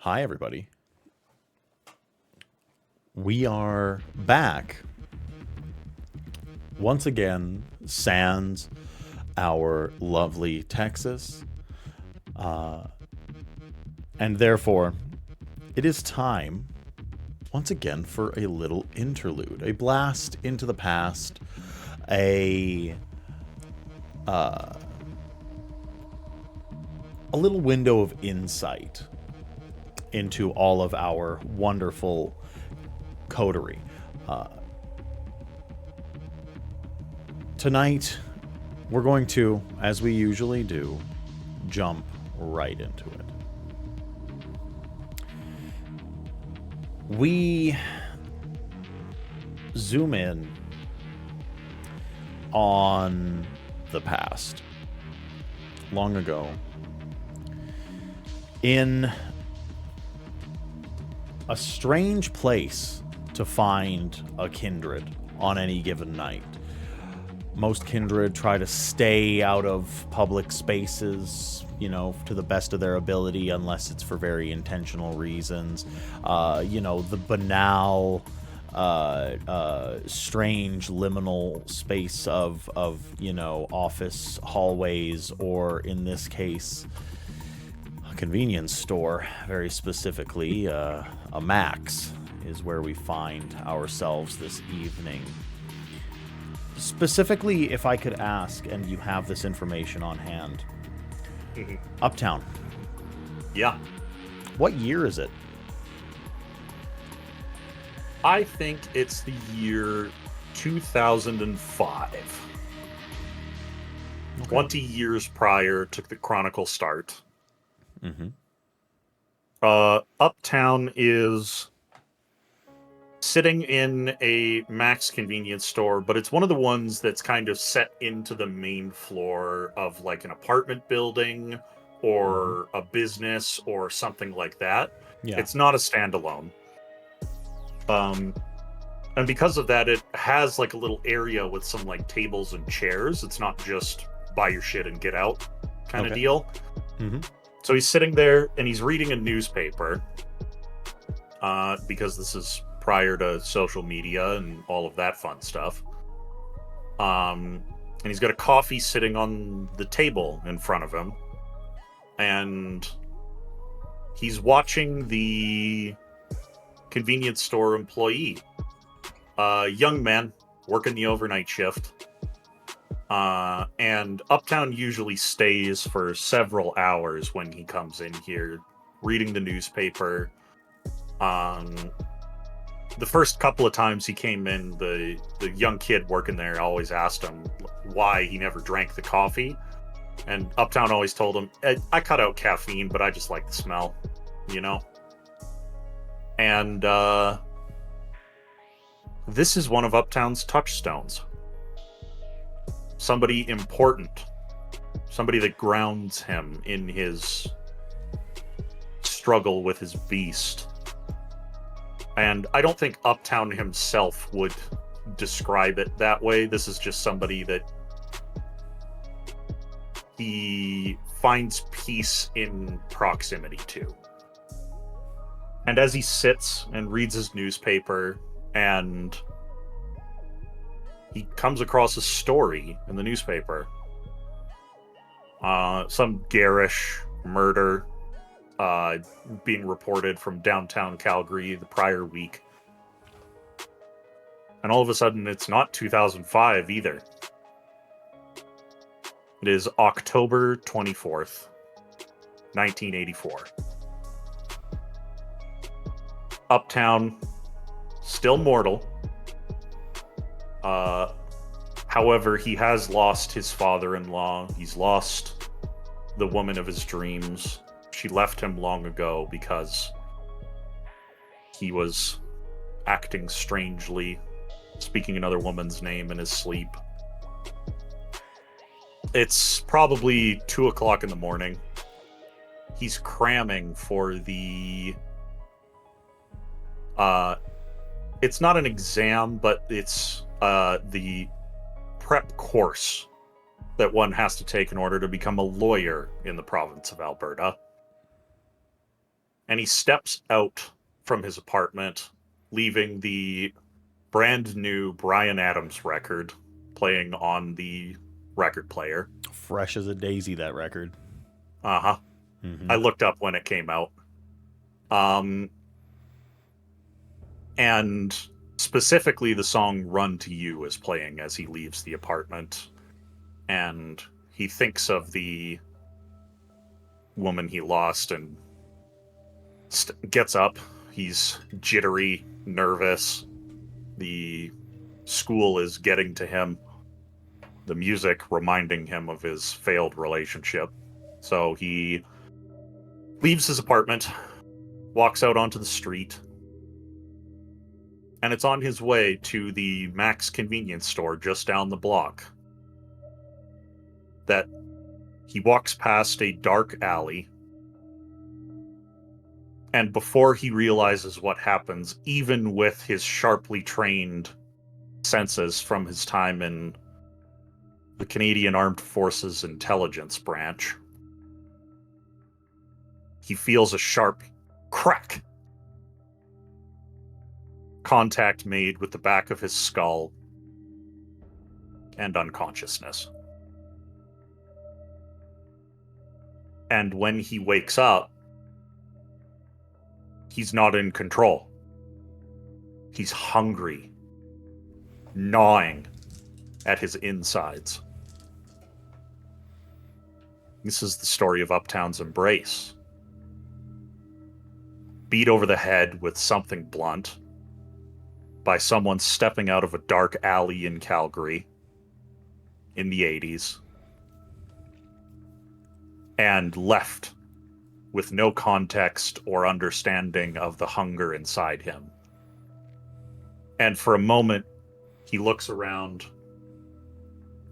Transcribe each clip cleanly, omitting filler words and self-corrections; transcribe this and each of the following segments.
Hi, everybody. We are back once again, sans our lovely Texas. And therefore, it is time once again for a little interlude, a blast into the past, a little window of insight into all of our wonderful coterie. Tonight, we're going to, as we usually do, jump right into it. We zoom in on the past. Long ago, in a strange place to find a kindred on any given night. Most kindred try to stay out of public spaces, to the best of their ability, unless it's for very intentional reasons. The banal, strange liminal space of office hallways, or in this case, a convenience store, very specifically, a Max is where we find ourselves this evening. Specifically, if I could ask, and you have this information on hand, Uptown. Yeah. What year is it? I think it's the year 2005. Okay. 20 years prior to the Chronicle start. Uptown is sitting in a Max convenience store, but it's one of the ones that's kind of set into the main floor of like an apartment building or a business or something like that. Yeah. It's not a standalone. And because of that, it has like a little area with some like tables and chairs. It's not just buy your shit and get out kind of deal. So he's sitting there and he's reading a newspaper because this is prior to social media and all of that fun stuff. And he's got a coffee sitting on the table in front of him. And he's watching the convenience store employee, young man, working the overnight shift. And Uptown usually stays for several hours when he comes in here, reading the newspaper. The first couple of times he came in, the young kid working there always asked him why he never drank the coffee. And Uptown always told him, I cut out caffeine, but I just like the smell, And this is one of Uptown's touchstones. Somebody important. Somebody that grounds him in his struggle with his beast. And I don't think Uptown himself would describe it that way. This is just somebody that he finds peace in proximity to. And as he sits and reads his newspaper, and he comes across a story in the newspaper. Some garish murder being reported from downtown Calgary the prior week. And all of a sudden, it's not 2005 either. It is October 24th, 1984. Uptown, still mortal. However, he has lost his father-in-law. He's lost the woman of his dreams. She left him long ago because he was acting strangely, speaking another woman's name in his sleep. It's probably 2 o'clock in the morning. He's cramming for the... it's not an exam, but it's the prep course that one has to take in order to become a lawyer in the province of Alberta. and he steps out from his apartment, leaving the brand new Bryan Adams record playing on the record player. Fresh as a daisy, that record. Uh-huh. Mm-hmm. I looked up when it came out. And specifically the song Run to You is playing as he leaves the apartment. And he thinks of the woman he lost and gets up. He's jittery, nervous. The school is getting to him. The music reminding him of his failed relationship. So he leaves his apartment, walks out onto the street, and it's on his way to the Mac's convenience store just down the block that he walks past a dark alley, and before he realizes what happens, even with his sharply trained senses from his time in the Canadian Armed Forces Intelligence Branch, he feels a sharp crack. Contact made with the back of his skull and unconsciousness. And when he wakes up, he's not in control. He's hungry, gnawing at his insides. This is the story of Uptown's embrace. Beat over the head with something blunt by someone stepping out of a dark alley in Calgary in the 80s, and left with no context or understanding of the hunger inside him. And for a moment, he looks around,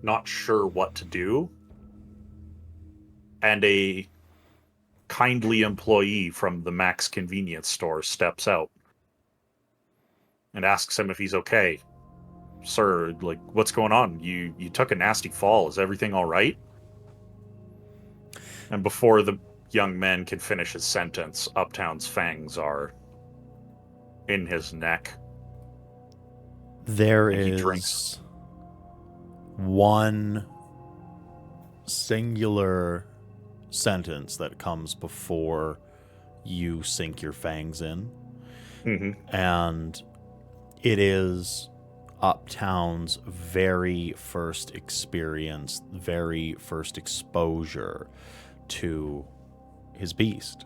not sure what to do, and a kindly employee from the Mac's convenience store steps out and asks him if he's okay. Sir, like, what's going on? You took a nasty fall. Is everything all right? And before the young man can finish his sentence, Uptown's fangs are in his neck. There And he is drinks. one singular sentence that comes before you sink your fangs in. Mm-hmm. And it is Uptown's very first experience, very first exposure to his beast.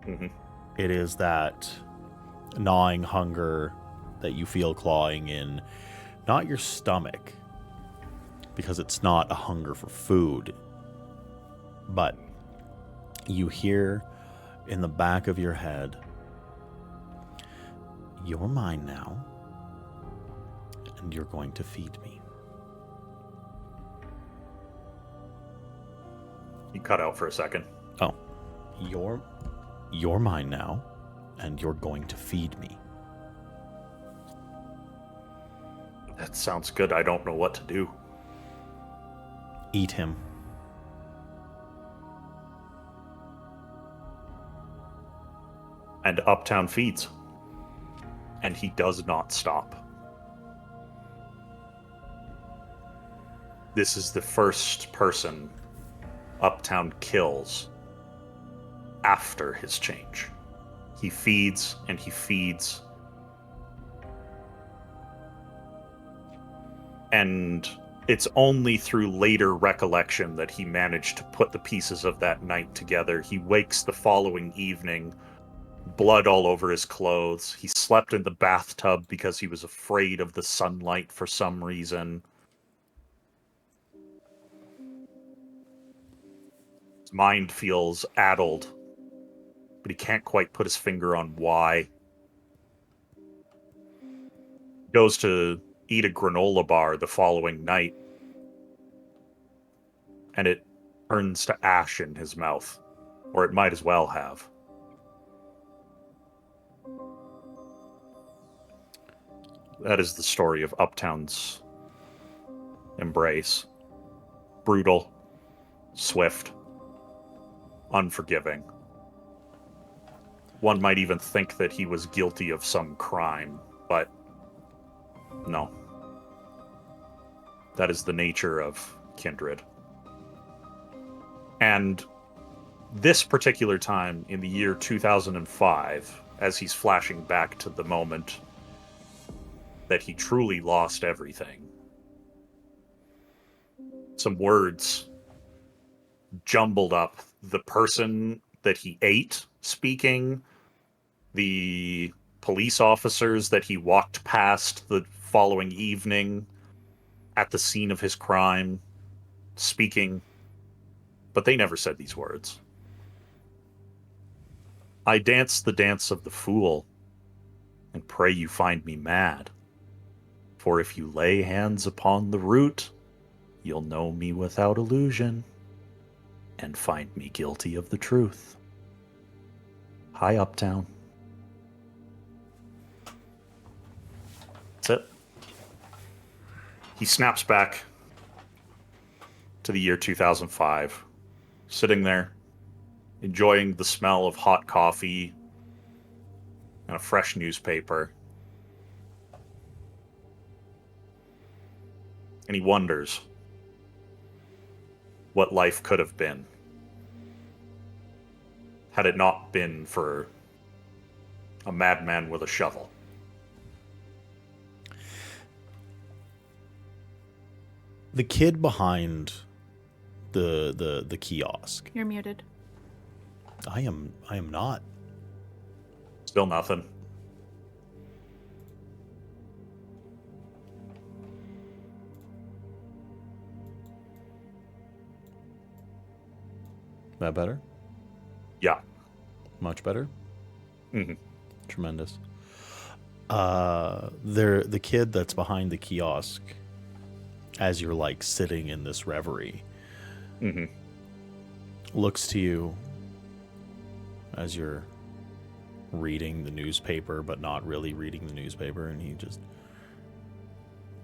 Mm-hmm. It is that gnawing hunger that you feel clawing in, not your stomach, because it's not a hunger for food, but you hear in the back of your head, "You're mine now, and you're going to feed me." You cut out for a second. Oh, you're mine now, and you're going to feed me. That sounds good. I don't know what to do. Eat him. And Uptown feeds. And he does not stop. This is the first person Uptown kills after his change. He feeds and he feeds. And it's only through later recollection that he managed to put the pieces of that night together. He wakes the following evening, blood all over his clothes. He slept in the bathtub because he was afraid of the sunlight for some reason. His mind feels addled, but he can't quite put his finger on why. He goes to eat a granola bar the following night, and it turns to ash in his mouth, or it might as well have. That is the story of Uptown's embrace. Brutal, swift, unforgiving. One might even think that he was guilty of some crime, but no. That is the nature of Kindred. And this particular time in the year 2005, as he's flashing back to the moment that he truly lost everything, some words jumbled up. The person that he ate speaking, the police officers that he walked past the following evening at the scene of his crime speaking, but they never said these words. I dance the dance of the fool, and pray you find me mad. For if you lay hands upon the root, you'll know me without illusion, and find me guilty of the truth. Hi, Uptown. That's it. He snaps back to the year 2005, sitting there, enjoying the smell of hot coffee and a fresh newspaper. And he wonders what life could have been had it not been for a madman with a shovel. The kid behind the kiosk. You're muted. I am not. Still nothing. That better? Yeah. Much better? Mm-hmm. Tremendous. The kid that's behind the kiosk, as you're like sitting in this reverie, Mm-hmm. looks to you as you're reading the newspaper, but not really reading the newspaper, and he just,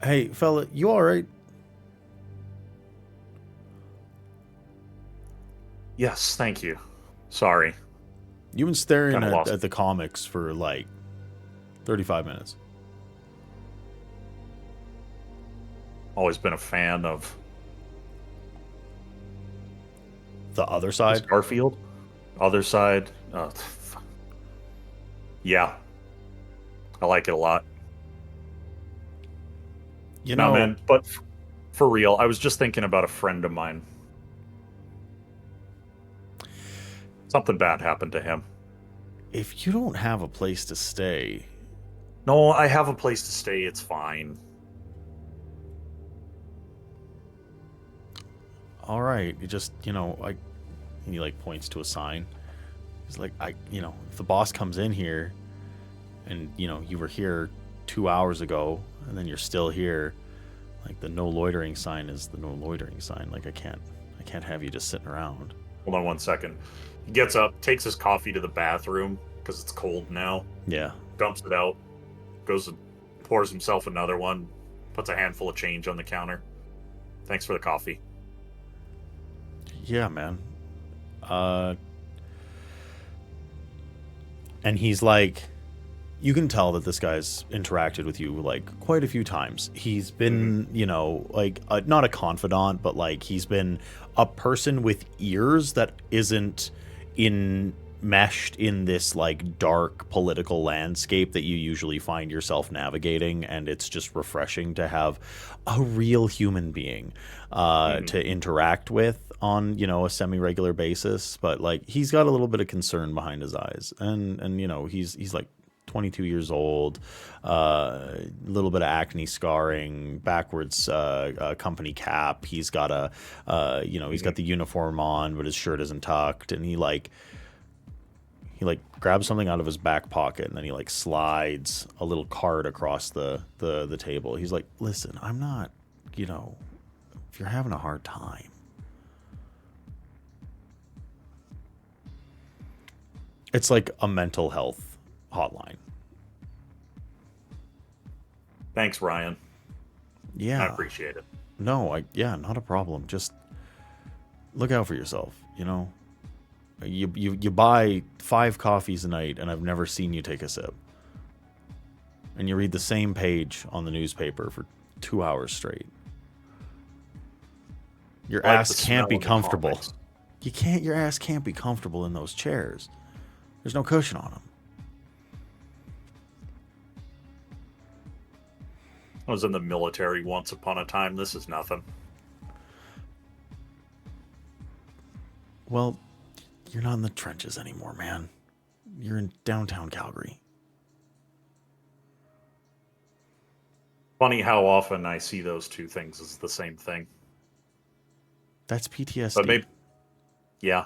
hey, fella, you all right? Yes, thank you. Sorry. You've been staring Kinda lost. at the comics for like 35 minutes. Always been a fan of The other side? Garfield. Other side. Yeah. I like it a lot. You No, know, man, but for real, I was just thinking about a friend of mine. Something bad happened to him. if you don't have a place to stay, No, I have a place to stay. It's fine. all right, you just, and he like points to a sign. He's like, if the boss comes in here and, you were here 2 hours ago and then you're still here, like the no loitering sign is the no loitering sign. Like I can't have you just sitting around. Hold on 1 second. He gets up, takes his coffee to the bathroom because it's cold now, Yeah. dumps it out, goes and pours himself another one, puts a handful of change on the counter. Thanks for the coffee. Yeah, man. And he's like, you can tell that this guy's interacted with you like quite a few times. He's been, not a confidant, but like he's been a person with ears that isn't enmeshed in this like dark political landscape that you usually find yourself navigating, and it's just refreshing to have a real human being to interact with on a semi-regular basis. But like he's got a little bit of concern behind his eyes, and he's like 22 years old, a little bit of acne scarring, backwards company cap. He's got he's got the uniform on, but his shirt isn't tucked, and he grabs something out of his back pocket, and then he like slides a little card across the table. He's like, listen, I'm not, if you're having a hard time, it's like a mental health hotline. Thanks, Ryan. Yeah. I appreciate it. No, not a problem. Just look out for yourself, You buy 5 coffees a night, and I've never seen you take a sip. And you read the same page on the newspaper for 2 hours straight. Your ass can't be comfortable. Your ass can't be comfortable in those chairs. There's no cushion on them. I was in the military once upon a time. This is nothing. Well, you're not in the trenches anymore, man. You're in downtown Calgary. Funny how often I see those two things as the same thing. That's PTSD. But maybe, yeah.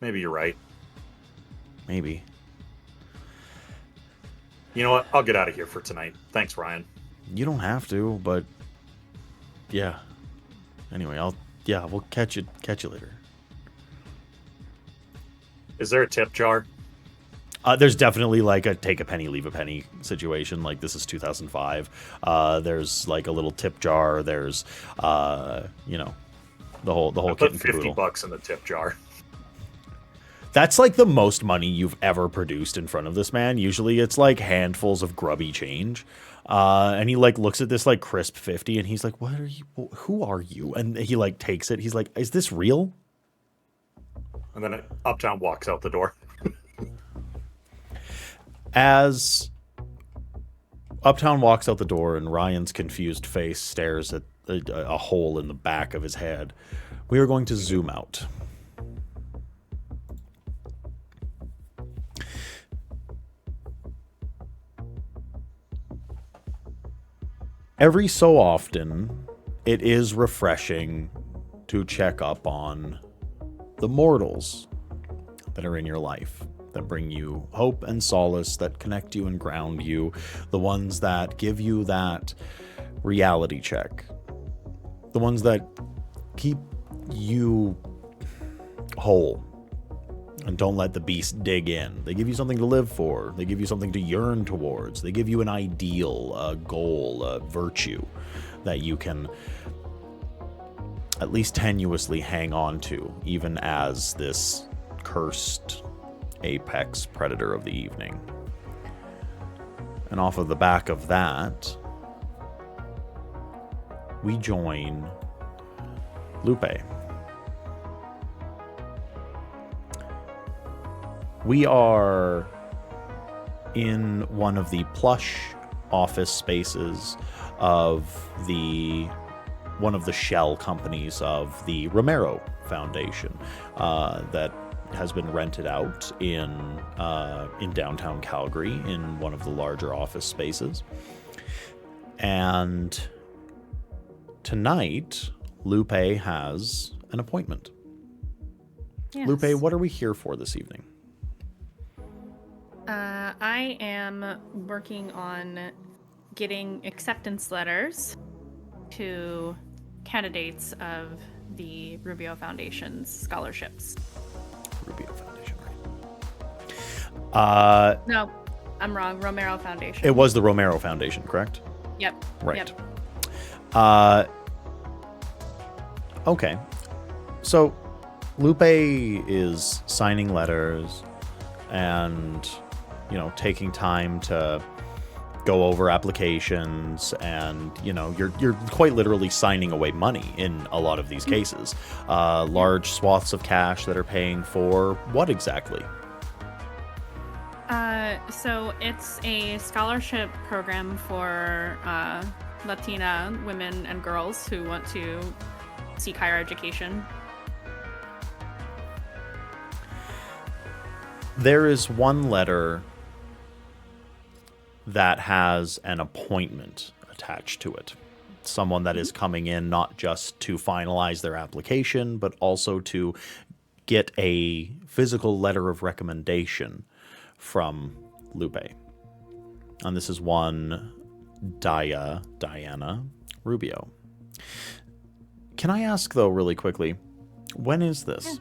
Maybe you're right. Maybe. You know what? I'll get out of here for tonight. Thanks, Ryan. You don't have to, but yeah. Anyway, we'll catch you later. Is there a tip jar? There's definitely like a take a penny, leave a penny situation. Like this is 2005. There's like a little tip jar. There's, the whole kit and caboodle. $50 in the tip jar. That's like the most money you've ever produced in front of this man. Usually it's like handfuls of grubby change. And he like looks at this like crisp 50 and he's like, "What are you? Who are you?" And he like takes it. He's like, "Is this real?" And then Uptown walks out the door. As Uptown walks out the door and Ryan's confused face stares at a hole in the back of his head, we are going to zoom out. Every so often, it is refreshing to check up on the mortals that are in your life, that bring you hope and solace, that connect you and ground you, the ones that give you that reality check, the ones that keep you whole and don't let the beast dig in. They give you something to live for. They give you something to yearn towards. They give you an ideal, a goal, a virtue that you can at least tenuously hang on to, even as this cursed apex predator of the evening. And off of the back of that, we join Lupe. We are in one of the plush office spaces of one of the shell companies of the Romero Foundation that has been rented out in downtown Calgary in one of the larger office spaces. And tonight, Lupe has an appointment. Yes. Lupe, what are we here for this evening? I am working on getting acceptance letters to candidates of the Rubio Foundation's scholarships. Rubio Foundation, right? No, I'm wrong. Romero Foundation. It was the Romero Foundation, correct? Yep. Right. Yep. Okay. So Lupe is signing letters and, taking time to go over applications, and you're quite literally signing away money in a lot of these cases. Large swaths of cash that are paying for what exactly? So it's a scholarship program for Latina women and girls who want to seek higher education. There is one letter that has an appointment attached to it. Someone that is coming in not just to finalize their application, but also to get a physical letter of recommendation from Lupe. And this is one Diana Rubio. Can I ask, though, really quickly, when is this? Yeah.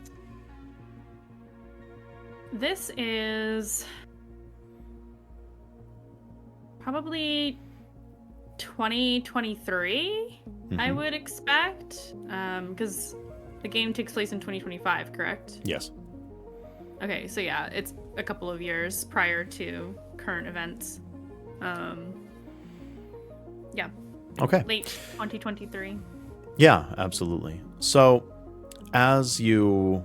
This is probably 2023, I would expect, because The game takes place in 2025, correct? Yes. Okay, so yeah, it's a couple of years prior to current events. Yeah. Okay. Late 2023. Yeah, absolutely. So, as you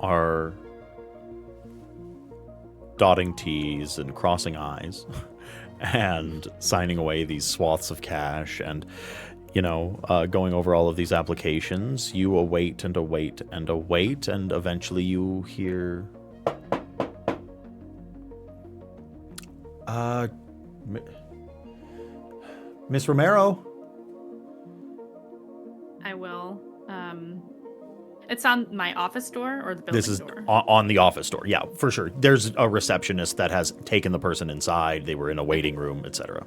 are dotting T's and crossing I's and signing away these swaths of cash and, going over all of these applications, you await and await and await, and eventually you hear... Miss Romero? I will. It's on my office door or the building This is door? on the office door. Yeah, for sure. There's a receptionist that has taken the person inside. They were in a waiting room, etc.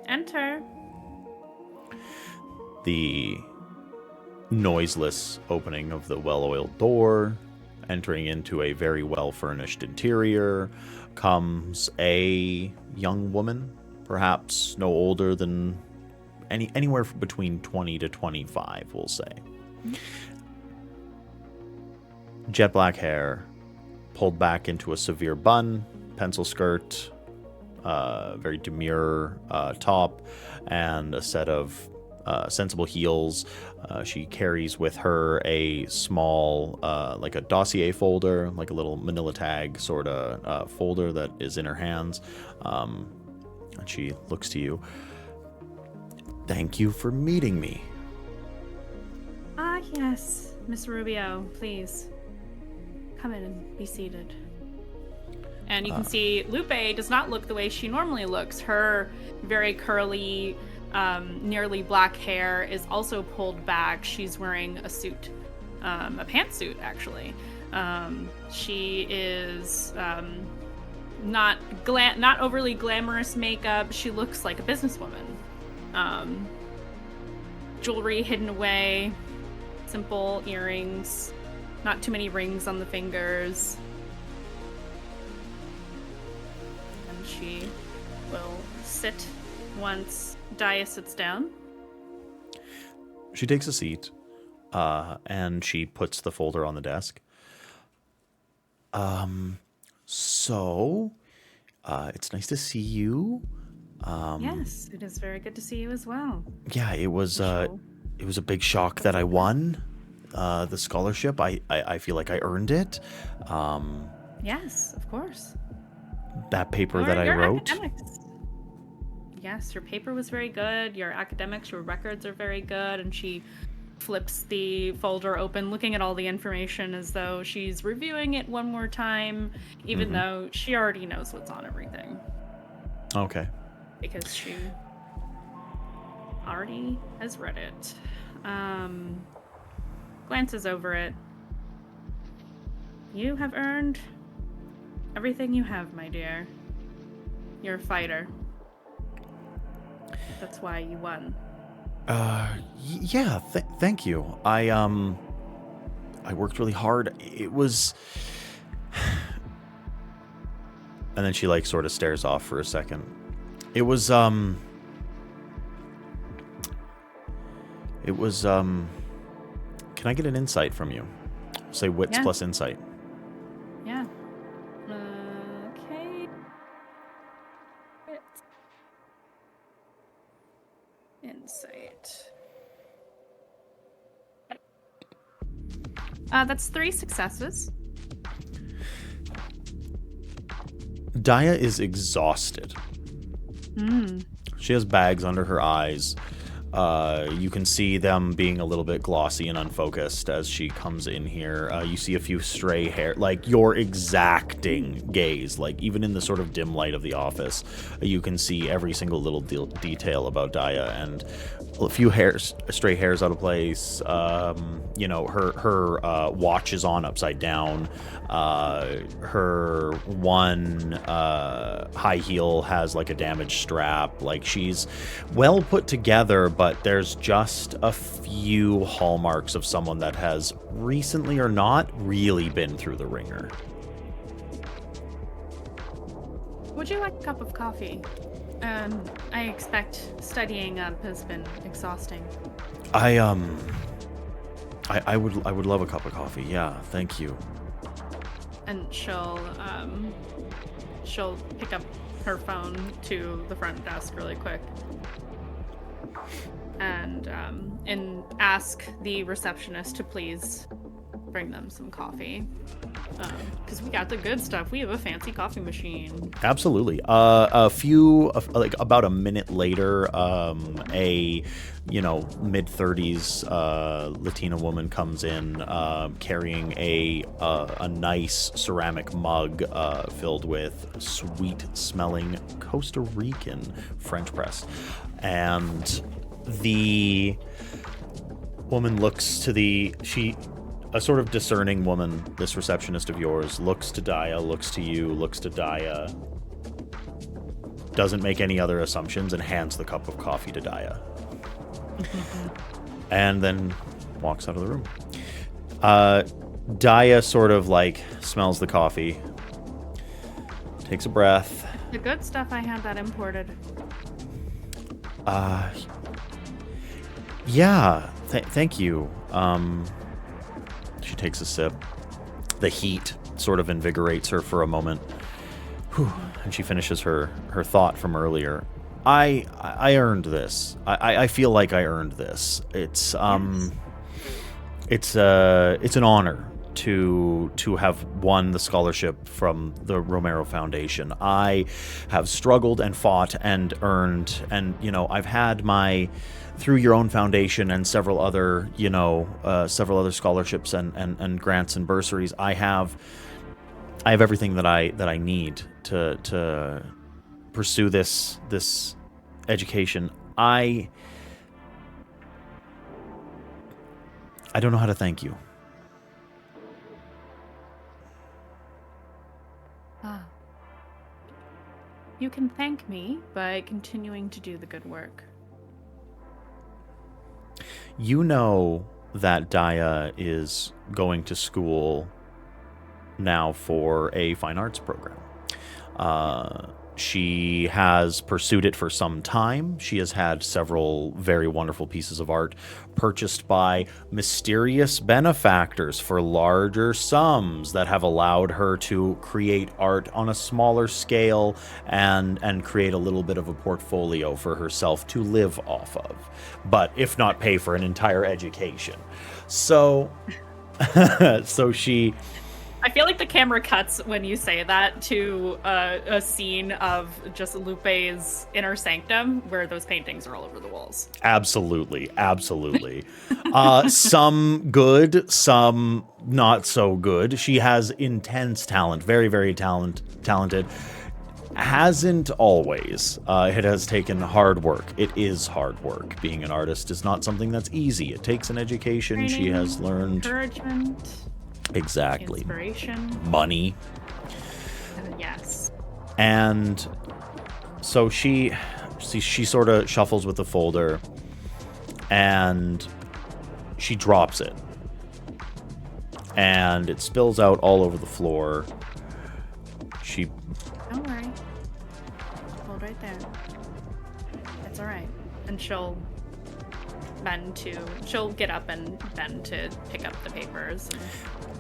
Enter. The noiseless opening of the well-oiled door, entering into a very well-furnished interior, comes a young woman, perhaps no older than anywhere between 20 to 25, we'll say. Jet black hair, pulled back into a severe bun, pencil skirt, very demure top, and a set of sensible heels. She carries with her a small, like a dossier folder, like a little manila tag sort of folder that is in her hands. And she looks to you. Thank you for meeting me. Ah, yes. Miss Rubio, please. Come in and be seated. And you can see Lupe does not look the way she normally looks. Her very curly, nearly black hair is also pulled back. She's wearing a suit, a pantsuit, actually. She is not overly glamorous makeup. She looks like a businesswoman. Jewelry hidden away, simple earrings, not too many rings on the fingers. And she will sit once Dia sits down. She takes a seat, and she puts the folder on the desk. So, it's nice to see you. Yes, it is very good to see you as well. Yeah, it was a big shock that I won the scholarship. I feel like I earned it. Yes, of course. That paper Your that I wrote. Academics. Yes, your paper was very good. Your academics, your records are very good. And she flips the folder open, looking at all the information as though she's reviewing it one more time, even though she already knows what's on everything. Okay. Because she already has read it. Glances over it. You have earned everything you have, my dear. You're a fighter. That's why you won. Yeah, thank you. I worked really hard. It was... And then she, sort of stares off for a second. It was, can I get an insight from you? Say wits plus insight. Yeah. Okay. Insight. That's 3 successes. Dia is exhausted. She has bags under her eyes. You can see them being a little bit glossy and unfocused as she comes in here. You see a few stray hair, your exacting gaze, even in the sort of dim light of the office, you can see every single little detail about Dia, and a few stray hairs out of place. Her watch is on upside down. Her one high heel has a damaged strap. She's well put together, but there's just a few hallmarks of someone that has recently or not really been through the ringer. Would you like a cup of coffee? I expect studying up has been exhausting. I would love a cup of coffee. Yeah, thank you. And she'll pick up her phone to the front desk really quick. And ask the receptionist to please bring them some coffee. Because we got the good stuff. We have a fancy coffee machine. Absolutely. About a minute later, a mid-30s Latina woman comes in carrying a nice ceramic mug filled with sweet-smelling Costa Rican French press, and the woman looks to a sort of discerning woman, this receptionist of yours, looks to Daya, looks to you, looks to Daya, doesn't make any other assumptions, and hands the cup of coffee to Daya. And then walks out of the room. Daya sort of smells the coffee, takes a breath. The good stuff, I had that imported. Yeah, thank you. She takes a sip. The heat sort of invigorates her for a moment. Whew. And she finishes her thought from earlier. I earned this. I feel like I earned this. It's an honor to have won the scholarship from the Romero Foundation. I have struggled and fought and earned, and I've had through your own foundation and several other scholarships and grants and bursaries. I have everything that I need to pursue this education. I don't know how to thank you. You can thank me by continuing to do the good work. You know that Daya is going to school now for a fine arts program. She has pursued it for some time. She has had several very wonderful pieces of art purchased by mysterious benefactors for larger sums that have allowed her to create art on a smaller scale and create a little bit of a portfolio for herself to live off of, but if not pay for an entire education. So she... I feel like the camera cuts when you say that to a scene of just Lupe's inner sanctum where those paintings are all over the walls. Absolutely. Some good, some not so good. She has intense talent, very, very talented. Hasn't always. It has taken hard work. It is hard work. Being an artist is not something that's easy. It takes an education. Training, she has learned. Encouragement. Exactly. Inspiration. Money. Yes. And so she sort of shuffles with the folder and she drops it. And it spills out all over the floor. Don't worry. Hold right there. It's alright. And she'll get up and bend to pick up the papers.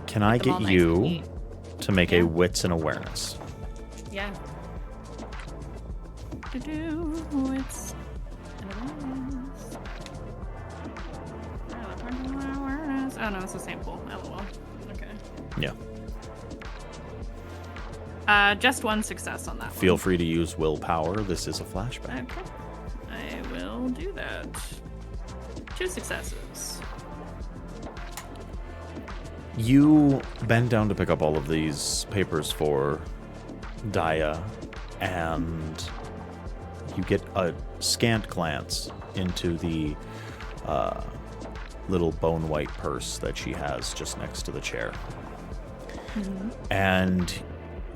Can I get you to make a wits and awareness? Yeah. Wits and awareness. Oh no, it's the same pool. LOL. Okay. Yeah. Just one success on that one. Feel free to use willpower. This is a flashback. Okay. I will do that. 2 successes. You bend down to pick up all of these papers for Daya, and you get a scant glance into the little bone white purse that she has just next to the chair. Mm-hmm. And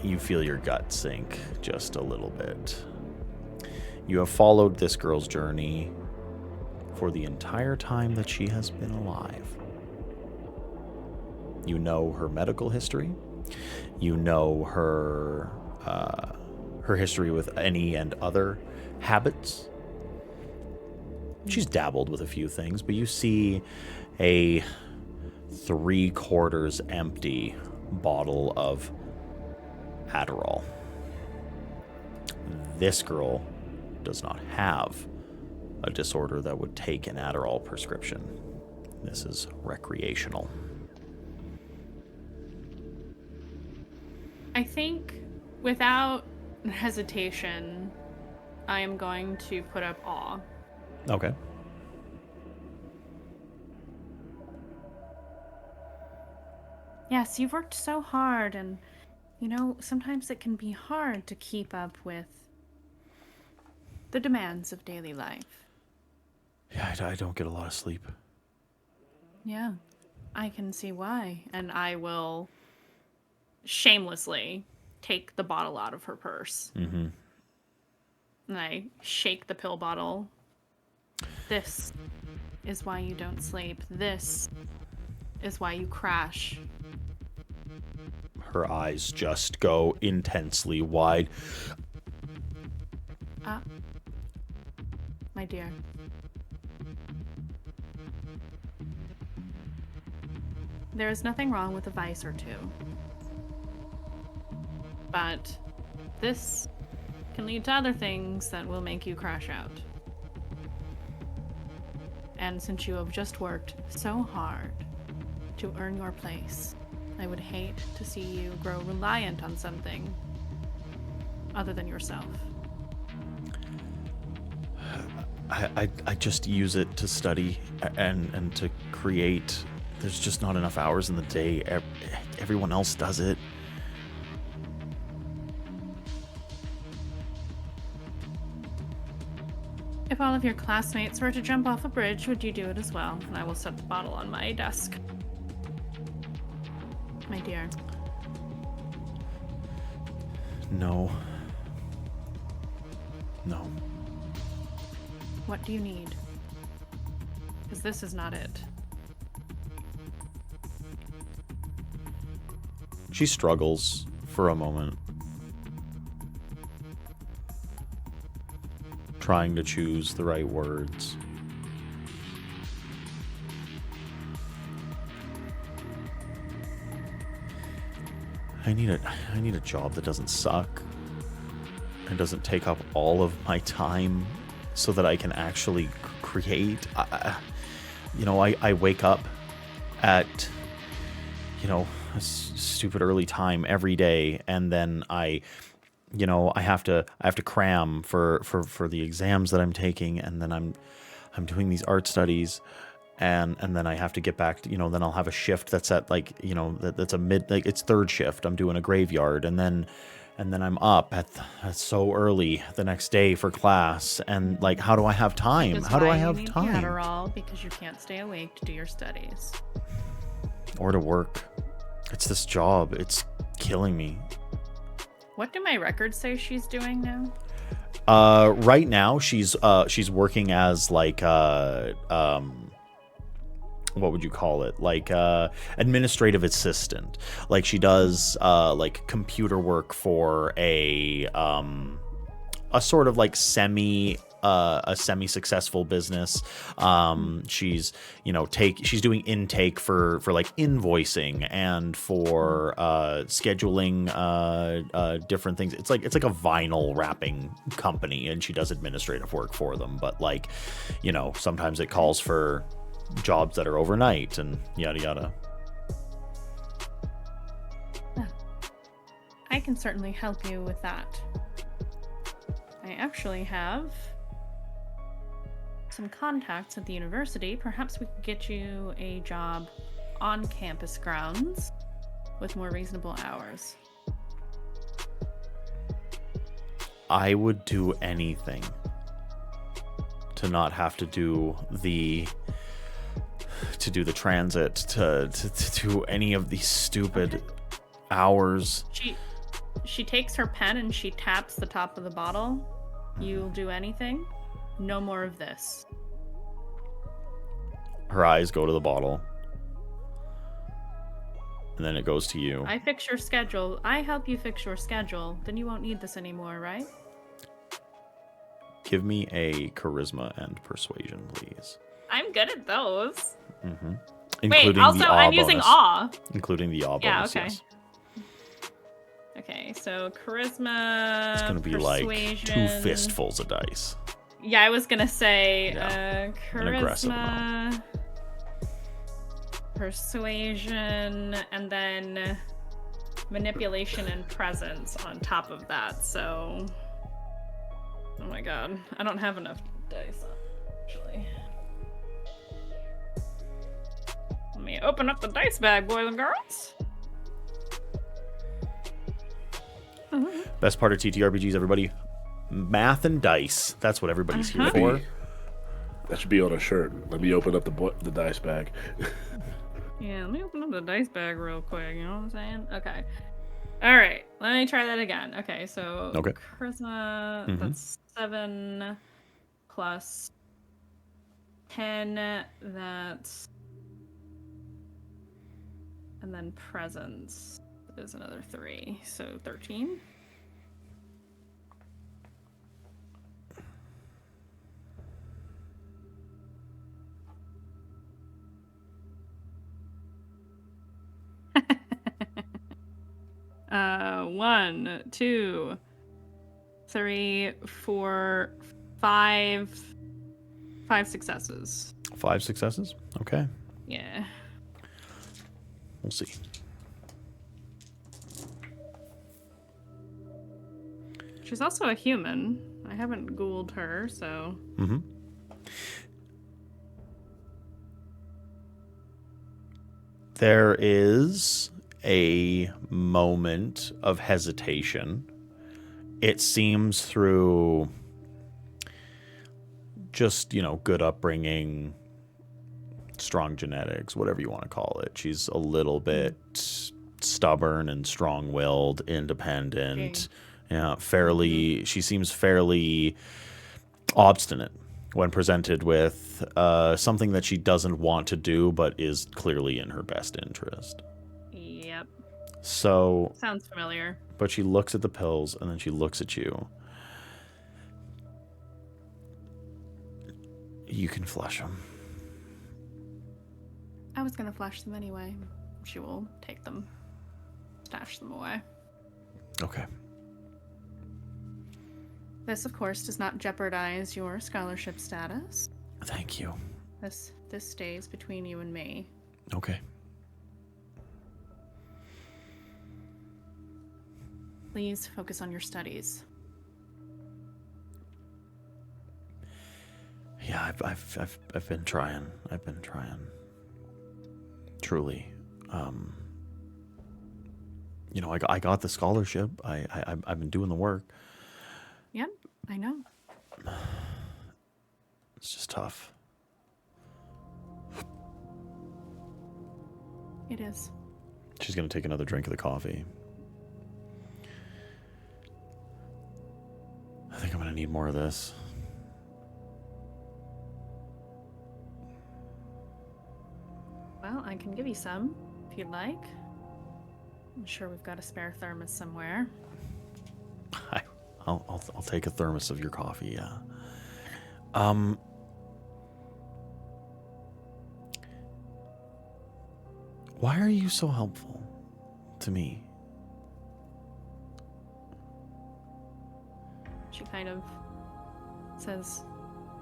you feel your gut sink just a little bit. You have followed this girl's journey for the entire time that she has been alive. You know her medical history. You know her history with any and other habits. she's dabbled with a few things, but you see a 3/4 empty bottle of Adderall. This girl does not have a disorder that would take an Adderall prescription. This is recreational. I think without hesitation, I am going to put up awe. Okay. Yes, you've worked so hard, and, sometimes it can be hard to keep up with the demands of daily life. Yeah, I don't get a lot of sleep. Yeah, I can see why. And I will shamelessly take the bottle out of her purse. Mm-hmm. And I shake the pill bottle. This is why you don't sleep. This is why you crash. Her eyes just go intensely wide. My dear. There is nothing wrong with a vice or two. But this can lead to other things that will make you crash out. And since you have just worked so hard to earn your place, I would hate to see you grow reliant on something other than yourself. I just use it to study and to create. There's just not enough hours in the day. Everyone else does it. If all of your classmates were to jump off a bridge, would you do it as well? And I will set the bottle on my desk. My dear. No. No. What do you need? Because this is not it. She struggles for a moment, trying to choose the right words. I need a job that doesn't suck and doesn't take up all of my time so that I can actually create. I wake up at, a stupid early time every day, and then I have to cram for the exams that I'm taking, and then I'm doing these art studies, and then I have to get back to, then I'll have a shift that's at that's a it's third shift. I'm doing a graveyard, and then I'm up at so early the next day for class, and how do I have time? How do I have time? Adderall, because you can't stay awake to do your studies or to work. It's this job. It's killing me. What do my records say she's doing now? Right now she's working as what would you call it? Administrative assistant. She does computer work for a sort of semi-successful business. She's she's doing intake for invoicing and for scheduling different things. It's like a vinyl wrapping company, and she does administrative work for them. But sometimes it calls for jobs that are overnight and yada yada. I can certainly help you with that. I actually have some contacts at the university. Perhaps we could get you a job on campus grounds with more reasonable hours. I would do anything to not have to do the transit, to do any of these stupid hours. She takes her pen and she taps the top of the bottle. You'll do anything? No more of this. Her eyes go to the bottle. And then it goes to you. I fix your schedule. I help you fix your schedule. Then you won't need this anymore, right? Give me a charisma and persuasion, please. I'm good at those. Mm-hmm. Wait, also, I'm using awe. Including the awe bonus, okay. yes. Okay, so charisma, It's going to be persuasion. like 2 fistfuls of dice. Yeah, I was going to say An aggressive charisma, persuasion, and then manipulation and presence on top of that. So, oh my god, I don't have enough dice, actually. Let me open up the dice bag, boys and girls. Best part of TTRPGs, everybody. Math and dice. That's what everybody's here for. That should be on a shirt. Let me open up the dice bag. Yeah, let me open up the dice bag real quick, you know what I'm saying? Okay. Alright, let me try that again. Okay, so charisma, that's 7 plus 10, that's... And then presence is another 3, so 13. One, 2, 3, 4, 5 successes. 5 successes? Okay. Yeah. We'll see. She's also a human. I haven't ghouled her, so... Mm-hmm. There is a moment of hesitation. It seems through just, good upbringing, strong genetics, whatever you want to call it. She's a little bit stubborn and strong-willed, independent. Yeah, she seems fairly obstinate when presented with something that she doesn't want to do but is clearly in her best interest. Yep. So... Sounds familiar. But she looks at the pills, and then she looks at you. You can flush them. I was going to flush them anyway. She will take them, stash them away. Okay. This, of course, does not jeopardize your scholarship status. Thank you. This stays between you and me. Okay. Please focus on your studies. Yeah, I've been trying. I've been trying. Truly. I got the scholarship. I've been doing the work. Yep, I know. It's just tough. It is. She's gonna take another drink of the coffee. I think I'm gonna need more of this. Well, I can give you some if you'd like. I'm sure we've got a spare thermos somewhere. I'll take a thermos of your coffee, yeah. Why are you so helpful to me? She kind of says,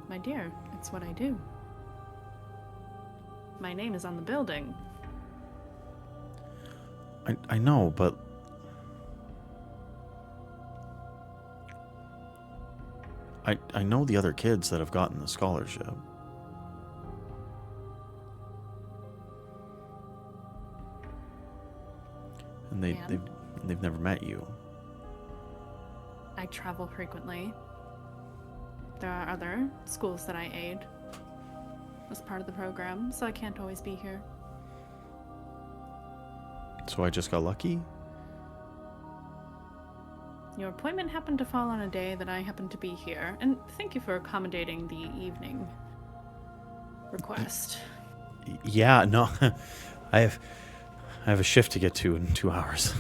"My dear, it's what I do. My name is on the building." I know, but... I know the other kids that have gotten the scholarship. And they've never met you. I travel frequently. There are other schools that I aid as part of the program, so I can't always be here. So I just got lucky? Your appointment happened to fall on a day that I happened to be here, and thank you for accommodating the evening request. Yeah, no. I have a shift to get to in 2 hours.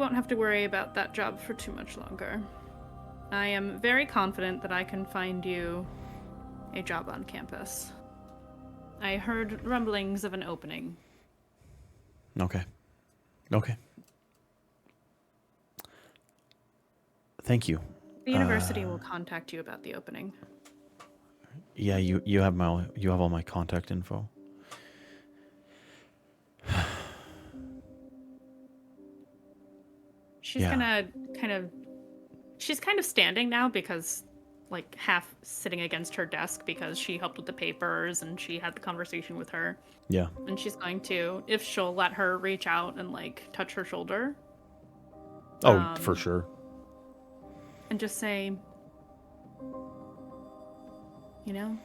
won't have to worry about that job for too much longer. I am very confident that I can find you a job on campus. I heard rumblings of an opening. Okay. Okay. Thank you. The university will contact you about the opening. Yeah, you have all my contact info. She's gonna she's kind of standing now because, like, half sitting against her desk because she helped with the papers and she had the conversation with her. Yeah. And she's going to, if she'll let her reach out and, like, touch her shoulder. Oh, for sure. And just say, you know,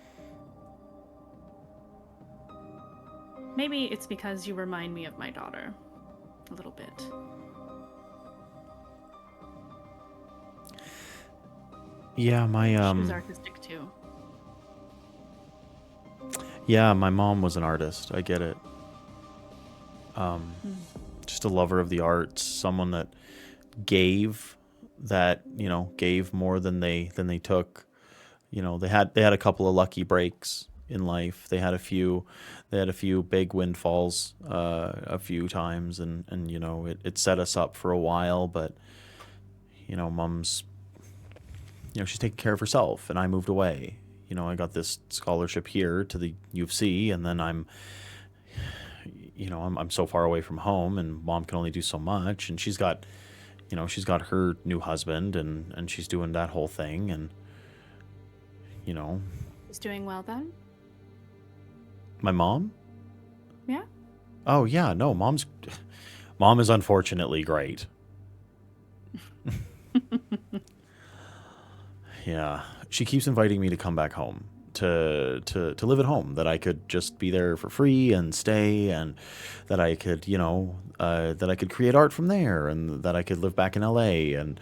maybe it's because you remind me of my daughter a little bit. Yeah, my She was artistic too. Yeah, my mom was an artist. I get it. Just a lover of the arts, someone that gave more than they took. You know, they had a couple of lucky breaks in life. They had a few big windfalls a few times, and you know, it set us up for a while, but you know, mom's, you know, she's taking care of herself, and I moved away. You know, I got this scholarship here to the U of C, and then I'm so far away from home, and mom can only do so much, and she's got her new husband, and she's doing that whole thing, and you know. She's doing well then? My mom? Yeah. Oh yeah, no, mom is unfortunately great. Yeah, she keeps inviting me to come back home to live at home, that I could just be there for free and stay, and that I could, you know, that I could create art from there, and that I could live back in LA, and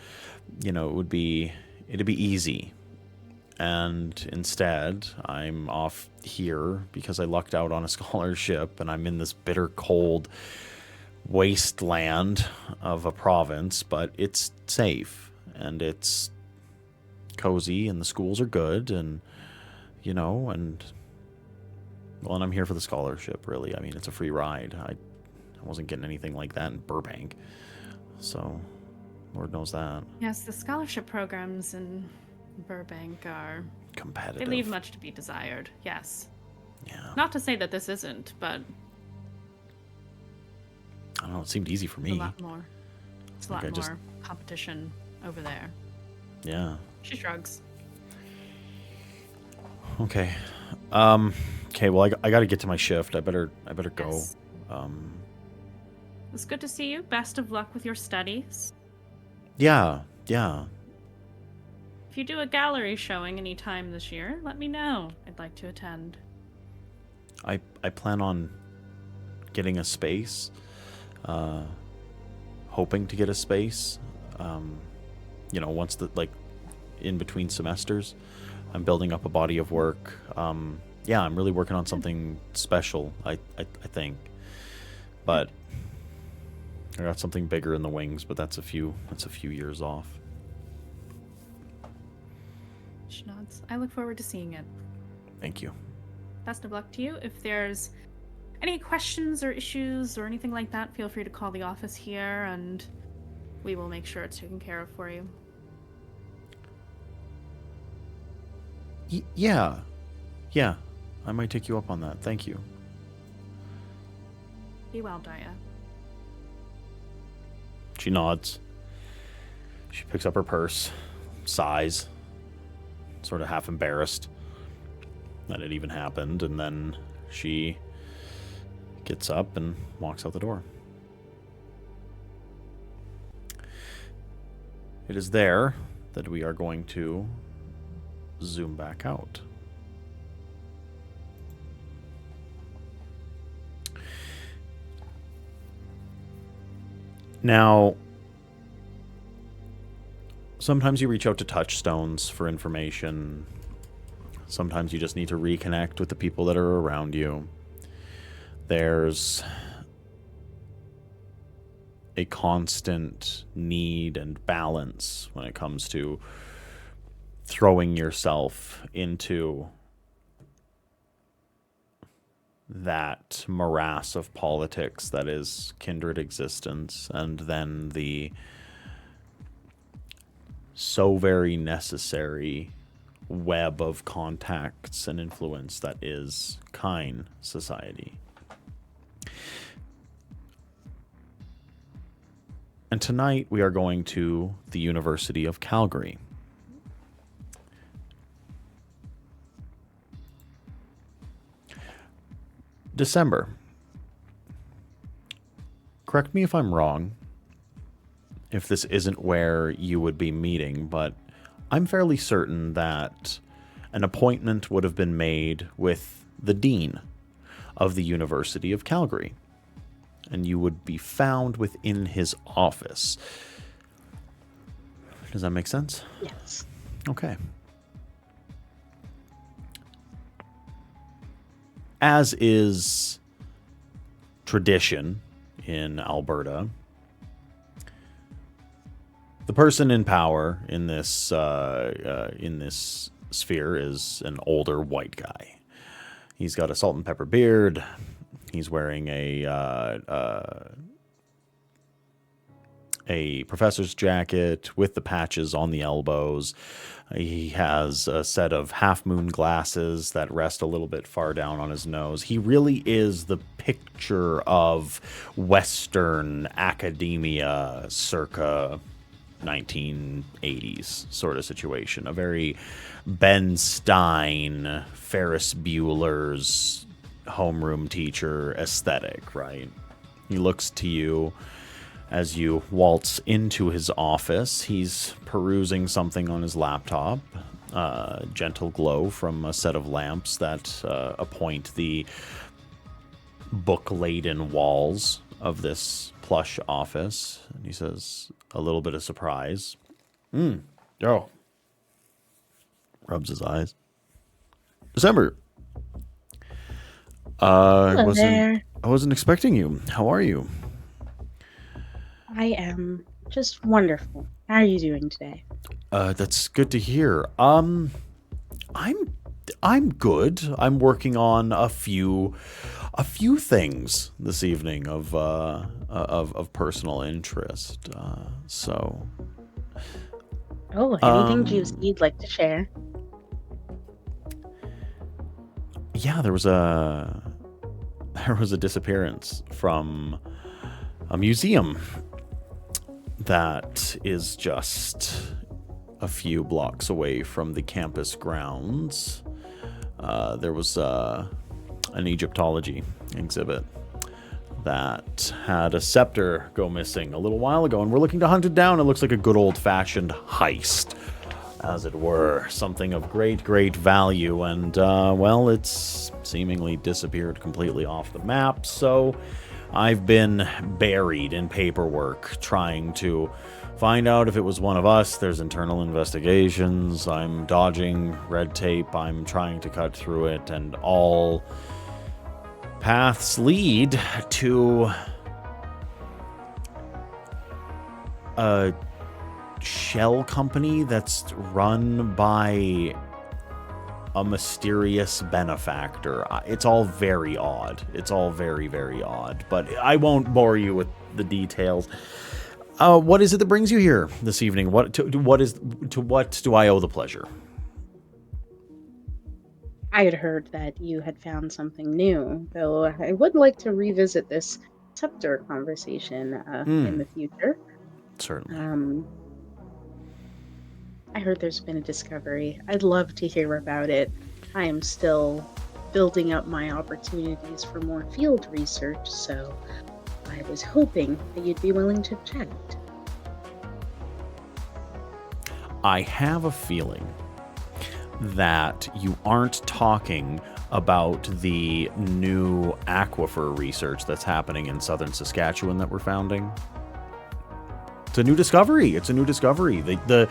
you know, it'd be easy. And instead, I'm off here because I lucked out on a scholarship, and I'm in this bitter cold wasteland of a province, but it's safe and it's cozy, and the schools are good, and you know, and I'm here for the scholarship, really. I mean, it's a free ride. I wasn't getting anything like that in Burbank, so Lord knows that. Yes, the scholarship programs in Burbank are Competitive. They leave much to be desired. Yes. Yeah. Not to say that this isn't, but I don't know. It seemed easy for me. a lot more. It's a lot more competition over there. Yeah. She shrugs. Okay. Okay. Well, I got to get to my shift. I better go. Yes. It's good to see you. Best of luck with your studies. Yeah. Yeah. If you do a gallery showing any time this year, let me know. I'd like to attend. I plan on getting a space. Hoping to get a space. You know, once in between semesters, I'm building up a body of work. Yeah, I'm really working on something special, I think. But I got something bigger in the wings, but that's a few years off. She nods. I look forward to seeing it. Thank you. Best of luck to you. If there's any questions or issues or anything like that, feel free to call the office here, and we will make sure it's taken care of for you. Yeah. I might take you up on that. Thank you. Be well, Daya. She nods. She picks up her purse, sighs, sort of half embarrassed that it even happened, and then she gets up and walks out the door. It is there that we are going to zoom back out. Now, sometimes you reach out to touchstones for information. Sometimes you just need to reconnect with the people that are around you. There's a constant need and balance when it comes to throwing yourself into that morass of politics that is Kindred existence, and then the so very necessary web of contacts and influence that is Kine society. And tonight we are going to the University of Calgary. December. Correct me if I'm wrong, if this isn't where you would be meeting, but I'm fairly certain that an appointment would have been made with the dean of the University of Calgary, and you would be found within his office. Does that make sense? Yes. Okay. As is tradition in Alberta, the person in power in this sphere is an older white guy. He's got a salt and pepper beard. He's wearing a professor's jacket with the patches on the elbows. He has a set of half-moon glasses that rest a little bit far down on his nose. He really is the picture of Western academia circa 1980s sort of situation. A very Ben Stein, Ferris Bueller's homeroom teacher aesthetic, right? He looks to you as you waltz into his office. He's perusing something on his laptop. Gentle glow from a set of lamps that appoint the book-laden walls of this plush office. And he says, a little bit of surprise, Oh, rubs his eyes. December. I Hello there. wasn't expecting you. How are you? I am just wonderful. How are you doing today? That's good to hear. I'm good. I'm working on a few things this evening of personal interest. So. Oh, anything juicy you'd like to share? Yeah, there was a disappearance from a museum that is just a few blocks away from the campus grounds. There was an Egyptology exhibit that had a scepter go missing a little while ago, and we're looking to hunt it down. It looks like a good old-fashioned heist, as it were. Something of great value, and, well, it's seemingly disappeared completely off the map, so I've been buried in paperwork trying to find out if it was one of us. There's internal investigations. I'm dodging red tape. I'm trying to cut through it, and all paths lead to a shell company that's run by a mysterious benefactor. It's all very odd. It's all very odd, but I won't bore you with the details. What is it that brings you here this evening? What do I owe the pleasure? I had heard that you had found something new, though I would like to revisit this scepter conversation in the future. Certainly. I heard there's been a discovery. I'd love to hear about it. I am still building up my opportunities for more field research, so I was hoping that you'd be willing to chat. I have a feeling that you aren't talking about the new aquifer research that's happening in southern Saskatchewan that we're founding. It's a new discovery. It's a new discovery. The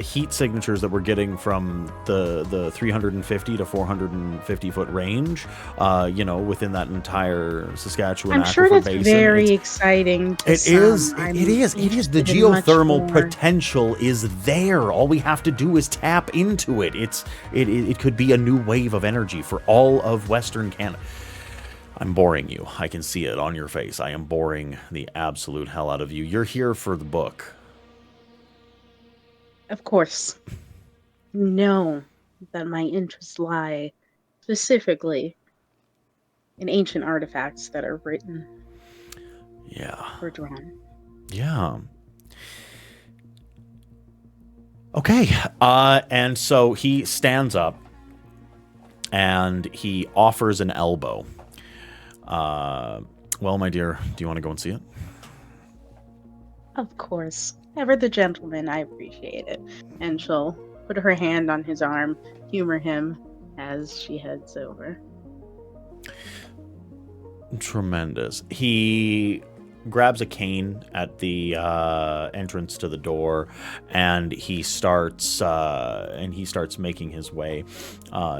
heat signatures that we're getting from the 350 to 450 foot range, within that entire Saskatchewan I'm sure aquifer that's basin. very exciting. To It is. some. It is. The interested in much geothermal more. potential is there. All we have to do is tap into it. It could be a new wave of energy for all of Western Canada. I'm boring you. I can see it on your face. I am boring the absolute hell out of you. You're here for the book. Of course. You know that my interests lie specifically in ancient artifacts that are written Yeah. or drawn. Yeah. Okay. And so he stands up and he offers an elbow. Well, my dear, do you want to go and see it? Of course. Ever the gentleman, I appreciate it. And she'll put her hand on his arm, humor him as she heads over. Tremendous. He grabs a cane at the entrance to the door, and he starts making his way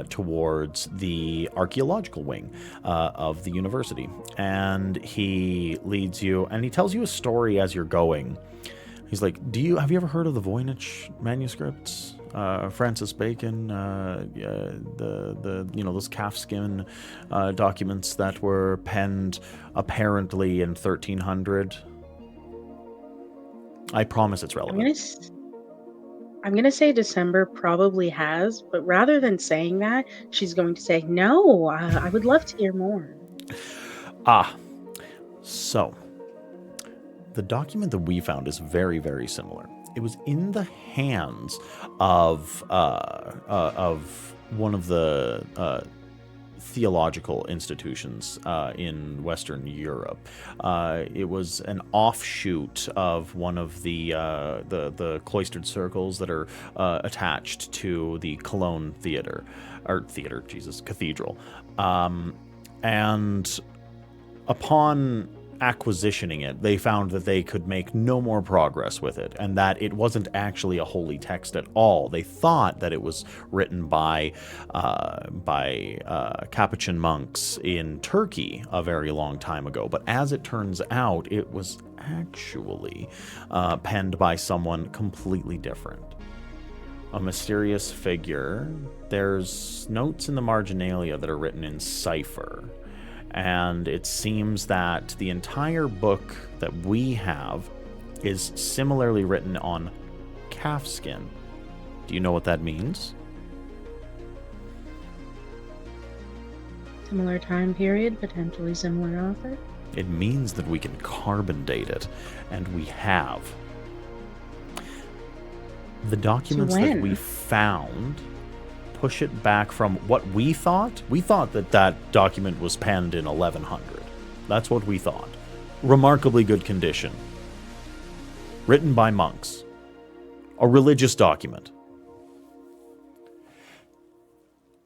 towards the archaeological wing of the university. And he leads you, and he tells you a story as you're going. He's like, have you ever heard of the Voynich manuscripts? Francis Bacon, those calfskin documents that were penned apparently in 1300. I promise it's relevant. I'm gonna say December probably has, but rather than saying that, she's going to say, no, I would love to hear more. So the document that we found is very, very similar. It was in the hands of one of the theological institutions in Western Europe. It was an offshoot of one of the cloistered circles that are attached to the Cologne cathedral. And upon acquisitioning it, they found that they could make no more progress with it, and that it wasn't actually a holy text at all. They thought that it was written by Capuchin monks in Turkey a very long time ago, but as it turns out, it was actually penned by someone completely different. A mysterious figure. There's notes in the marginalia that are written in cipher. And it seems that the entire book that we have is similarly written on calfskin. Do you know what that means? Similar time period, potentially similar author. It means that we can carbon date it, and we have. The documents that we found push it back from what we thought. We thought that document was penned in 1100. That's what we thought. Remarkably good condition. Written by monks. A religious document.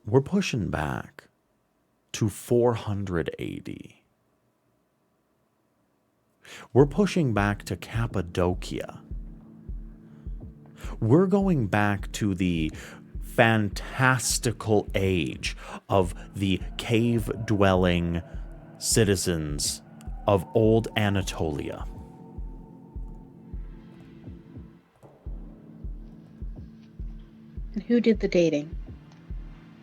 We're pushing back to 400 AD. We're pushing back to Cappadocia. We're going back to the fantastical age of the cave-dwelling citizens of old Anatolia. And who did the dating?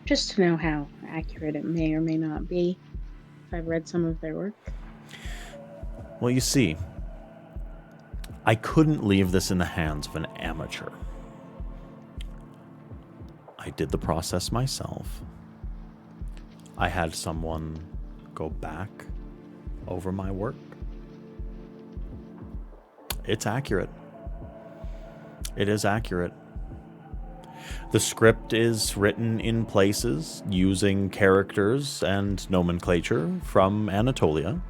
Just to know how accurate it may or may not be, if I've read some of their work. Well, you see, I couldn't leave this in the hands of an amateur. I did the process myself. I had someone go back over my work. It's accurate. It is accurate. The script is written in places using characters and nomenclature from Anatolia,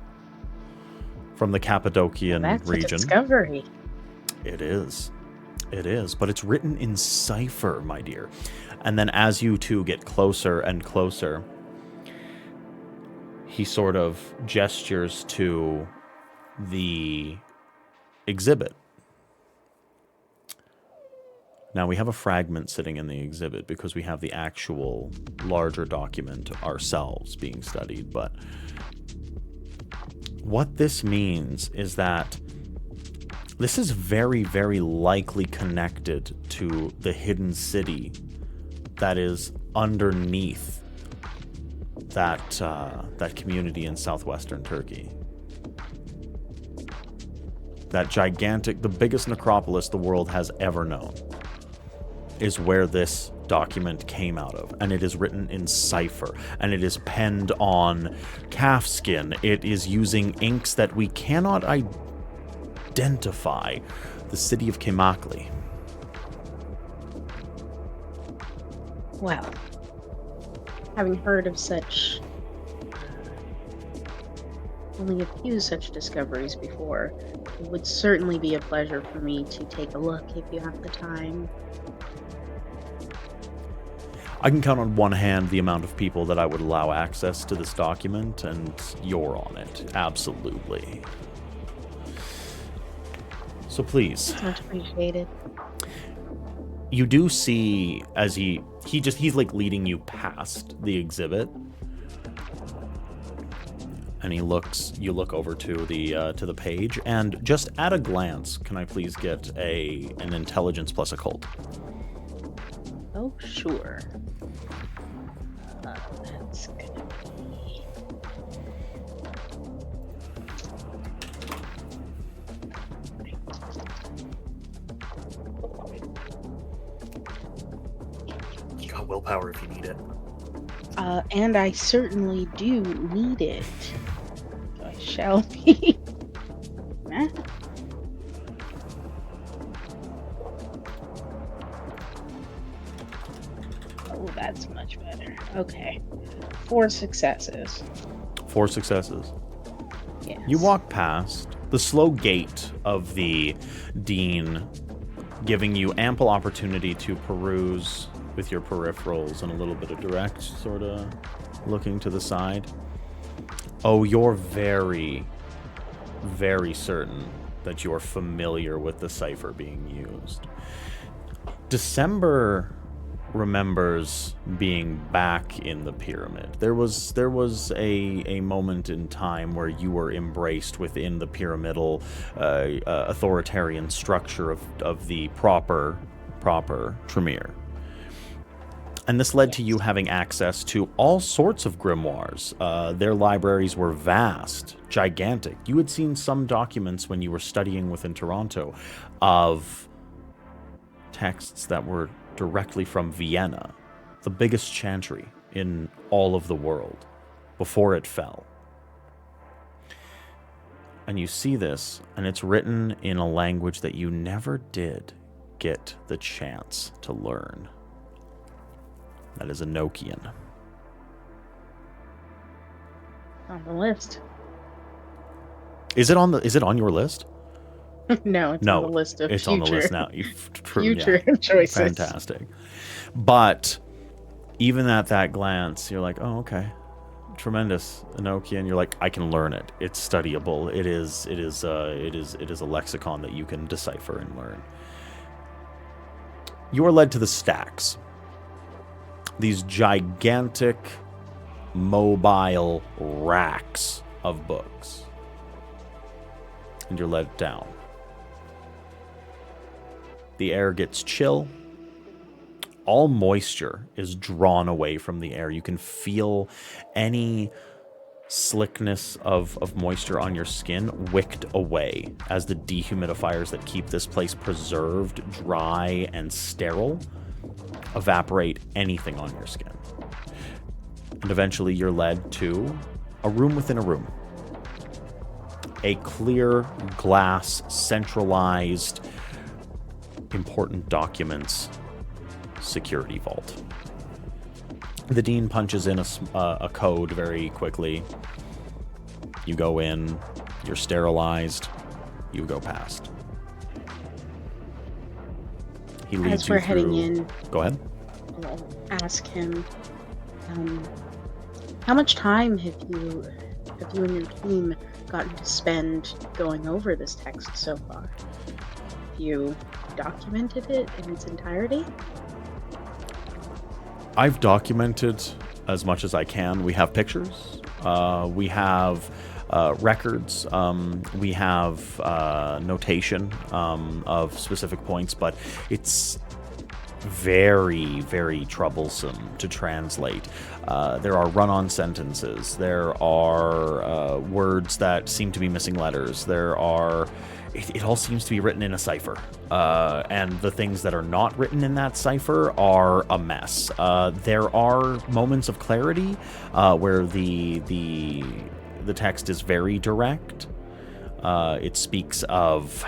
from the Cappadocian That's region. a discovery. It is. It is. But it's written in cipher, my dear. And then as you two get closer and closer, he sort of gestures to the exhibit. Now, we have a fragment sitting in the exhibit because we have the actual larger document ourselves being studied, but what this means is that this is very, very likely connected to the hidden city that is underneath that community in southwestern Turkey. That gigantic, the biggest necropolis the world has ever known, is where this document came out of, and it is written in cipher, and it is penned on calfskin. It is using inks that we cannot identify. The city of Kimakli. Well, having heard of such, only a few such discoveries before, it would certainly be a pleasure for me to take a look if you have the time. I can count on one hand the amount of people that I would allow access to this document, and you're on it. Absolutely. So please. It's much appreciated. You do see as he's like leading you past the exhibit, and you look over to the page, and just at a glance, can I please get an intelligence plus occult? Oh, sure. That's gonna be... You got willpower if you need it. And I certainly do need it. So I shall be. Nah. Oh, that's much better. Okay. 4 successes. 4 successes. Yes. You walk past the slow gait of the dean, giving you ample opportunity to peruse with your peripherals and a little bit of direct, sort of looking to the side. Oh, you're very, very certain that you're familiar with the cipher being used. December remembers being back in the pyramid. There was a moment in time where you were embraced within the pyramidal authoritarian structure of the proper Tremere. And this led to you having access to all sorts of grimoires. Their libraries were vast, gigantic. You had seen some documents when you were studying within Toronto of texts that were directly from Vienna, the biggest chantry in all of the world, before it fell. And you see this, and it's written in a language that you never did get the chance to learn. That is Enochian. On the list. Is it on your list? No, it's on the list of it's future, on the list now. Future choices. Fantastic. But even at that glance, you're like, oh, okay. Tremendous. Enochian, you're like, I can learn it. It's studyable. It is a lexicon that you can decipher and learn. You are led to the stacks. These gigantic mobile racks of books. And you're led down. The air gets chill. All moisture is drawn away from the air. You can feel any slickness of moisture on your skin wicked away as the dehumidifiers that keep this place preserved, dry, and sterile evaporate anything on your skin. And eventually you're led to a room within a room. A clear glass, centralized, important documents security vault. The dean punches in a code very quickly. You go in, you're sterilized, you go past. He leads As we're you through. heading in, Go ahead. I'll ask him, how much time have you and your team gotten to spend going over this text so far? Have you documented it in its entirety? I've documented as much as I can. We have pictures. We have records. We have notation of specific points, but it's very, very troublesome to translate. There are run-on sentences. There are words that seem to be missing letters. There are... It all seems to be written in a cipher. And the things that are not written in that cipher are a mess. There are moments of clarity where the text is very direct. It speaks of...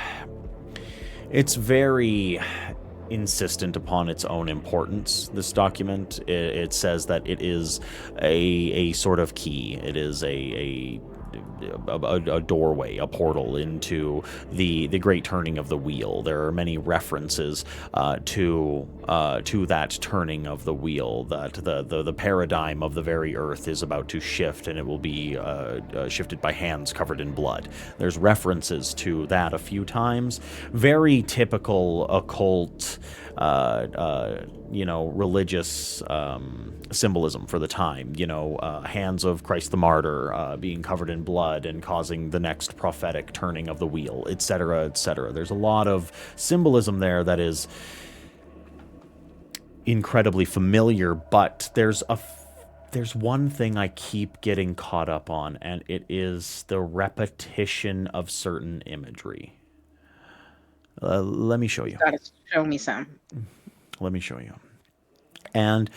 It's very insistent upon its own importance, this document. It says that it is a sort of key. It is a doorway, a portal into the great turning of the wheel. There are many references to that turning of the wheel, that the paradigm of the very earth is about to shift, and it will be shifted by hands covered in blood. There's references to that a few times. Very typical occult, religious symbolism for the time. Hands of Christ the Martyr being covered in blood and causing the next prophetic turning of the wheel, etc., etc. There's a lot of symbolism there that is incredibly familiar, but there's one thing I keep getting caught up on, and it is the repetition of certain imagery. Let me show you. Gotta show me some. Let me show you. And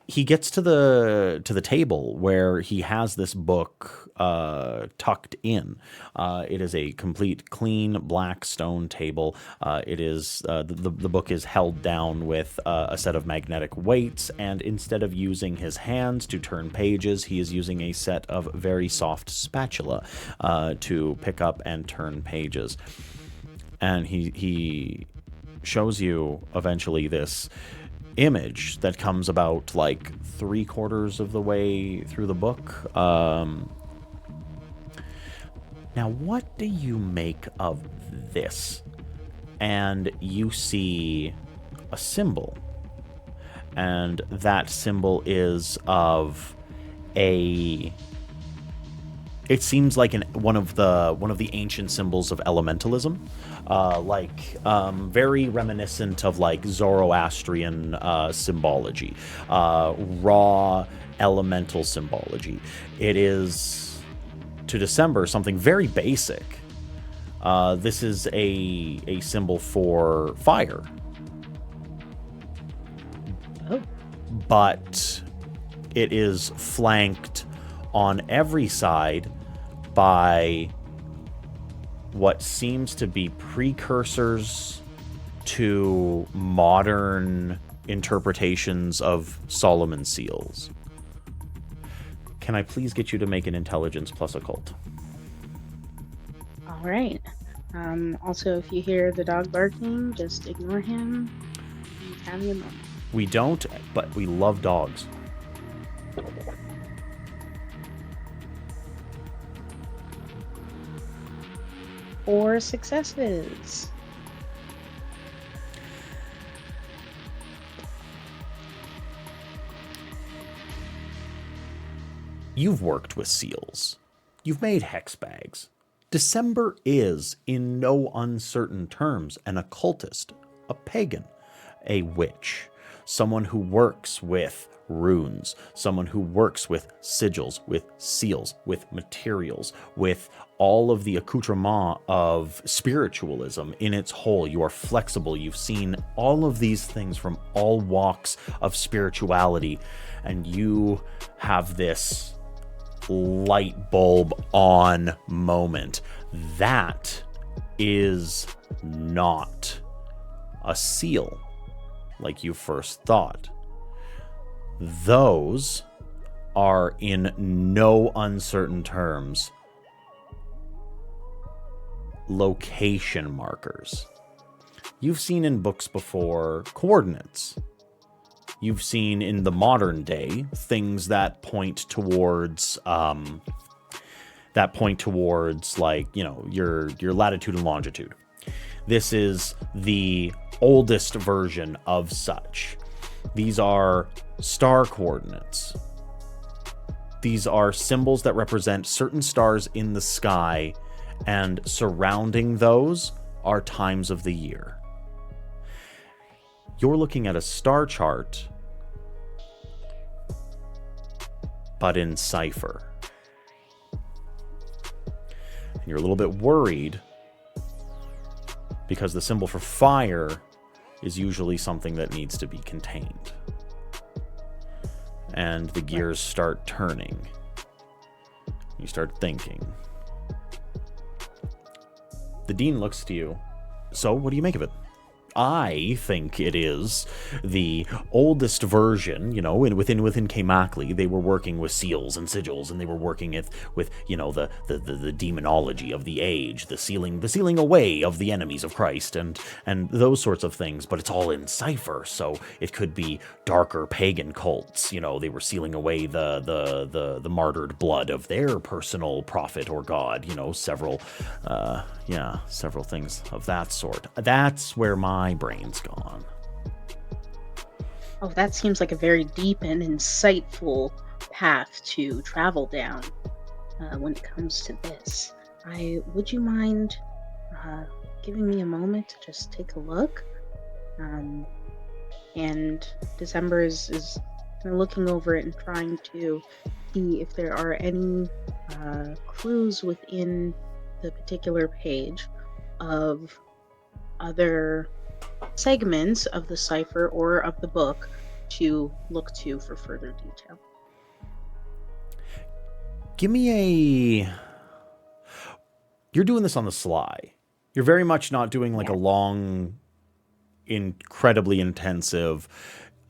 he gets to the table where he has this book tucked in. It is a complete clean black stone table. It is the book is held down with a set of magnetic weights, and instead of using his hands to turn pages, he is using a set of very soft spatula to pick up and turn pages. And he shows you eventually this image that comes about like 3/4 of the way through the book. Now, what do you make of this? And you see a symbol, and that symbol is of a... It seems like one of the ancient symbols of elementalism, very reminiscent of like Zoroastrian symbology, raw elemental symbology. It is, to December, something very basic. This is a symbol for fire. Oh. But it is flanked on every side by what seems to be precursors to modern interpretations of Solomon's seals. Can I please get you to make an intelligence plus occult? All right. Also, if you hear the dog barking, just ignore him. He's having a moment. We don't, but we love dogs. 4 successes. You've worked with seals. You've made hex bags. December is, in no uncertain terms, an occultist, a pagan, a witch, someone who works with runes, someone who works with sigils, with seals, with materials, with all of the accoutrement of spiritualism in its whole. You are flexible. You've seen all of these things from all walks of spirituality, and you have this light bulb on moment. That is not a seal like you first thought. Those are, in no uncertain terms, location markers. You've seen in books before coordinates. You've seen in the modern day things that point towards that point towards, like, your latitude and longitude. This is the oldest version of such. These are star coordinates. These are symbols that represent certain stars in the sky, and surrounding those are times of the year. You're looking at a star chart, but in cipher. And you're a little bit worried because the symbol for fire is usually something that needs to be contained. And the gears start turning. You start thinking. The dean looks to you. So, what do you make of it? I think it is the oldest version, within Kamakli, they were working with seals and sigils, and they were working with the demonology of the age, the sealing away of the enemies of Christ, and those sorts of things. But it's all in cipher, so it could be darker pagan cults. They were sealing away the martyred blood of their personal prophet or god. Several things of that sort. That's where my brain's gone. Oh, that seems like a very deep and insightful path to travel down when it comes to this. Would you mind giving me a moment to just take a look? And December is kind of looking over it and trying to see if there are any clues within the particular page of other segments of the cipher or of the book to look to for further detail. Give me a... You're doing this on the sly. You're very much not doing like a long, incredibly intensive...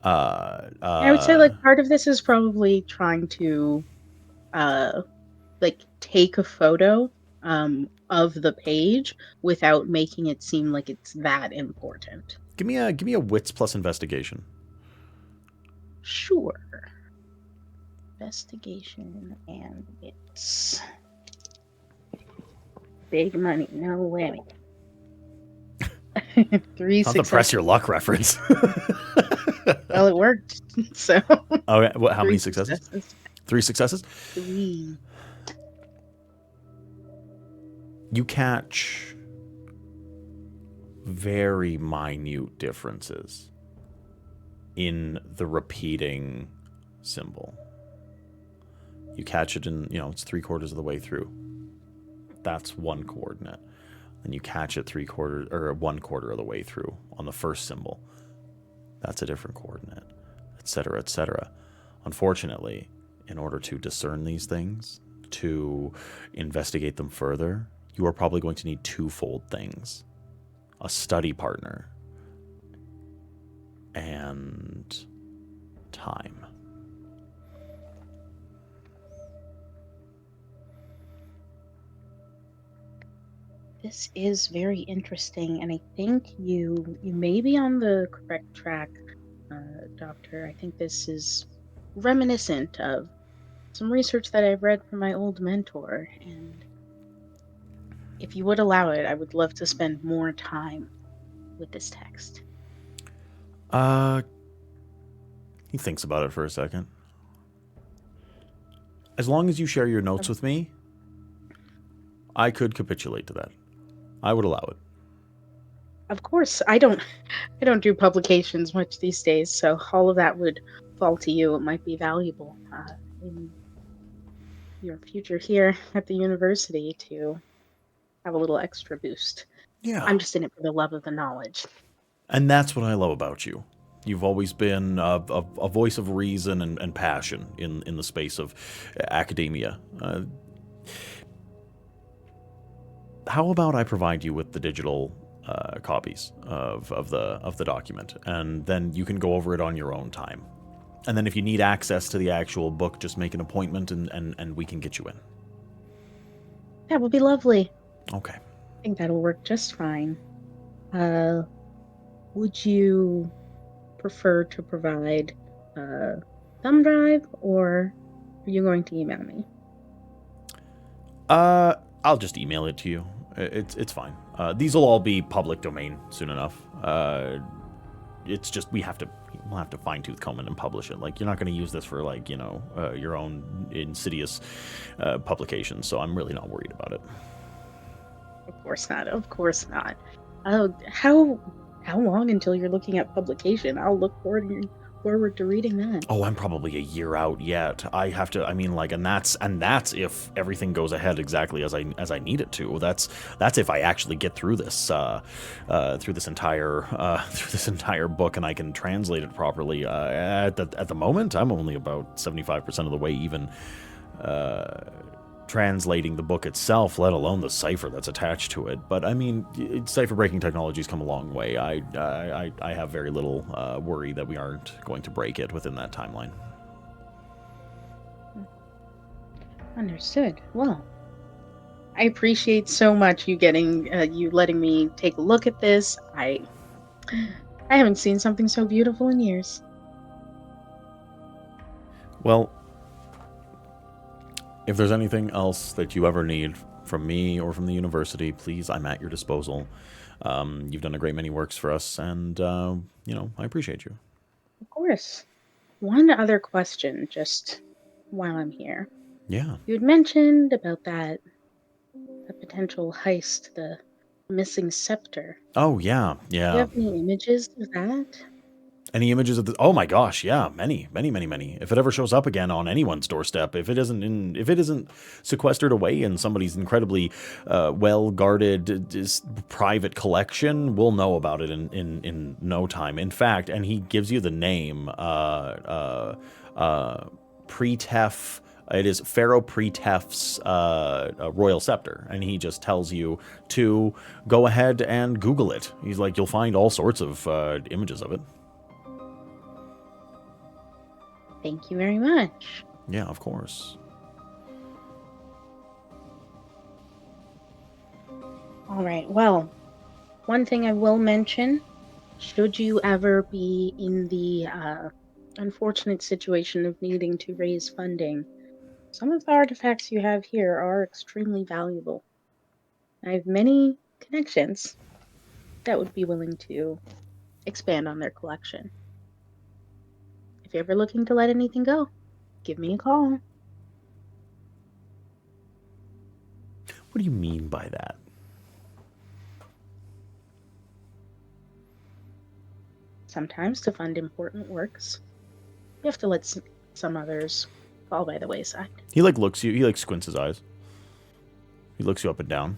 I would say like part of this is probably trying to take a photo of the page without making it seem like it's that important. Give me a wits plus investigation. Sure. Investigation and wits. Big money, no whammy. 3 Not the press your luck reference. Well, it worked. So. Okay. How many successes? 3 successes. 3. You catch very minute differences in the repeating symbol. You catch it in, it's 3/4 of the way through. That's one coordinate. Then you catch it 3/4 or 1/4 of the way through on the first symbol. That's a different coordinate, etc., etc. Unfortunately, in order to discern these things, to investigate them further, you are probably going to need twofold things: a study partner and time. This is very interesting, and I think you may be on the correct track, Doctor. I think this is reminiscent of some research that I've read from my old mentor, and if you would allow it, I would love to spend more time with this text. He thinks about it for a second. As long as you share your notes with me, I could capitulate to that. I would allow it. Of course, I don't do publications much these days, so all of that would fall to you. It might be valuable in your future here at the university to have a little extra boost. Yeah. I'm just in it for the love of the knowledge. And that's what I love about you. You've always been a voice of reason and passion in the space of academia. How about I provide you with the digital copies of the document, and then you can go over it on your own time. And then if you need access to the actual book, just make an appointment and we can get you in. That would be lovely. Okay. I think that'll work just fine. Would you prefer to provide a thumb drive, or are you going to email me? I'll just email it to you. It's fine. These will all be public domain soon enough. It's just we'll have to fine tooth comb it and publish it. Like, you're not going to use this for, like, your own insidious publication. So I'm really not worried about it. Of course not. Of course not. How long until you're looking at publication? I'll look forward to reading that. Oh, I'm probably a year out yet. I have to. I mean, like, and that's if everything goes ahead exactly as I need it to. That's if I actually get through this entire book and I can translate it properly. At the moment, I'm only about 75% of the way even. Translating the book itself, let alone the cipher that's attached to it. But I mean, cipher breaking technology's come a long way. I have very little worry that we aren't going to break it within that timeline. Understood. Well, I appreciate so much you letting me take a look at this. I haven't seen something so beautiful in years. Well, if there's anything else that you ever need from me or from the university, please, I'm at your disposal. You've done a great many works for us, and, I appreciate you. Of course. One other question, just while I'm here. Yeah. You had mentioned about the potential heist, the missing scepter. Oh, yeah. Do you have any images of that? Any images of this? Oh my gosh, yeah, many. If it ever shows up again on anyone's doorstep, if it isn't sequestered away in somebody's incredibly well guarded private collection, we'll know about it in no time. In fact, and he gives you the name Pretef. It is Pharaoh Pretef's royal scepter, and he just tells you to go ahead and Google it. He's like, you'll find all sorts of images of it. Thank you very much. Yeah, of course. All right. Well, one thing I will mention, should you ever be in the unfortunate situation of needing to raise funding, some of the artifacts you have here are extremely valuable. I have many connections that would be willing to expand on their collection. If you're ever looking to let anything go, give me a call. What do you mean by that? Sometimes to fund important works, you have to let some others fall by the wayside. He looks you. He squints his eyes. He looks you up and down.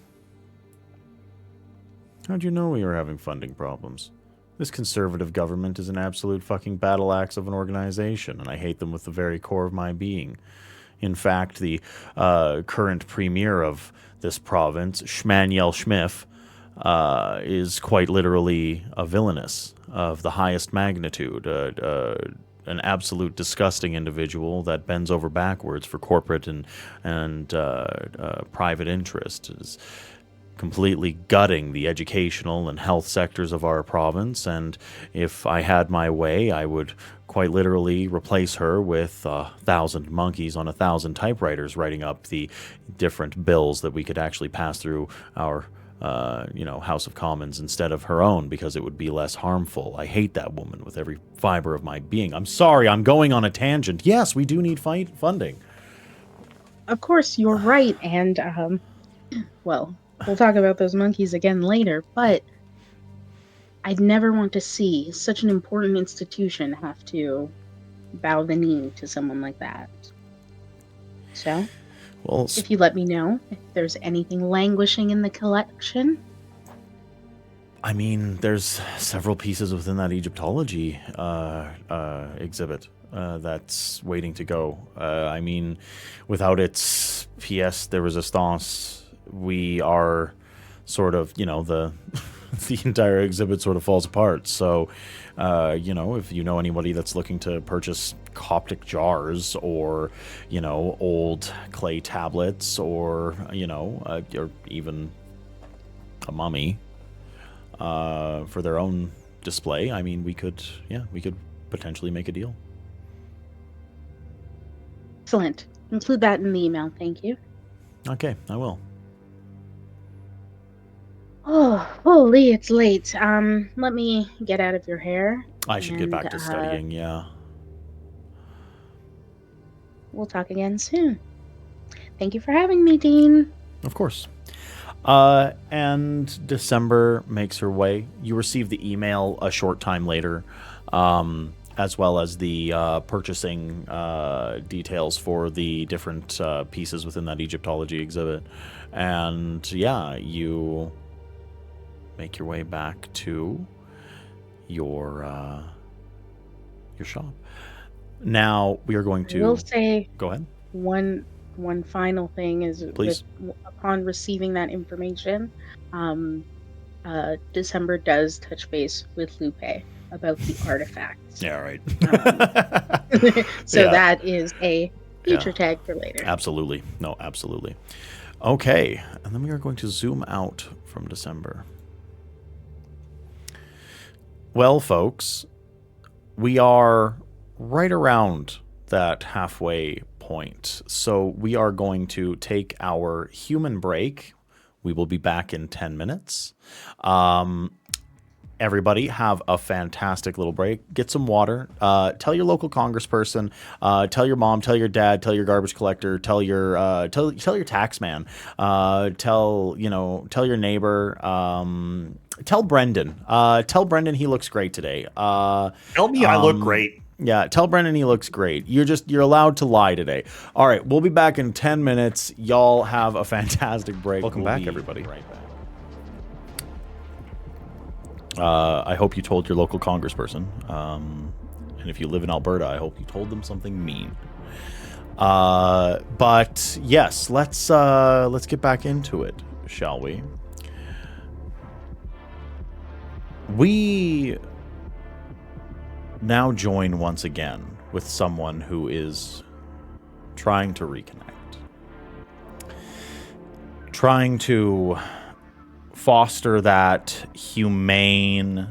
How'd you know we were having funding problems? This conservative government is an absolute fucking battle axe of an organization, and I hate them with the very core of my being. In fact, the current premier of this province, Schmaniel Schmiff, is quite literally a villainous of the highest magnitude, an absolute disgusting individual that bends over backwards for corporate and private interest. Is completely gutting the educational and health sectors of our province, and if I had my way, I would quite literally replace her with 1,000 monkeys on 1,000 typewriters writing up the different bills that we could actually pass through our House of Commons instead of her own, because it would be less harmful. I hate that woman with every fiber of my being. I'm sorry, I'm going on a tangent. Yes, we do need funding. Of course, you're right, and, well, we'll talk about those monkeys again later, but I'd never want to see such an important institution have to bow the knee to someone like that. So, well, if you let me know if there's anything languishing in the collection. I mean, there's several pieces within that Egyptology exhibit that's waiting to go. I mean, without its pièce de résistance, we are sort of, the the entire exhibit sort of falls apart. So, if you know anybody that's looking to purchase Coptic jars or, old clay tablets or, or even a mummy for their own display, I mean, we could potentially make a deal. Excellent. Include that in the email, thank you. Okay, I will. Oh, holy, it's late. Let me get out of your hair. I should get back to and, studying, yeah. We'll talk again soon. Thank you for having me, Dean. Of course. And December makes her way. You receive the email a short time later, as well as the purchasing details for the different pieces within that Egyptology exhibit. And yeah, you make your way back to your shop. Now we are going to. I will say Go ahead. one final thing is Please. upon receiving that information, December does touch base with Lupe about the artifacts. Yeah, right. So Yeah. that is a future tag for later. Absolutely. No, absolutely. Okay, and then we are going to zoom out from December. Well, folks, we are right around that halfway point. So we are going to take our human break. We will be back in 10 minutes. Everybody have a fantastic little break. Get some water. Tell your local congressperson. Tell your mom. Tell your dad. Tell your garbage collector. Tell your tell your tax man. Tell your neighbor. Tell Brendan. Tell Brendan he looks great today. Tell me I look great. Yeah, tell Brendan he looks great. You're allowed to lie today. All right, we'll be back in 10 minutes. Y'all have a fantastic break. Welcome back, everybody. Right back. I hope you told your local congressperson. And if you live in Alberta, I hope you told them something mean. But yes, let's get back into it, shall we? We now join once again with someone who is trying to reconnect. Trying to foster that humane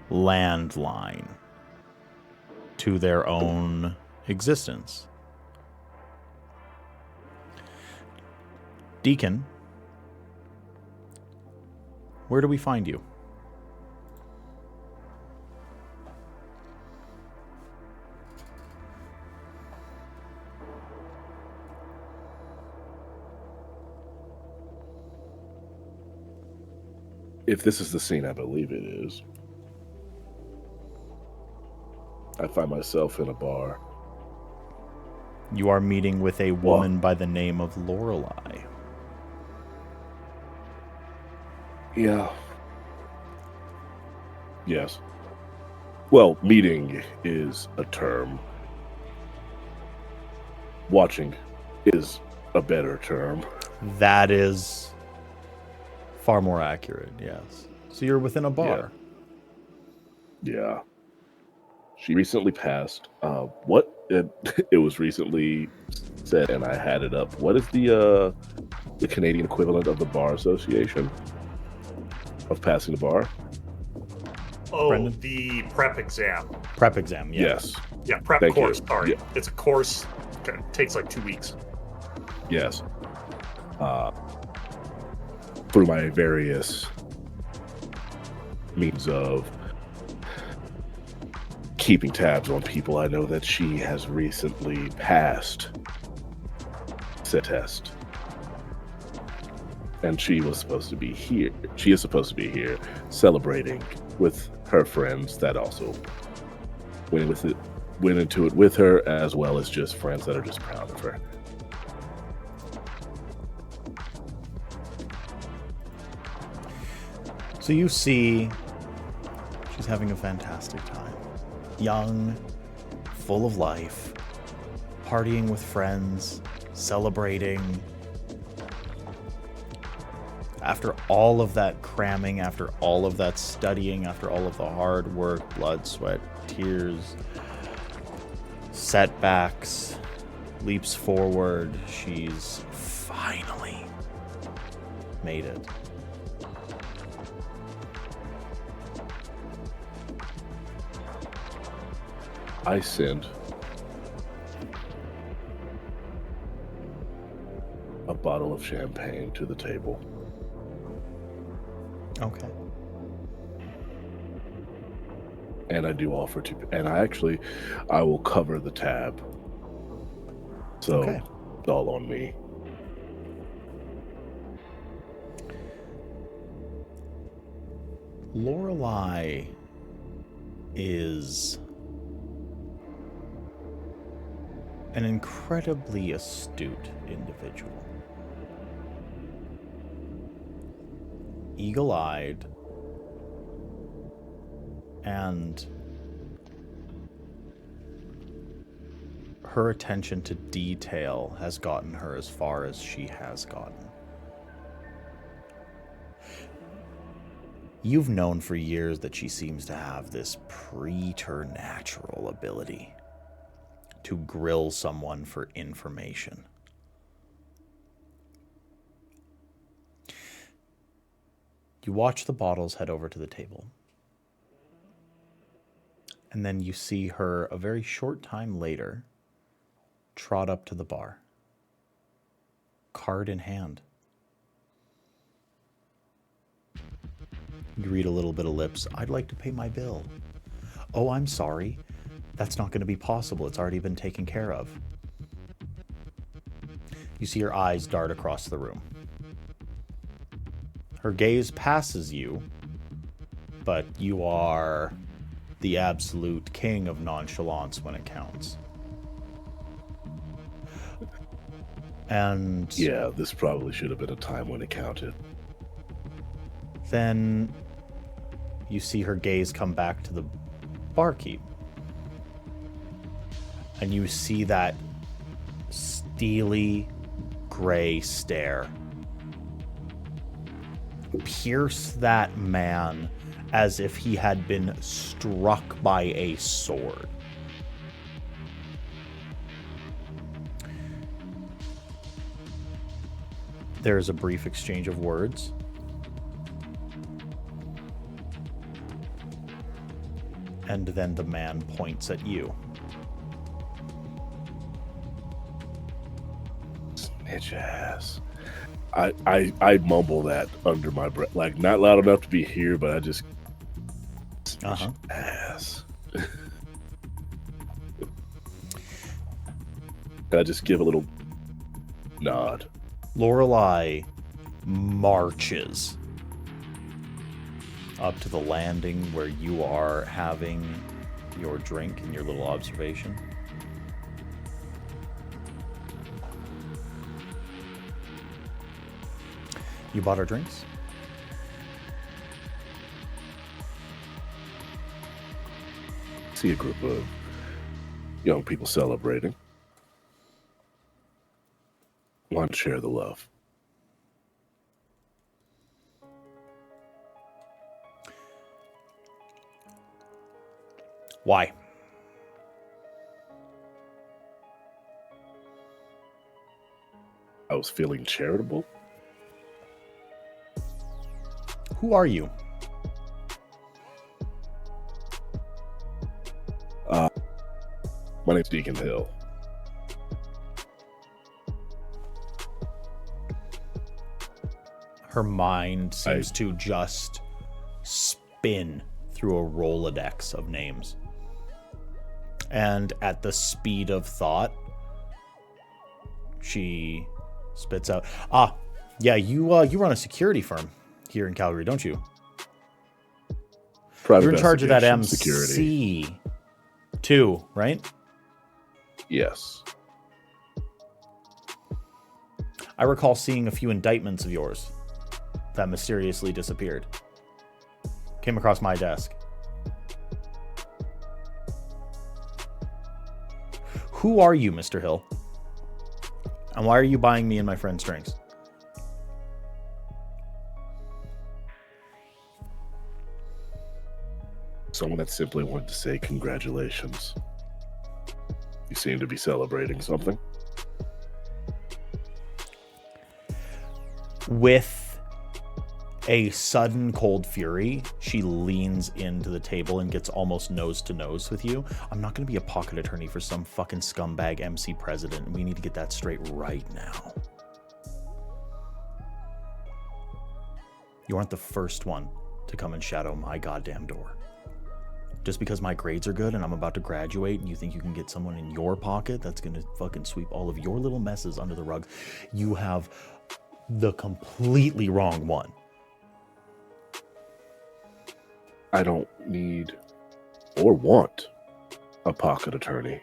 landline to their own existence. Deacon, where do we find you? If this is the scene I believe it is, I find myself in a bar. You are meeting with a woman by the name of Lorelei. Yeah. Yes. Well, meeting is a term. Watching is a better term. That is far more accurate, yes. So you're within a bar. Yeah. She recently passed. It was recently said, and I had it up. What is the Canadian equivalent of the Bar Association? Of passing the bar? Oh, Brendan? the prep exam. Prep exam, Yes. Yeah, prep Thank course. you. Sorry. Yeah. It's a course. It takes like 2 weeks. Yes. Through my various means of keeping tabs on people, I know that she has recently passed said test. And she was supposed to be here. She is supposed to be here celebrating with her friends that also went into it with her, as well as just friends that are just proud of her. So you see she's having a fantastic time. Young, full of life, partying with friends, celebrating. After all of that cramming, after all of that studying, after all of the hard work, blood, sweat, tears, setbacks, leaps forward, she's finally made it. I sent bottle of champagne to the table. Okay. And I do offer to, and I will cover the tab. So, Okay. it's all on me. Lorelei is an incredibly astute individual. Eagle-eyed, and her attention to detail has gotten her as far as she has gotten. You've known for years that she seems to have this preternatural ability to grill someone for information. You watch the bottles head over to the table. And then you see her a very short time later trot up to the bar, card in hand. You read a little bit of lips. I'd like to pay my bill. Oh, I'm sorry. That's not going to be possible. It's already been taken care of. You see her eyes dart across the room. Her gaze passes you, but you are the absolute king of nonchalance when it counts. And yeah, this probably should have been a time when it counted. Then you see her gaze come back to the barkeep. And you see that steely gray stare pierce that man as if he had been struck by a sword. There's a brief exchange of words. And then the man points at you. Snitch ass. I mumble that under my breath, like not loud enough to be here, but I just snitch ass. And I just give a little nod. Lorelei marches up to the landing where you are having your drink and your little observation. You bought our drinks? See a group of young people celebrating. Want to share the love. Why? I was feeling charitable. Who are you? My name's Deacon Hill. Her mind seems to just spin through a Rolodex of names. And at the speed of thought, she spits out, yeah, you run a security firm here in Calgary, don't you? Private You're in charge of that security. MC2, right? Yes. I recall seeing a few indictments of yours that mysteriously disappeared. Came across my desk. Who are you, Mr. Hill? And why are you buying me and my friends drinks? Someone that simply wanted to say congratulations. You seem to be celebrating something. With a sudden cold fury, she leans into the table and gets almost nose to nose with you. I'm not going to be a pocket attorney for some fucking scumbag MC president. We need to get that straight right now. You aren't the first one to come and shadow my goddamn door. Just because my grades are good and I'm about to graduate and you think you can get someone in your pocket that's going to fucking sweep all of your little messes under the rug, you have the completely wrong one. I don't need or want a pocket attorney.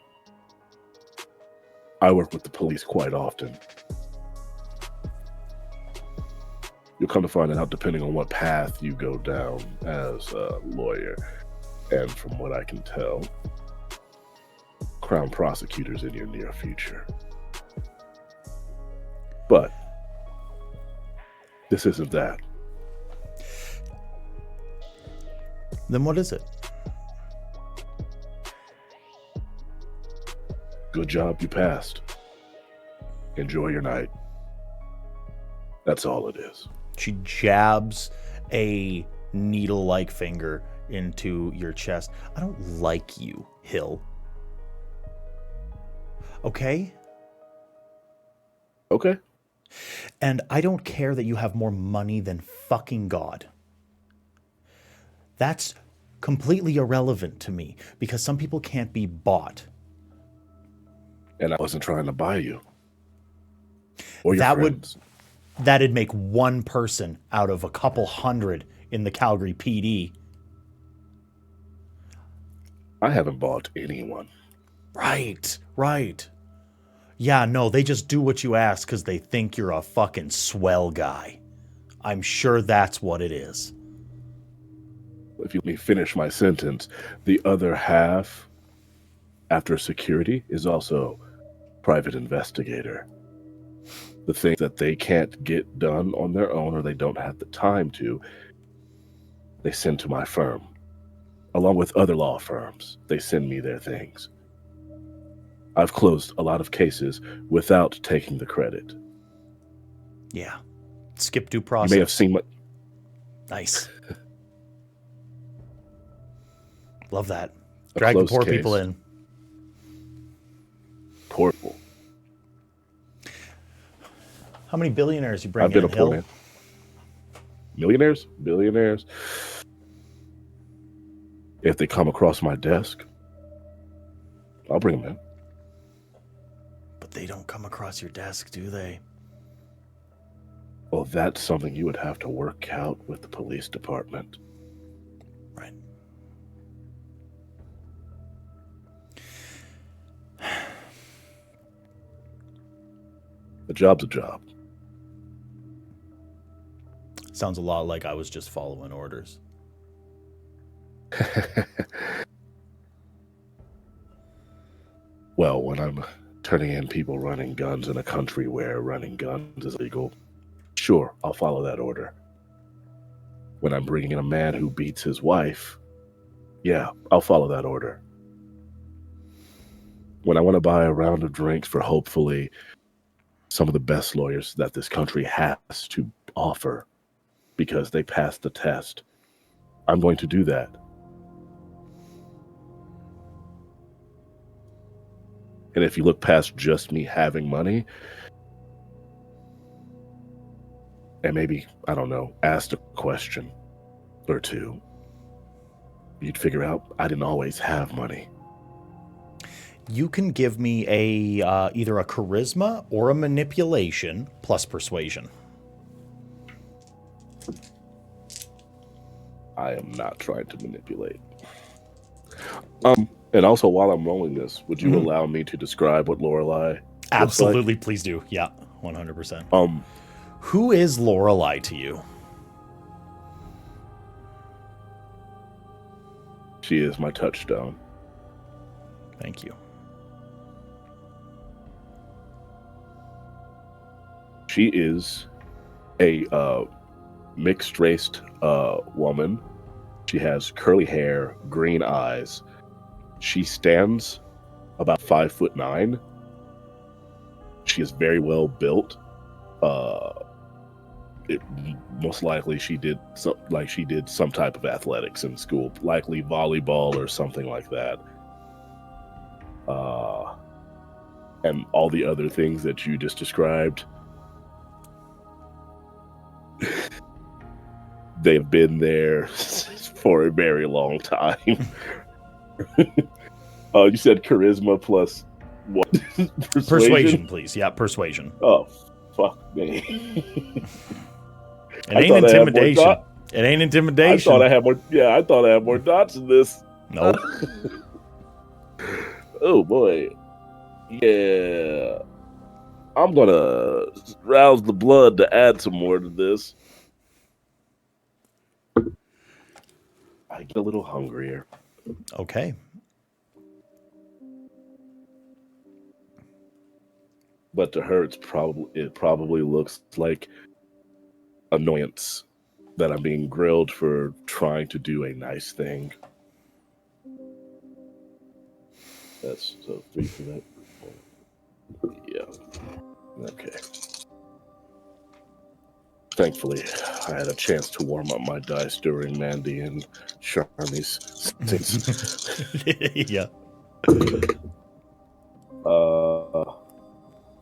I work with the police quite often. You'll come to find out depending on what path you go down as a lawyer. And from what I can tell, crown prosecutors in your near future. But this isn't that. Then what is it? Good job, you passed. Enjoy your night. That's all it is. She jabs a needle-like finger into your chest. I don't like you, Hill. Okay? Okay. And I don't care that you have more money than fucking God. That's completely irrelevant to me because some people can't be bought. And I wasn't trying to buy you. Or your friends. That'd make one person out of a couple hundred in the Calgary PD. I haven't bought anyone. Right. Yeah, no, they just do what you ask because they think you're a fucking swell guy. I'm sure that's what it is. If you let me finish my sentence, the other half, after security, is also private investigator. The things that they can't get done on their own or they don't have the time to, they send to my firm. Along with other law firms, they send me their things. I've closed a lot of cases without taking the credit. Yeah. Skip due process. You may have seen my... Nice. Love that. Drag the poor people in. Poor people. How many billionaires you bring I've been in, Hill? Millionaires? Billionaires? If they come across my desk, I'll bring them in. But they don't come across your desk, do they? Well, that's something you would have to work out with the police department. Right. A job's a job. Sounds a lot like I was just following orders. Well, when I'm turning in people running guns in a country where running guns is illegal, sure, I'll follow that order. When I'm bringing in a man who beats his wife, yeah, I'll follow that order. When I want to buy a round of drinks for hopefully some of the best lawyers that this country has to offer because they passed the test, I'm going to do that. And if you look past just me having money, and maybe, I don't know, asked a question or two, you'd figure out I didn't always have money. You can give me a either a charisma or a manipulation plus persuasion. I am not trying to manipulate. And also, while I'm rolling this, would you allow me to describe what Lorelei Absolutely, like? Please do. Yeah, 100%. Who is Lorelei to you? She is my touchstone. Thank you. She is a mixed-raced woman. She has curly hair, green eyes. She stands about 5'9". She is very well built. Most likely she did some type of athletics in school, likely volleyball or something like that. And all the other things that you just described. they've been there for a very long time. You said charisma plus what? Persuasion, please. Yeah, persuasion. Oh, fuck me. It ain't intimidation. It ain't intimidation. I thought I had more. Yeah, I thought I had more dots in this. Nope. Oh boy. Yeah. I'm gonna rouse the blood to add some more to this. I get a little hungrier. Okay. But to her, it probably looks like annoyance that I'm being grilled for trying to do a nice thing. That's so 3 for that. Yeah. Okay. Thankfully, I had a chance to warm up my dice during Mandy and Charmy's stints. Yeah.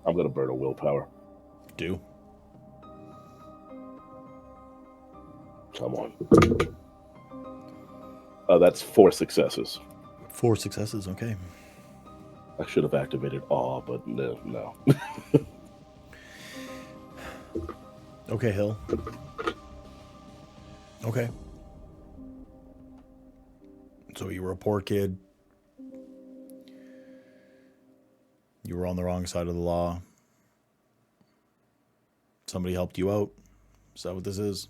I'm gonna burn a willpower. Do. Come on. That's 4 successes. 4 successes, okay. I should have activated awe, but no. Okay, Hill. Okay. So you were a poor kid. You were on the wrong side of the law. Somebody helped you out. Is that what this is?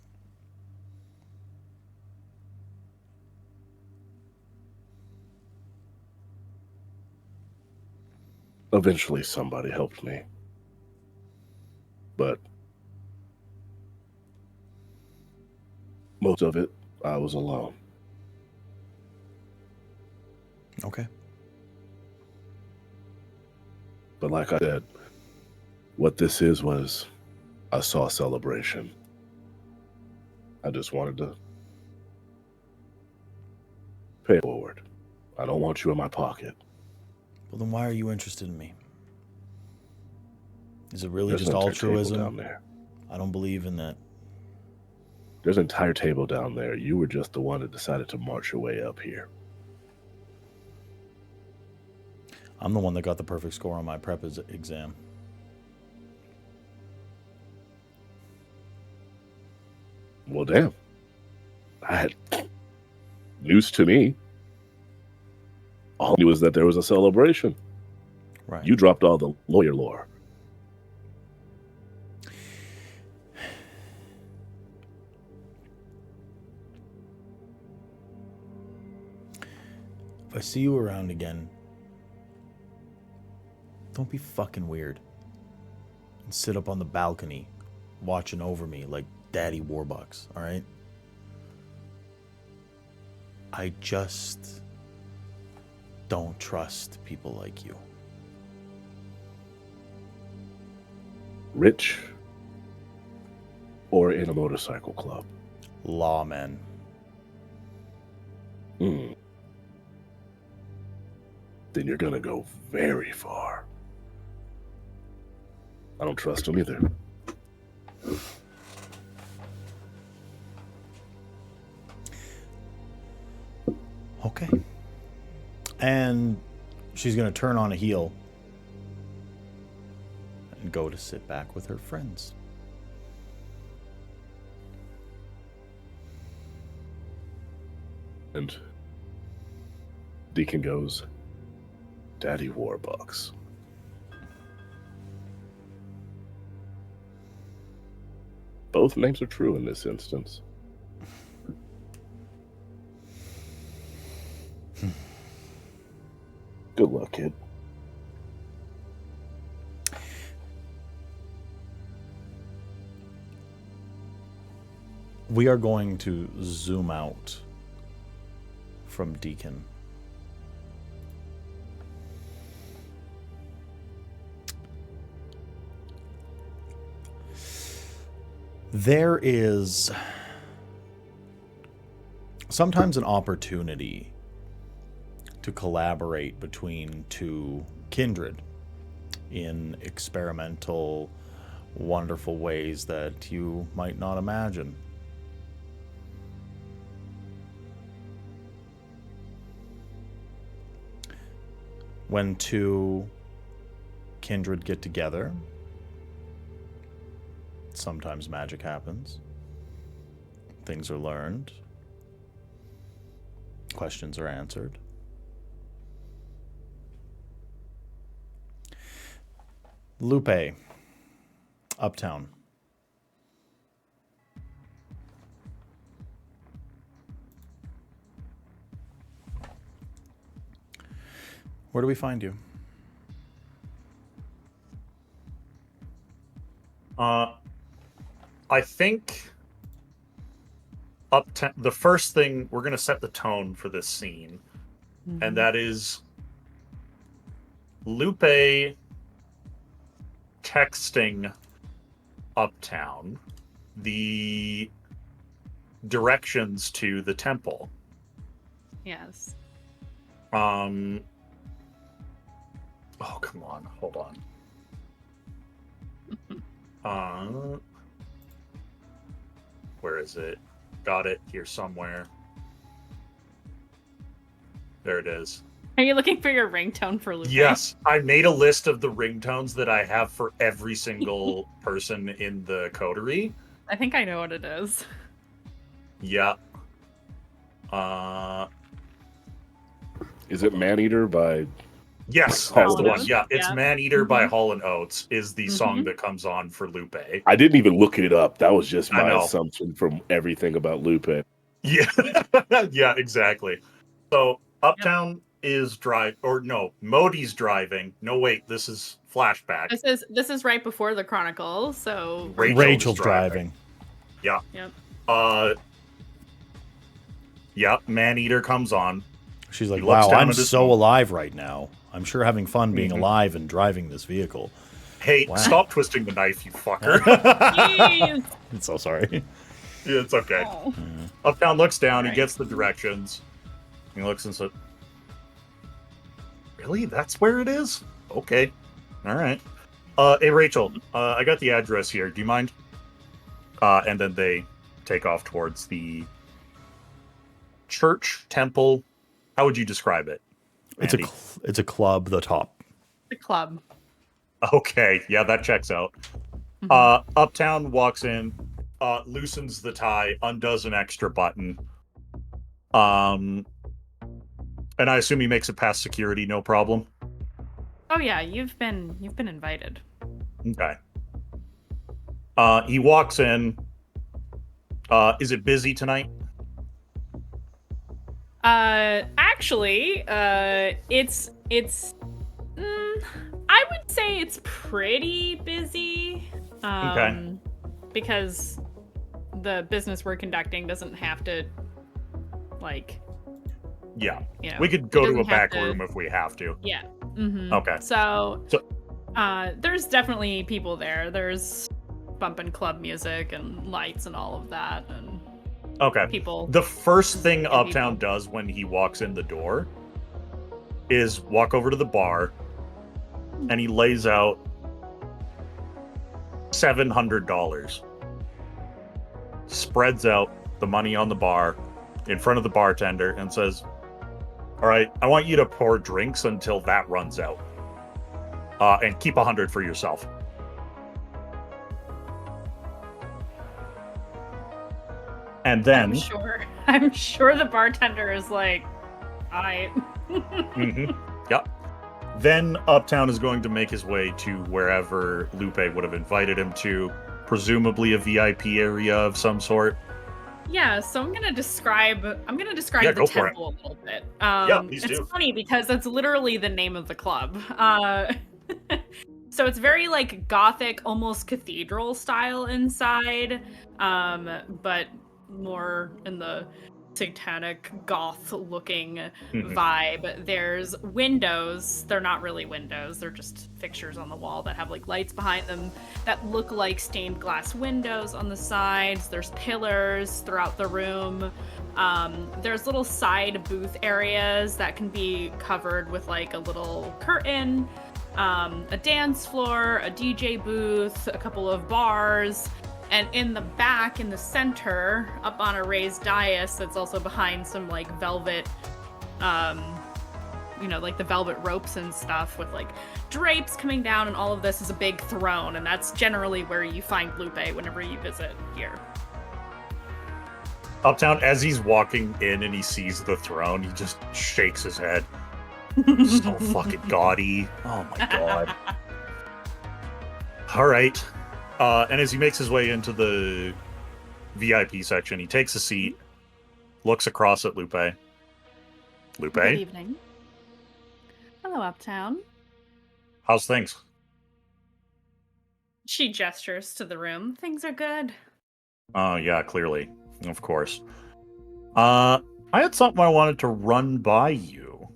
Eventually somebody helped me. But most of it, I was alone. Okay. But like I said, what this is was I saw a celebration. I just wanted to pay it forward. I don't want you in my pocket. Well, then why are you interested in me? Is it really There's just an entire table altruism? down there. I don't believe in that. There's an entire table down there. You were just the one that decided to march your way up here. I'm the one that got the perfect score on my prep exam. Well, damn. I had news to me. All I knew was that there was a celebration. Right. You dropped all the lawyer lore. If I see you around again, don't be fucking weird. And sit up on the balcony watching over me like Daddy Warbucks, alright? I just don't trust people like you. Rich or in a motorcycle club? Lawmen. Then you're gonna go very far. I don't trust them either. Okay. And she's going to turn on a heel and go to sit back with her friends. And Deacon goes, Daddy Warbucks. Both names are true in this instance. Good luck, kid. We are going to zoom out from Deacon. There is sometimes an opportunity to collaborate between two kindred in experimental, wonderful ways that you might not imagine. when two kindred get together, sometimes magic happens. Things are learned. Questions are answered. Lupe, Uptown. Where do we find you? I think Uptown. The first thing, we're gonna set the tone for this scene, and that is Lupe texting Uptown the directions to the temple. Yes. Oh, come on. Hold on. Where is it? Got it here somewhere. There it is. Are you looking for your ringtone for Lupe? Yes, I made a list of the ringtones that I have for every single person in the coterie. I think I know what it is. Yeah. Is it Maneater by... Yes, Hall that's the and one. Oates? Yeah, it's Yeah. Maneater by Hall and Oates is the song Mhm. that comes on for Lupe. I didn't even look it up. That was just I my know. assumption from everything about Lupe. Yeah, yeah, exactly. So Uptown is Modi's driving. No, wait, this is flashback. This is right before the Chronicle, so Rachel's driving. Yeah. Yep. Yeah, Maneater comes on. She's like, He looks wow, down I'm at his so phone. alive right now. I'm sure having fun being Mhm. alive and driving this vehicle. Hey, Wow. stop twisting the knife, you fucker. Jeez. I'm so sorry. Yeah, it's okay. Oh. Uptown looks down, he Alright. gets the directions. He looks and says, really? That's where it is? Okay. Alright. Hey, Rachel, I got the address here. Do you mind? And then they take off towards the church, temple. How would you describe it? It's Andy? a club, the top. The club. Okay, yeah, that checks out. Mhm. Uptown walks in, loosens the tie, undoes an extra button. And I assume he makes it past security, no problem. Oh yeah, you've been invited. Okay. He walks in. Is it busy tonight? Actually, it's I would say it's pretty busy. Okay. Because the business we're conducting doesn't have to, like, Yeah. you know. We could it go to doesn't a have back to- room if we have to. Yeah. Mm-hmm. Okay. So, So- there's definitely people there. There's bumping club music and lights and all of that, and Okay. people. The first thing Yeah, Uptown people. does when he walks in the door is walk over to the bar and he lays out $700. Spreads out the money on the bar in front of the bartender and says, all right, I want you to pour drinks until that runs out. And keep 100 for yourself. And then I'm sure the bartender is like, Mhm. Yep. Then Uptown is going to make his way to wherever Lupe would have invited him to, presumably a VIP area of some sort. Yeah, so I'm gonna describe Yeah, the go for it. temple a little bit. Please it's do. funny because that's literally the name of the club. So it's very like gothic, almost cathedral style inside, but more in the satanic goth looking Mhm. vibe. There's windows. They're not really windows. They're just fixtures on the wall that have like lights behind them that look like stained glass windows on the sides. There's pillars throughout the room. There's little side booth areas that can be covered with like a little curtain, a dance floor, a DJ booth, a couple of bars. And in the back, in the center, up on a raised dais that's also behind some like velvet like the velvet ropes and stuff with like drapes coming down, and all of this is a big throne, and that's generally where you find Lupe whenever you visit here. Uptown, as he's walking in and he sees the throne, he just shakes his head. So fucking gaudy. Oh my god. All right. And as he makes his way into the VIP section, he takes a seat, looks across at Lupe. Lupe? Good evening. Hello, Uptown. How's things? She gestures to the room. Things are good. Oh, yeah, clearly. Of course. I had something I wanted to run by you.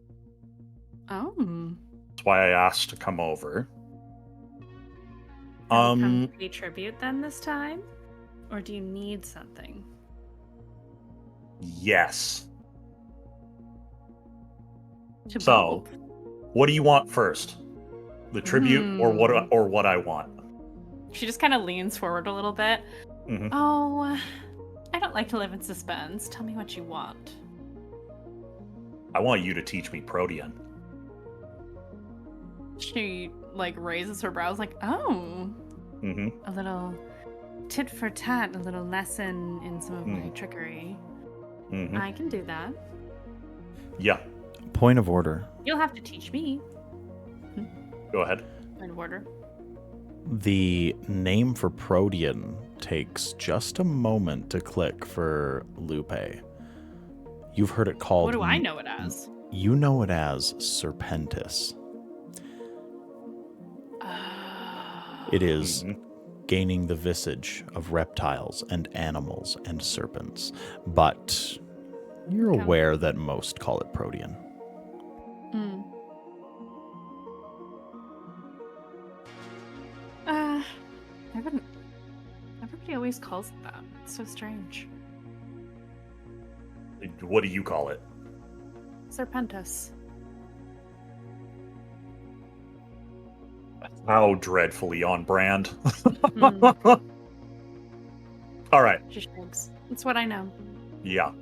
Oh. That's why I asked to come over. Come pay tribute then this time? Or do you need something? Yes. To So, both. what do you want first? The tribute or what I want? She just kind of leans forward a little bit. Mhm. Oh, I don't like to live in suspense. Tell me what you want. I want you to teach me Protean. She like raises her brows like, oh, Mm-hmm. a little tit for tat, a little lesson in some of my trickery. Mm-hmm. I can do that. Yeah. Point of order. You'll have to teach me. Go ahead. Point of order. The name for Protean takes just a moment to click for Lupe. You've heard it called... What do I know it as? You know it as Serpentis. It is gaining the visage of reptiles and animals and serpents, but you're aware that most call it Protean. Everybody always calls it that. It's so strange. What do you call it? Serpentis. How dreadfully on brand. All right. She shrugs. It's what I know. Yeah.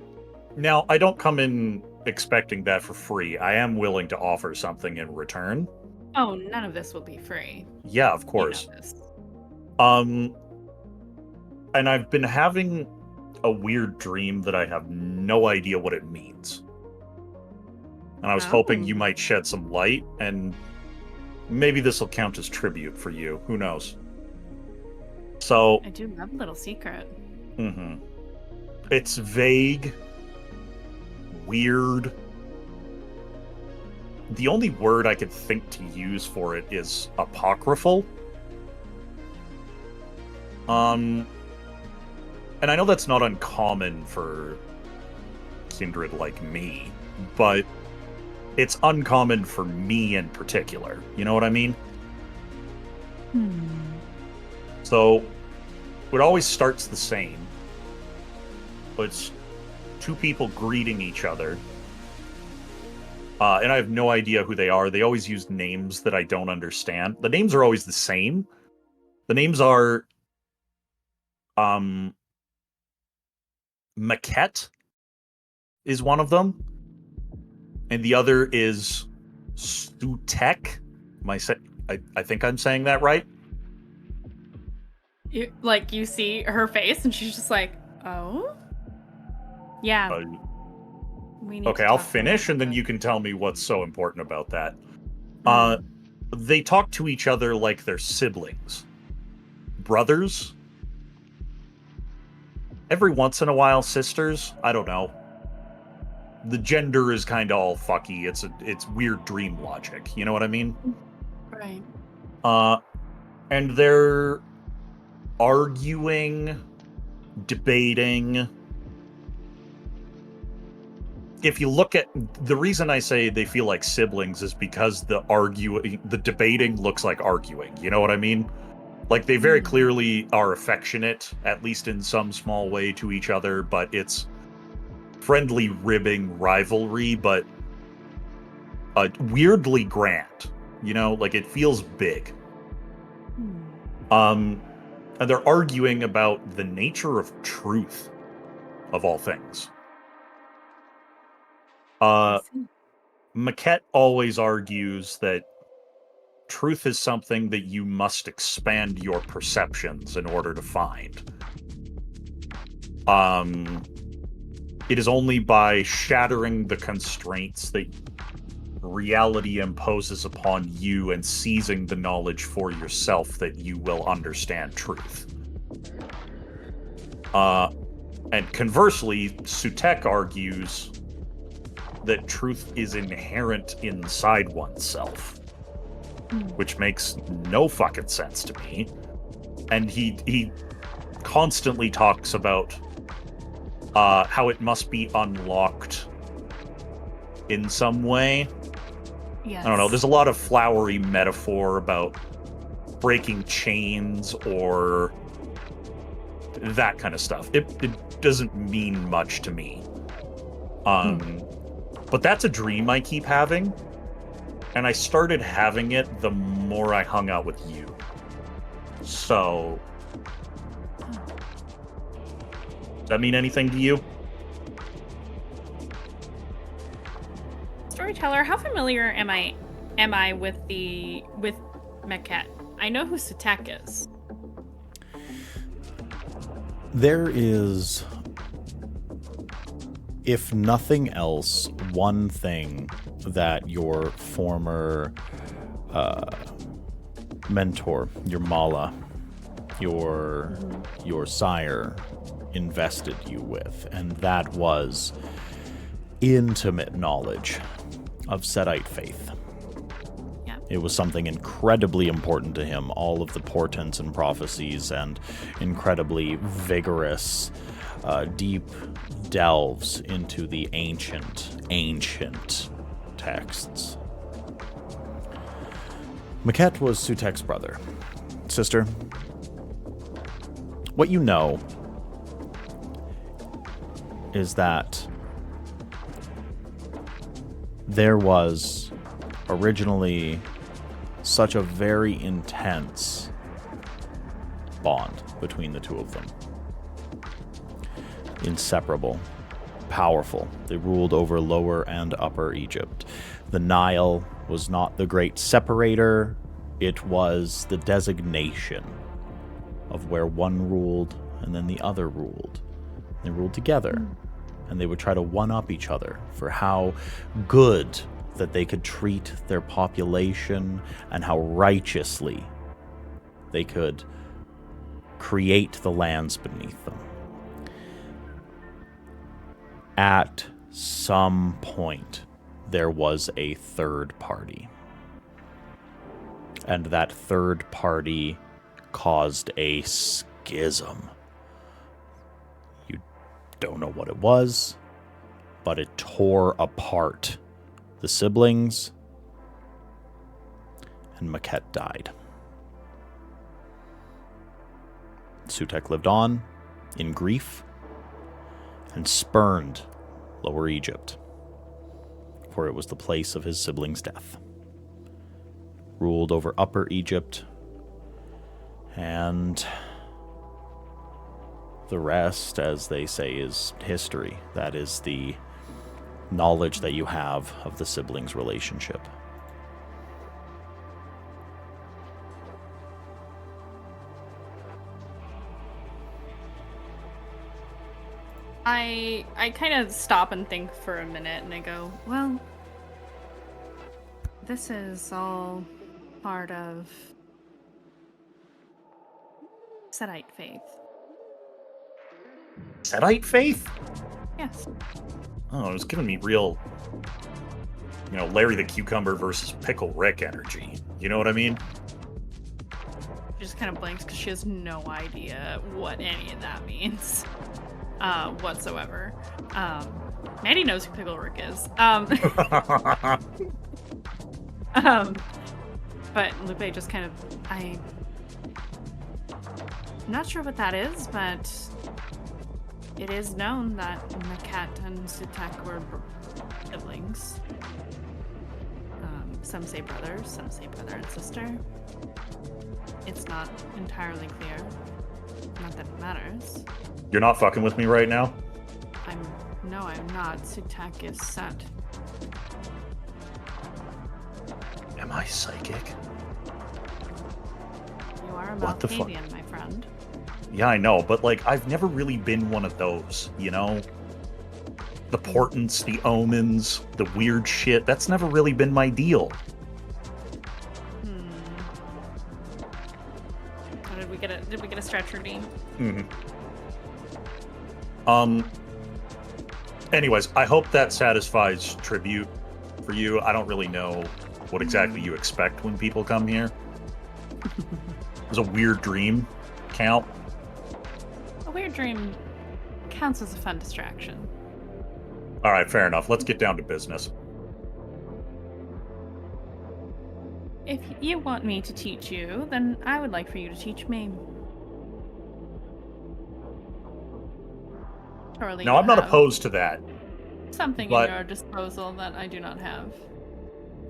Now, I don't come in expecting that for free. I am willing to offer something in return. Oh, none of this will be free. Yeah, of course. You know this. And I've been having a weird dream that I have no idea what it means. And I was hoping you might shed some light, and maybe this will count as tribute for you. Who knows? So... I do love a little secret. It's vague, weird. The only word I could think to use for it is apocryphal. And I know that's not uncommon for Kindred like me, but it's uncommon for me in particular. You know what I mean? So, it always starts the same. But it's two people greeting each other. And I have no idea who they are. They always use names that I don't understand. The names are always the same. The names are... Maquette is one of them. And the other is Sutek. I think I'm saying that right? You see her face, and she's just like, oh? Yeah. Okay, I'll finish, and then you can tell me what's so important about that. They talk to each other like they're siblings. Brothers? Every once in a while, sisters? I don't know. The gender is kind of all fucky. It's weird dream logic. You know what I mean? Right. And they're arguing, debating. If you look at the reason I say they feel like siblings is because the debating looks like arguing. You know what I mean? Like, they very clearly are affectionate, at least in some small way, to each other, but it's friendly ribbing rivalry, but weirdly grand. You know, like, it feels big. And they're arguing about the nature of truth, of all things. Maquette always argues that truth is something that you must expand your perceptions in order to find. It is only by shattering the constraints that reality imposes upon you and seizing the knowledge for yourself that you will understand truth. And conversely, Sutek argues that truth is inherent inside oneself, which makes no fucking sense to me. And he constantly talks about how it must be unlocked in some way. Yes. I don't know, there's a lot of flowery metaphor about breaking chains or that kind of stuff. It doesn't mean much to me. But that's a dream I keep having, and I started having it the more I hung out with you. So, does that mean anything to you? Storyteller, how familiar am I with Maquette? I know who Sutek is. There is, if nothing else, one thing that your former mentor, your Mala, your sire invested you with, and that was intimate knowledge of Sedite faith. Yeah. It was something incredibly important to him, all of the portents and prophecies and incredibly vigorous, deep delves into the ancient texts. Maquette was Sutek's brother. Sister, what you know is that there was originally such a very intense bond between the two of them. Inseparable, powerful. They ruled over Lower and Upper Egypt. The Nile was not the great separator, it was the designation of where one ruled and then the other ruled. They ruled together, and they would try to one-up each other for how good that they could treat their population and how righteously they could create the lands beneath them. At some point, there was a third party. And that third party caused a schism. You don't know what it was, but it tore apart the siblings, and Maquette died. Sutek lived on in grief and spurned Lower Egypt, for it was the place of his siblings' death. Ruled over Upper Egypt, and the rest, as they say, is history. That is the knowledge that you have of the siblings' relationship. I kind of stop and think for a minute, and I go, well, this is all part of Sedite faith. Sedite faith? Yes. Oh, it was giving me real, Larry the Cucumber versus Pickle Rick energy. You know what I mean? She just kind of blanks because she has no idea what any of that means whatsoever. Maddie knows who Pickle Rick is. But Lupe just kind of, I'm not sure what that is, but it is known that Maquette and Sutek were siblings. Some say brothers, some say brother and sister. It's not entirely clear. Not that it matters. You're not fucking with me right now? No, I'm not. Sutek is set. Am I psychic? You are a What the fuck? Malkavian, my friend. Yeah, I know, but like, I've never really been one of those, you know? The portents, the omens, the weird shit, that's never really been my deal. Oh, did we get a stretch routine? Anyways, I hope that satisfies tribute for you. I don't really know what exactly you expect when people come here. Does a weird dream count? A weird dream counts as a fun distraction. All right, fair enough. Let's get down to business. If you want me to teach you, then I would like for you to teach me. Surely No, you I'm not have opposed to that. something but- in your disposal that I do not have.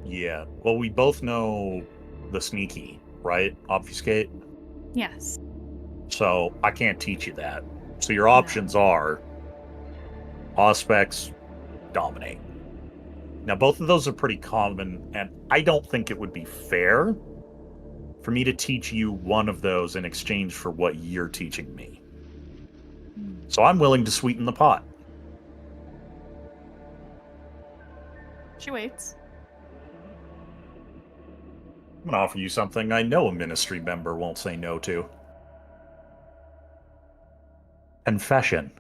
Yeah. Well, we both know the sneaky, right? Obfuscate. Yes. So I can't teach you that. So your options are Auspex, Dominate. Now, both of those are pretty common, and I don't think it would be fair for me to teach you one of those in exchange for what you're teaching me. So I'm willing to sweeten the pot. She waits. I'm going to offer you something I know a ministry member won't say no to. Confession.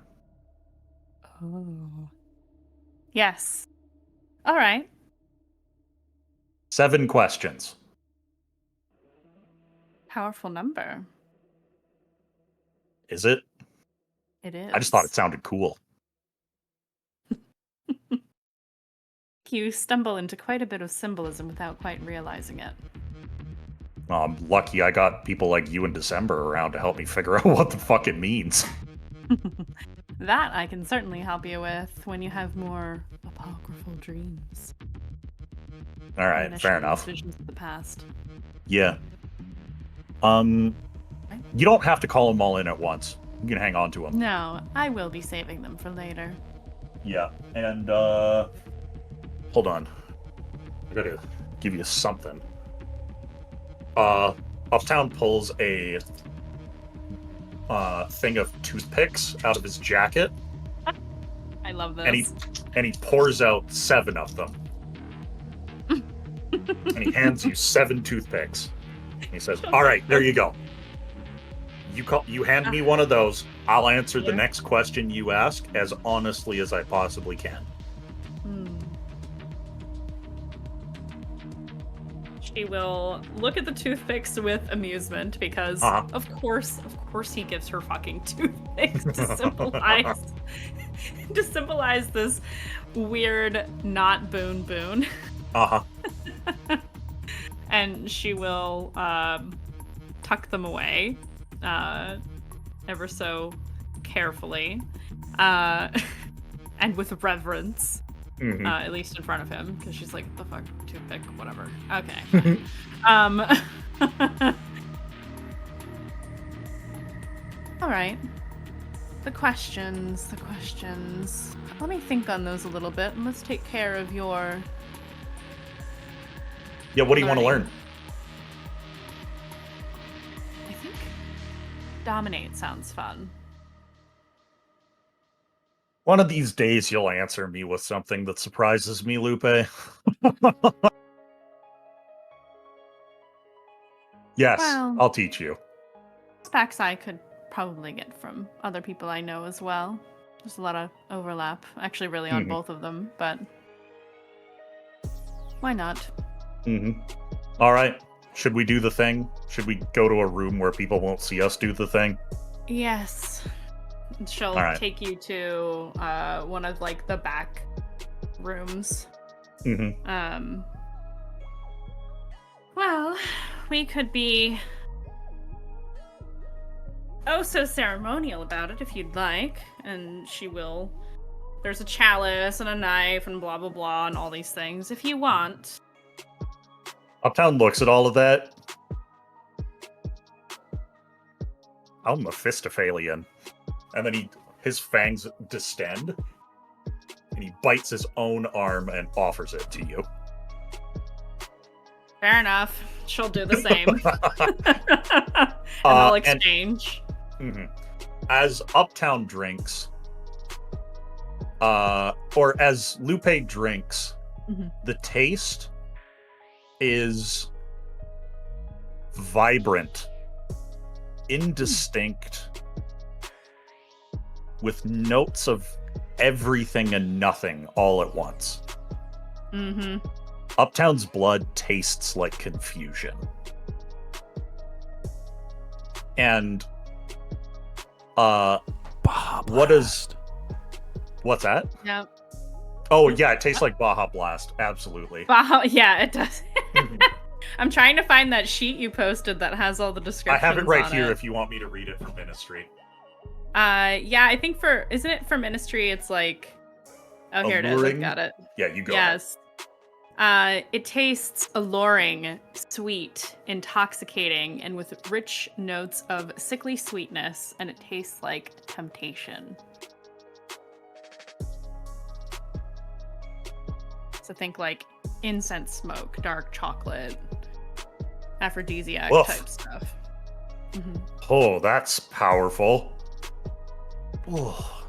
Oh. Yes. All right. 7 questions. Powerful number. Is it? It is. I just thought it sounded cool. You stumble into quite a bit of symbolism without quite realizing it. I'm lucky I got people like you in December around to help me figure out what the fuck it means. That I can certainly help you with when you have more apocryphal dreams. All right, fair Premonitions, enough. Visions of the past. Yeah. You don't have to call them all in at once. You can hang on to them. No, I will be saving them for later. Yeah, and hold on. I gotta give you something. Uptown pulls a thing of toothpicks out of his jacket, I love this. and he pours out 7 of them. And he hands you 7 toothpicks. And he says, "All right, there you go. You hand me one of those. I'll answer the next question you ask as honestly as I possibly can." She will look at the toothpicks with amusement because, of course, he gives her fucking toothpicks to symbolize this weird not boon. And she will tuck them away, ever so carefully, and with reverence. At least in front of him, because she's like, the fuck, toothpick, whatever. Okay. All right. The questions. Let me think on those a little bit, and let's take care of your... Yeah, what do you want to learn? I think Dominate sounds fun. One of these days you'll answer me with something that surprises me, Lupe. Yes, Well, I'll teach you. Specs I could probably get from other people I know as well. There's a lot of overlap, actually, really on both of them, but why not? All right. Should we do the thing? Should we go to a room where people won't see us do the thing? Yes. She'll take you to one of like the back rooms. Well, we could be so ceremonial about it if you'd like. And she will. There's a chalice and a knife and blah blah blah and all these things if you want. Uptown looks at all of that. I'm Mephistophelian. And then his fangs distend, and he bites his own arm and offers it to you. Fair enough. She'll do the same. And they'll exchange. As Uptown drinks, or as Lupe drinks, the taste is vibrant, indistinct, with notes of everything and nothing all at once. Uptown's blood tastes like confusion. And what's that? Yeah. Oh yeah, it tastes like Baja Blast, absolutely. Yeah, it does. I'm trying to find that sheet you posted that has all the descriptions. I have it right on here it. if you want me to read it from Ministry. Yeah, I think isn't it for Ministry? It's like, oh, here Alluring? it is. I've got it. Yeah, you go. Yes. It tastes alluring, sweet, intoxicating, and with rich notes of sickly sweetness, and it tastes like temptation. So think like incense smoke, dark chocolate, aphrodisiac type stuff. Oh, that's powerful. Oh.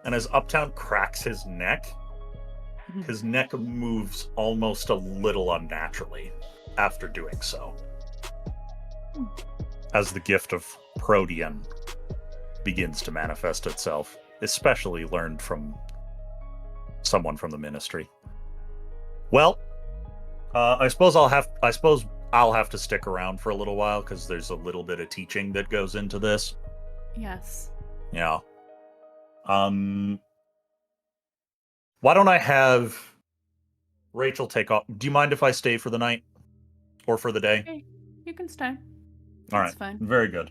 And as Uptown cracks his neck moves almost a little unnaturally after doing so. As the gift of Protean begins to manifest itself, especially learned from someone from the Ministry. Well, I suppose I'll have to stick around for a little while because there's a little bit of teaching that goes into this. Yes. Yeah. Why don't I have Rachel take off? Do you mind if I stay for the night or for the day? Okay, you can stay. All right. Fine. Very good.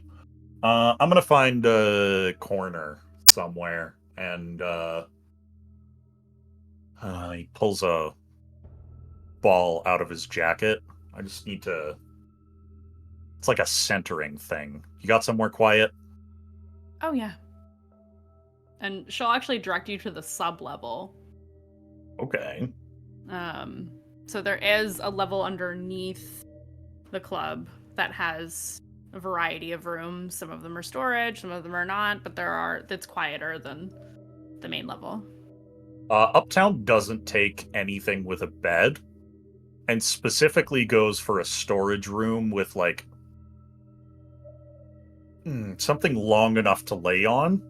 I'm gonna find a corner somewhere, and he pulls a ball out of his jacket. I just need to. It's like a centering thing. You got somewhere quiet? Oh yeah. And she'll actually direct you to the sub-level. Okay. So there is a level underneath the club that has a variety of rooms. Some of them are storage, some of them are not, but that's quieter than the main level. Uptown doesn't take anything with a bed, and specifically goes for a storage room with like something long enough to lay on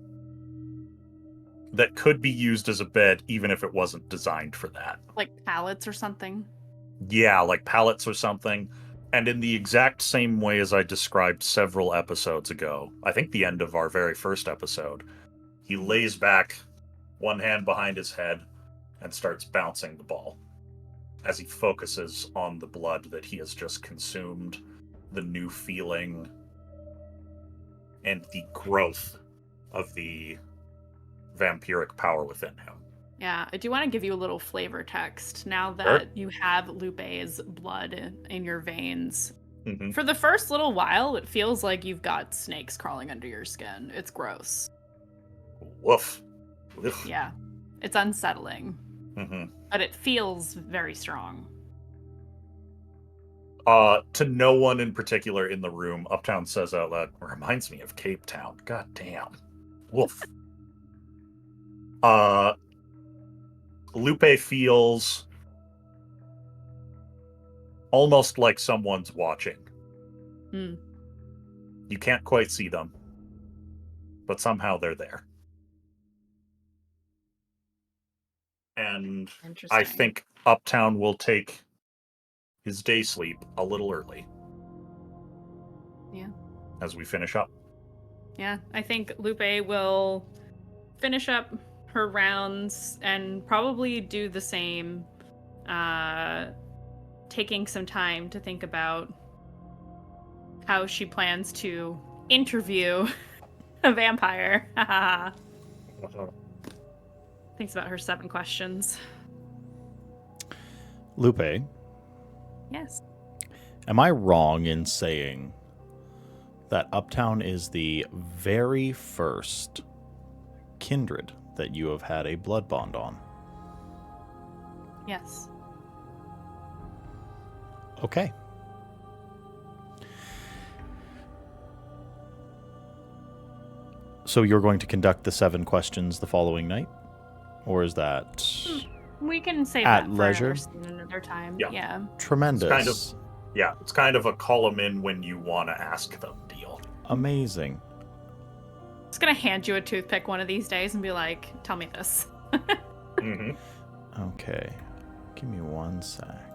that could be used as a bed even if it wasn't designed for that. Like pallets or something? Yeah, like pallets or something. And in the exact same way as I described several episodes ago, I think the end of our very first episode, he lays back, one hand behind his head, and starts bouncing the ball as he focuses on the blood that he has just consumed, the new feeling, and the growth of the vampiric power within him. Yeah, I do want to give you a little flavor text now that you have Lupe's blood in your veins. For the first little while, it feels like you've got snakes crawling under your skin. It's gross. Woof. Yeah, it's unsettling. But it feels very strong. To no one in particular in the room, Uptown says out loud, reminds me of Cape Town. God damn. Woof. Lupe feels almost like someone's watching. You can't quite see them, but somehow they're there. And I think Uptown will take his day sleep a little early. Yeah. As we finish up. Yeah, I think Lupe will finish up her rounds and probably do the same, taking some time to think about how she plans to interview a vampire. Thinks about her 7 questions. Lupe. Yes. Am I wrong in saying that Uptown is the very first kindred that you have had a blood bond on? Yes. Okay. So you're going to conduct the 7 questions the following night? Or is that We can save at that leisure? for another time. Yeah. Yeah. Tremendous. It's kind of a call them in when you want to ask them deal. Amazing. It's gonna hand you a toothpick one of these days and be like, "Tell me this." Mm-hmm. Okay. Give me 1 sec.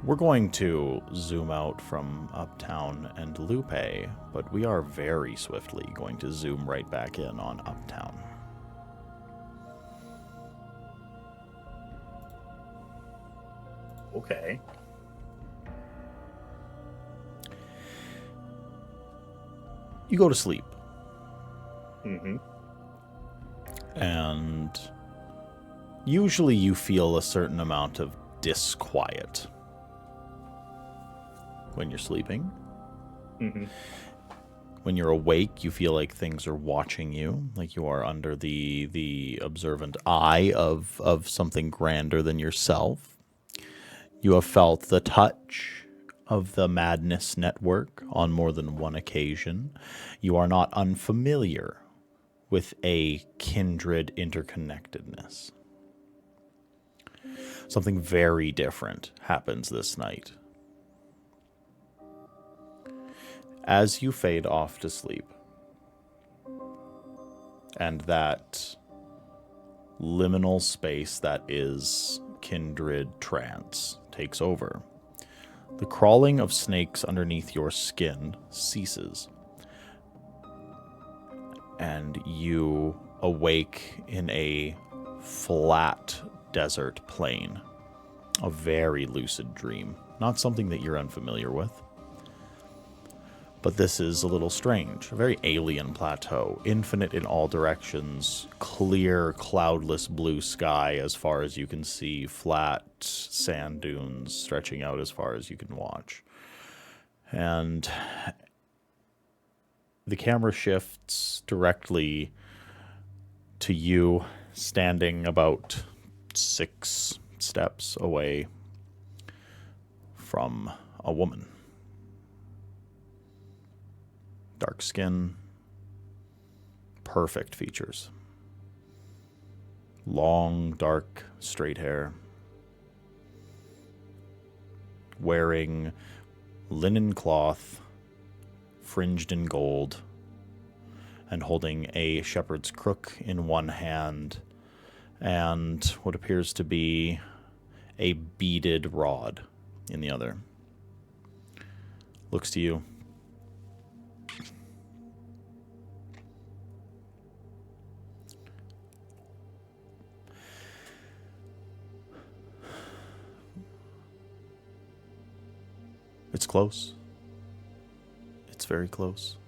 We're going to zoom out from Uptown and Lupe, but we are very swiftly going to zoom right back in on Uptown. Okay. You go to sleep, Mm-hmm. and usually you feel a certain amount of disquiet when you're sleeping. Mm-hmm. When you're awake, you feel like things are watching you, like you are under the observant eye of something grander than yourself. You have felt the touch of the Madness Network on more than one occasion. You are not unfamiliar with a kindred interconnectedness. Something very different happens this night. As you fade off to sleep, and that liminal space that is kindred trance takes over, the crawling of snakes underneath your skin ceases, and you awake in a flat desert plain. A very lucid dream, not something that you're unfamiliar with. But this is a little strange. A very alien plateau, infinite in all directions, clear, cloudless blue sky as far as you can see, flat sand dunes stretching out as far as you can watch. And the camera shifts directly to you standing about 6 steps away from a woman. Dark skin, perfect features. Long, dark, straight hair. Wearing linen cloth, fringed in gold, and holding a shepherd's crook in one hand, and what appears to be a beaded rod in the other. Looks to you. It's close. It's very close.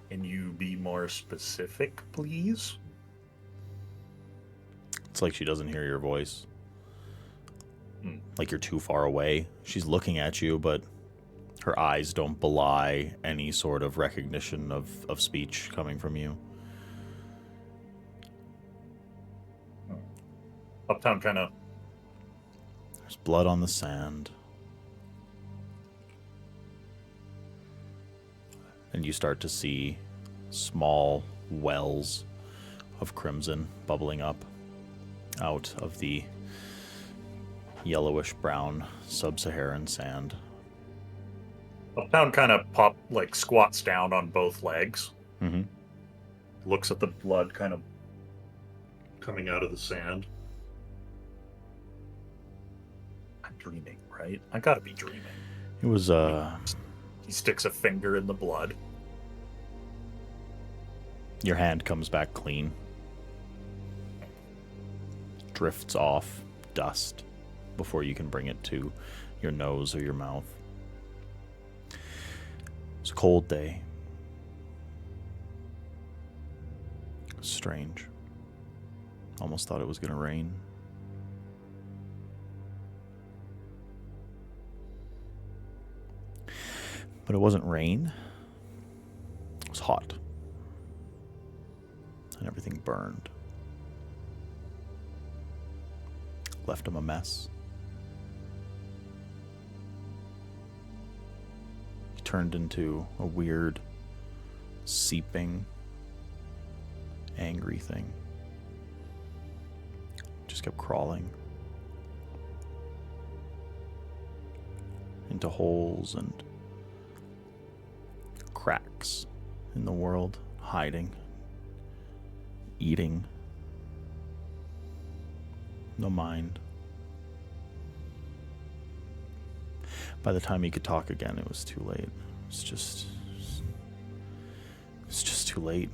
Can you be more specific, please? It's like she doesn't hear your voice. Like you're too far away. She's looking at you, but her eyes don't belie any sort of recognition of speech coming from you. Uptown kind of... There's blood on the sand. And you start to see small wells of crimson bubbling up out of the yellowish-brown sub-Saharan sand. Uptown kind of squats down on both legs. Mm-hmm. Looks at the blood kind of coming out of the sand. I'm dreaming, right? I gotta be dreaming. It was, He sticks a finger in the blood. Your hand comes back clean. Drifts off dust before you can bring it to your nose or your mouth. It's a cold day. Strange. Almost thought it was going to rain. But it wasn't rain. was hot. And everything burned. Left him a mess. He turned into a weird, seeping, angry thing. Just kept crawling into holes and cracks in the world, hiding, eating. No mind. By the time he could talk again, it was too late. It's just too late.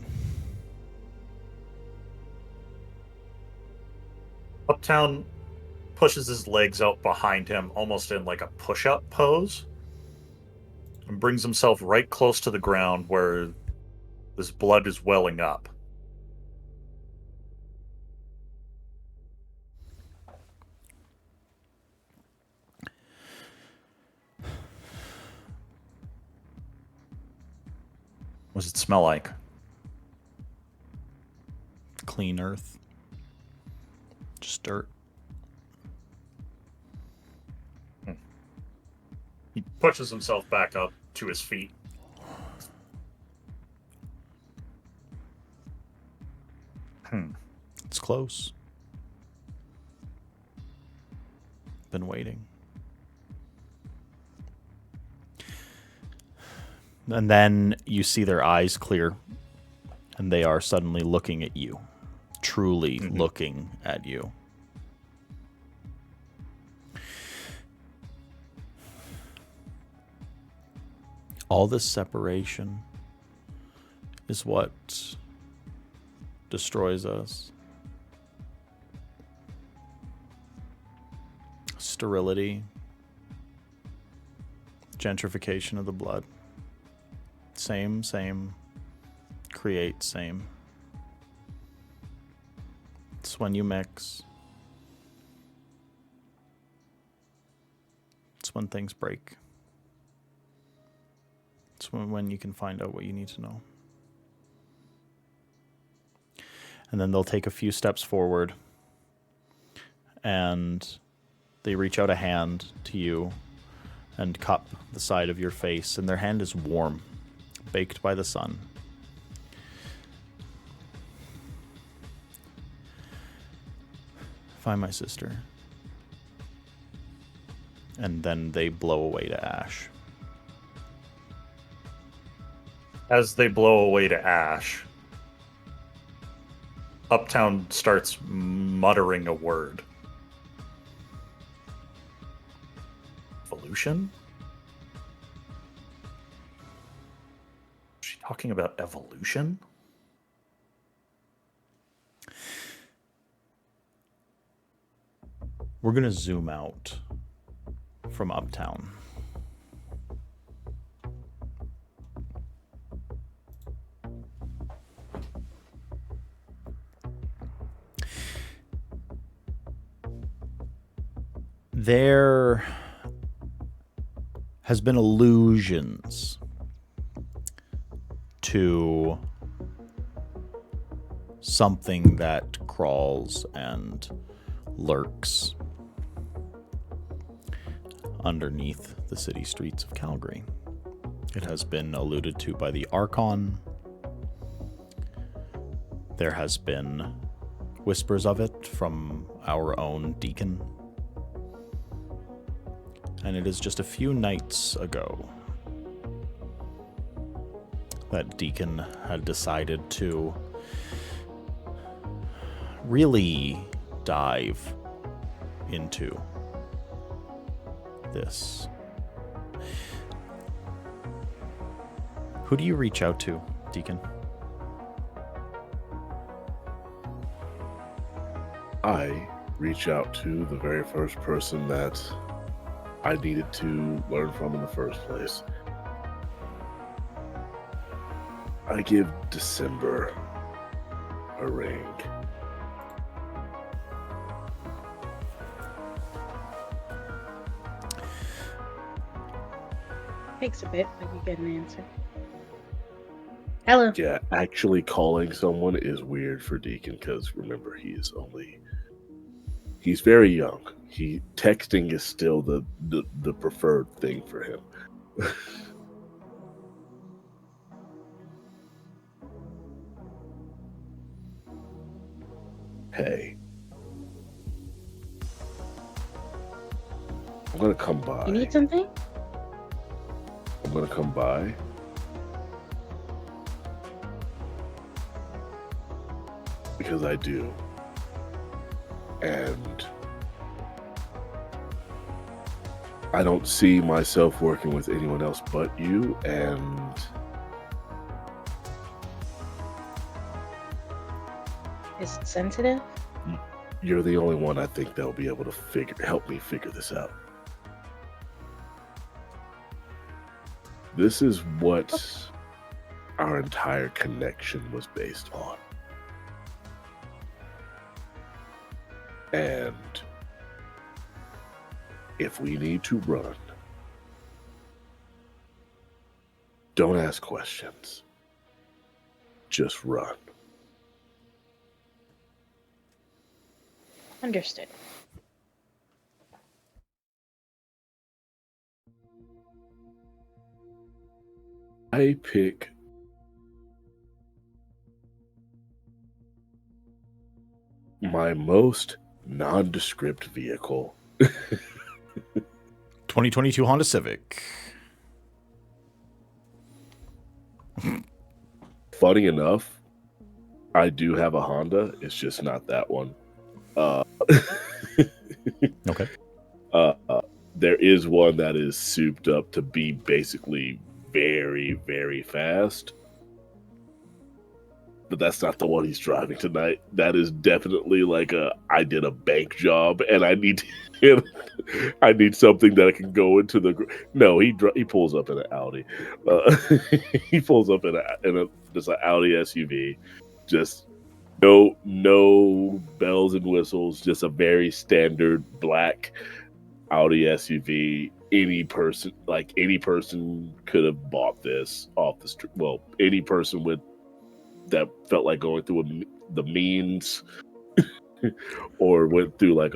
Uptown pushes his legs out behind him, almost in like a push-up pose, and brings himself right close to the ground where this blood is welling up. What does it smell like? Clean earth. Just dirt. He pushes himself back up to his feet. It's close. Been waiting. And then you see their eyes clear, and they are suddenly looking at you. Truly looking at you. All this separation is what destroys us. Sterility. Gentrification of the blood. Same. Create same. It's when you mix. It's when things break. It's when you can find out what you need to know. And then they'll take a few steps forward, and they reach out a hand to you and cup the side of your face, and their hand is warm, baked by the sun. Find my sister. And then they blow away to ash. As they blow away to ash, Uptown starts muttering a word. Evolution? Is she talking about evolution? We're going to zoom out from Uptown. There has been allusions to something that crawls and lurks underneath the city streets of Calgary. It has been alluded to by the Archon. There has been whispers of it from our own Deacon. And it is just a few nights ago that Deacon had decided to really dive into this. Who do you reach out to, Deacon? I reach out to the very first person that I needed to learn from in the first place. I give December a ring. Takes a bit, but you get an answer. Hello. Yeah, actually calling someone is weird for Deacon because remember, he's very young. Texting is still the preferred thing for him. Hey, I'm gonna come by. You need something? I'm gonna come by. Because I do. And I don't see myself working with anyone else but you, and Is it sensitive? you're the only one I think that'll be able to help me figure this out. This is what our entire connection was based on. And if we need to run, don't ask questions. Just run. Understood. I pick my most nondescript vehicle. 2022 Honda Civic. Funny enough, I do have a Honda. It's just not that one. Okay. There is one that is souped up to be basically very, very fast. But that's not the one he's driving tonight. That is definitely like I did a bank job and I need I need something that I can go into the. No, he pulls up in an Audi. He pulls up in just an Audi SUV. Just no bells and whistles. Just a very standard black Audi SUV. Any person could have bought this off the street. Well, any person that felt like going through the means or went through put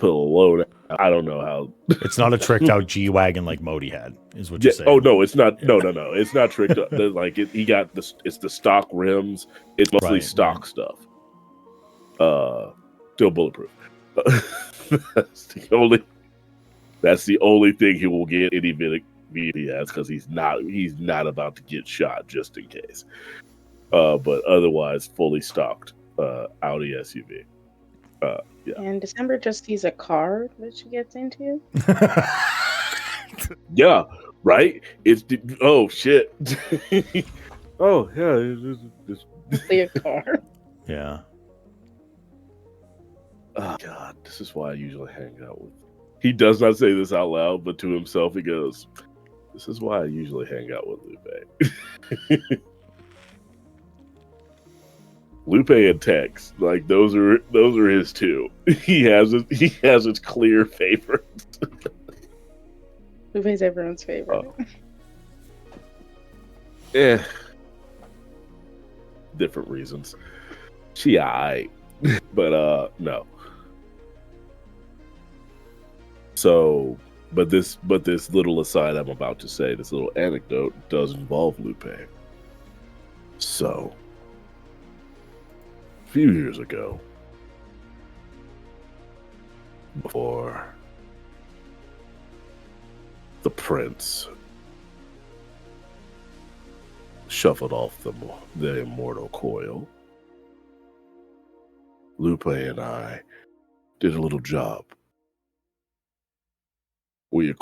a load. I don't know how. It's not a tricked out G-Wagon like Modi had, is what you're saying. Oh no, it's not. No, it's not tricked out. He got this. It's the stock rims. It's mostly stock stuff. Still bulletproof. That's the only thing he will get any vehicle he has because he's not about to get shot just in case. But otherwise, fully stocked Audi SUV. Yeah. And December just sees a car that she gets into. Yeah, right. Oh shit. Oh yeah, it's Simply a car. Yeah. Oh god, this is why I usually hang out with. He does not say this out loud, but to himself he goes, "This is why I usually hang out with Lupe." Lupe and Tex, like those are his two. He has his clear favorites. Lupe's everyone's favorite. Different reasons. She aight. But no. So but this little aside I'm about to say, this little anecdote does involve Lupe. So a few years ago, before the prince shuffled off the immortal coil, Lupe and I did a little job. We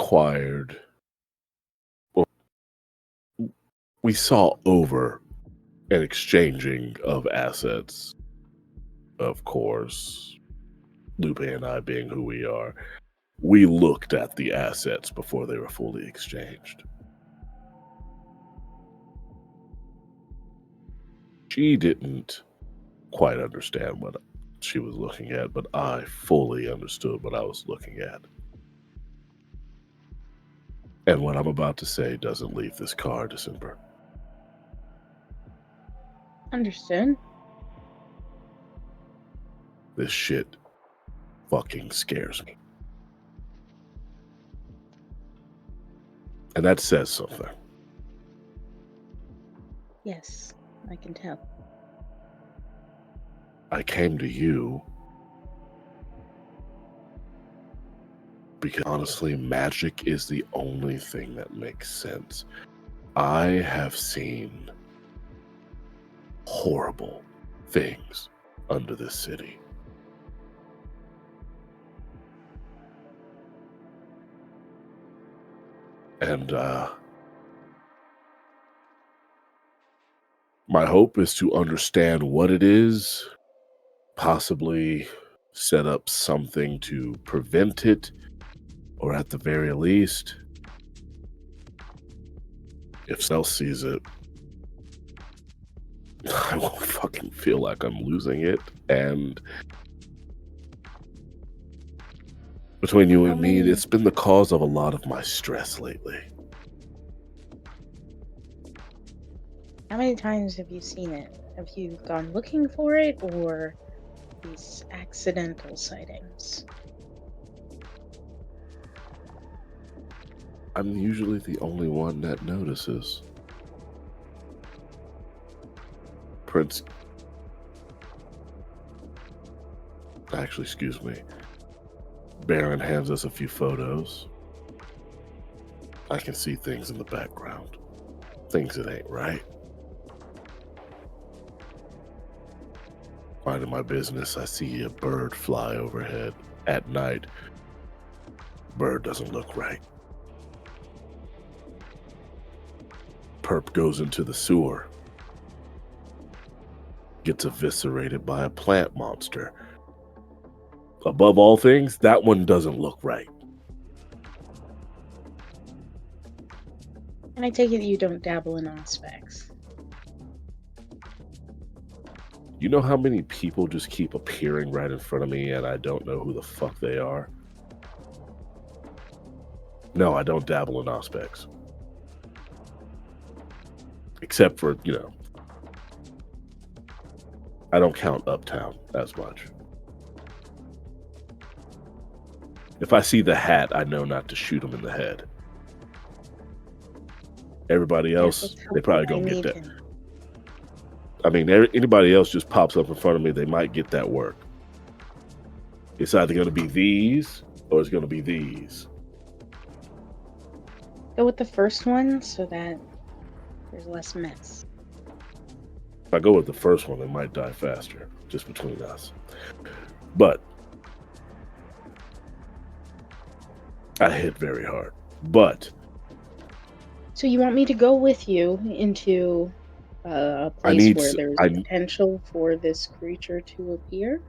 saw over an exchanging of assets. Of course, Lupe and I being who we are, we looked at the assets before they were fully exchanged. She didn't quite understand what she was looking at, but I fully understood what I was looking at. And what I'm about to say doesn't leave this car, December. Understood. This shit fucking scares me. And that says something. Yes, I can tell. I came to you because honestly, magic is the only thing that makes sense. I have seen horrible things under this city. And my hope is to understand what it is, possibly set up something to prevent it, or at the very least, if someone else sees it, I won't fucking feel like I'm losing it. And between you and me, it's been the cause of a lot of my stress lately. How many times have you seen it? Have you gone looking for it, or these accidental sightings? I'm usually the only one that notices. Excuse me. Baron hands us a few photos. I can see things in the background. Things that ain't right. Minding my business, I see a bird fly overhead at night. Bird doesn't look right. Perp goes into the sewer. Gets eviscerated by a plant monster. Above all things, that one doesn't look right. And I take it you don't dabble in aspects. You know how many people just keep appearing right in front of me and I don't know who the fuck they are? No, I don't dabble in aspects. Except for, I don't count Uptown as much. If I see the hat, I know not to shoot him in the head. Everybody else, they probably gonna get that. I mean, anybody else just pops up in front of me, they might get that work. It's either going to be these or it's going to be these. Go with the first one so that there's less mess. If I go with the first one, they might die faster, just between us. But I hit very hard. But so you want me to go with you into a place where there's potential for this creature to appear?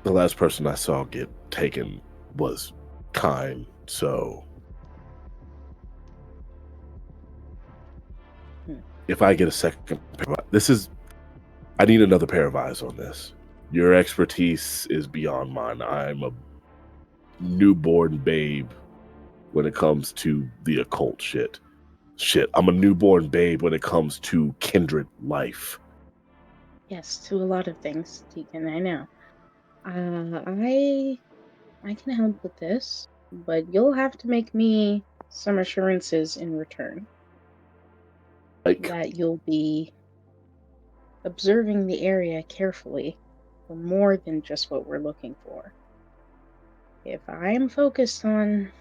The last person I saw get taken was kind, so if I get a second pair I need another pair of eyes on this. Your expertise is beyond mine. I'm a newborn babe when it comes to the occult shit. I'm a newborn babe when it comes to kindred life. Yes, to a lot of things, Deacon, I know. I can help with this, but you'll have to make me some assurances in return. That you'll be observing the area carefully for more than just what we're looking for. If I am focused on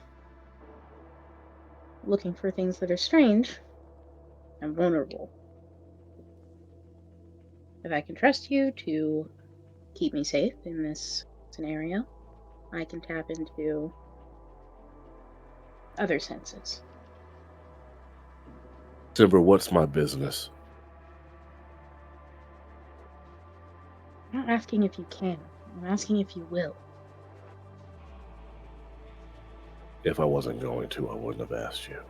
looking for things that are strange, I'm vulnerable. If I can trust you to keep me safe in this scenario, I can tap into other senses. Timber, what's my business? I'm not asking if you can. I'm asking if you will. If I wasn't going to, I wouldn't have asked you.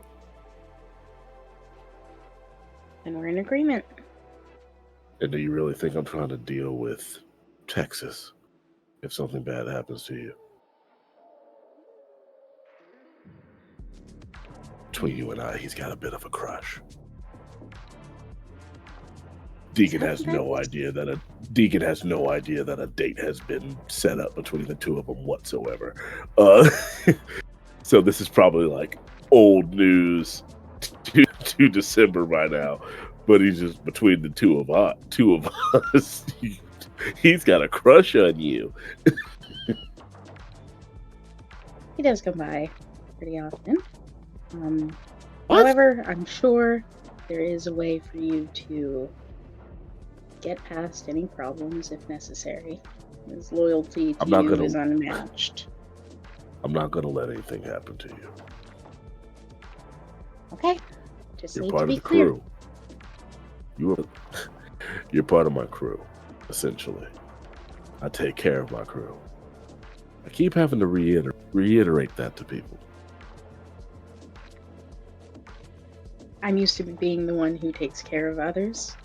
And we're in agreement. And do you really think I'm trying to deal with Texas if something bad happens to you? Between you and I, he's got a bit of a crush. Deacon has no idea that a date has been set up between the two of them whatsoever. So this is probably like old news to December by now, but he's just between the two of us. He's got a crush on you. He does come by pretty often. However, I'm sure there is a way for you to get past any problems if necessary. His loyalty to you is unmatched. I'm not going to let anything happen to you. Okay. Just You're need part to of be the clear. crew. You're part of my crew, essentially. I take care of my crew. I keep having to reiterate that to people. I'm used to being the one who takes care of others,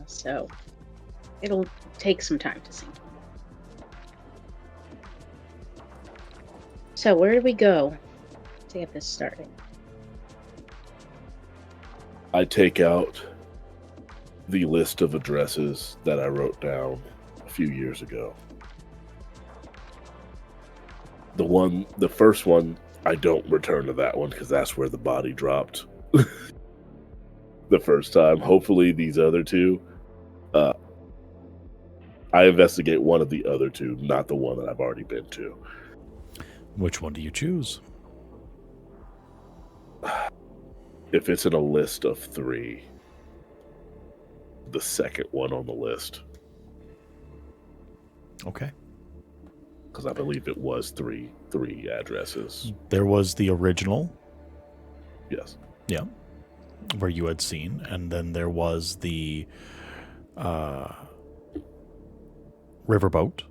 so it'll take some time to sink in. So where do we go to get this started? I take out the list of addresses that I wrote down a few years ago. The first one, I don't return to that one because that's where the body dropped the first time. Hopefully these other two, I investigate one of the other two, not the one that I've already been to. Which one do you choose? If it's in a list of 3, the second one on the list. Okay. Because I believe it was three addresses. There was the original. Yes. Yeah. Where you had seen. And then there was the riverboat.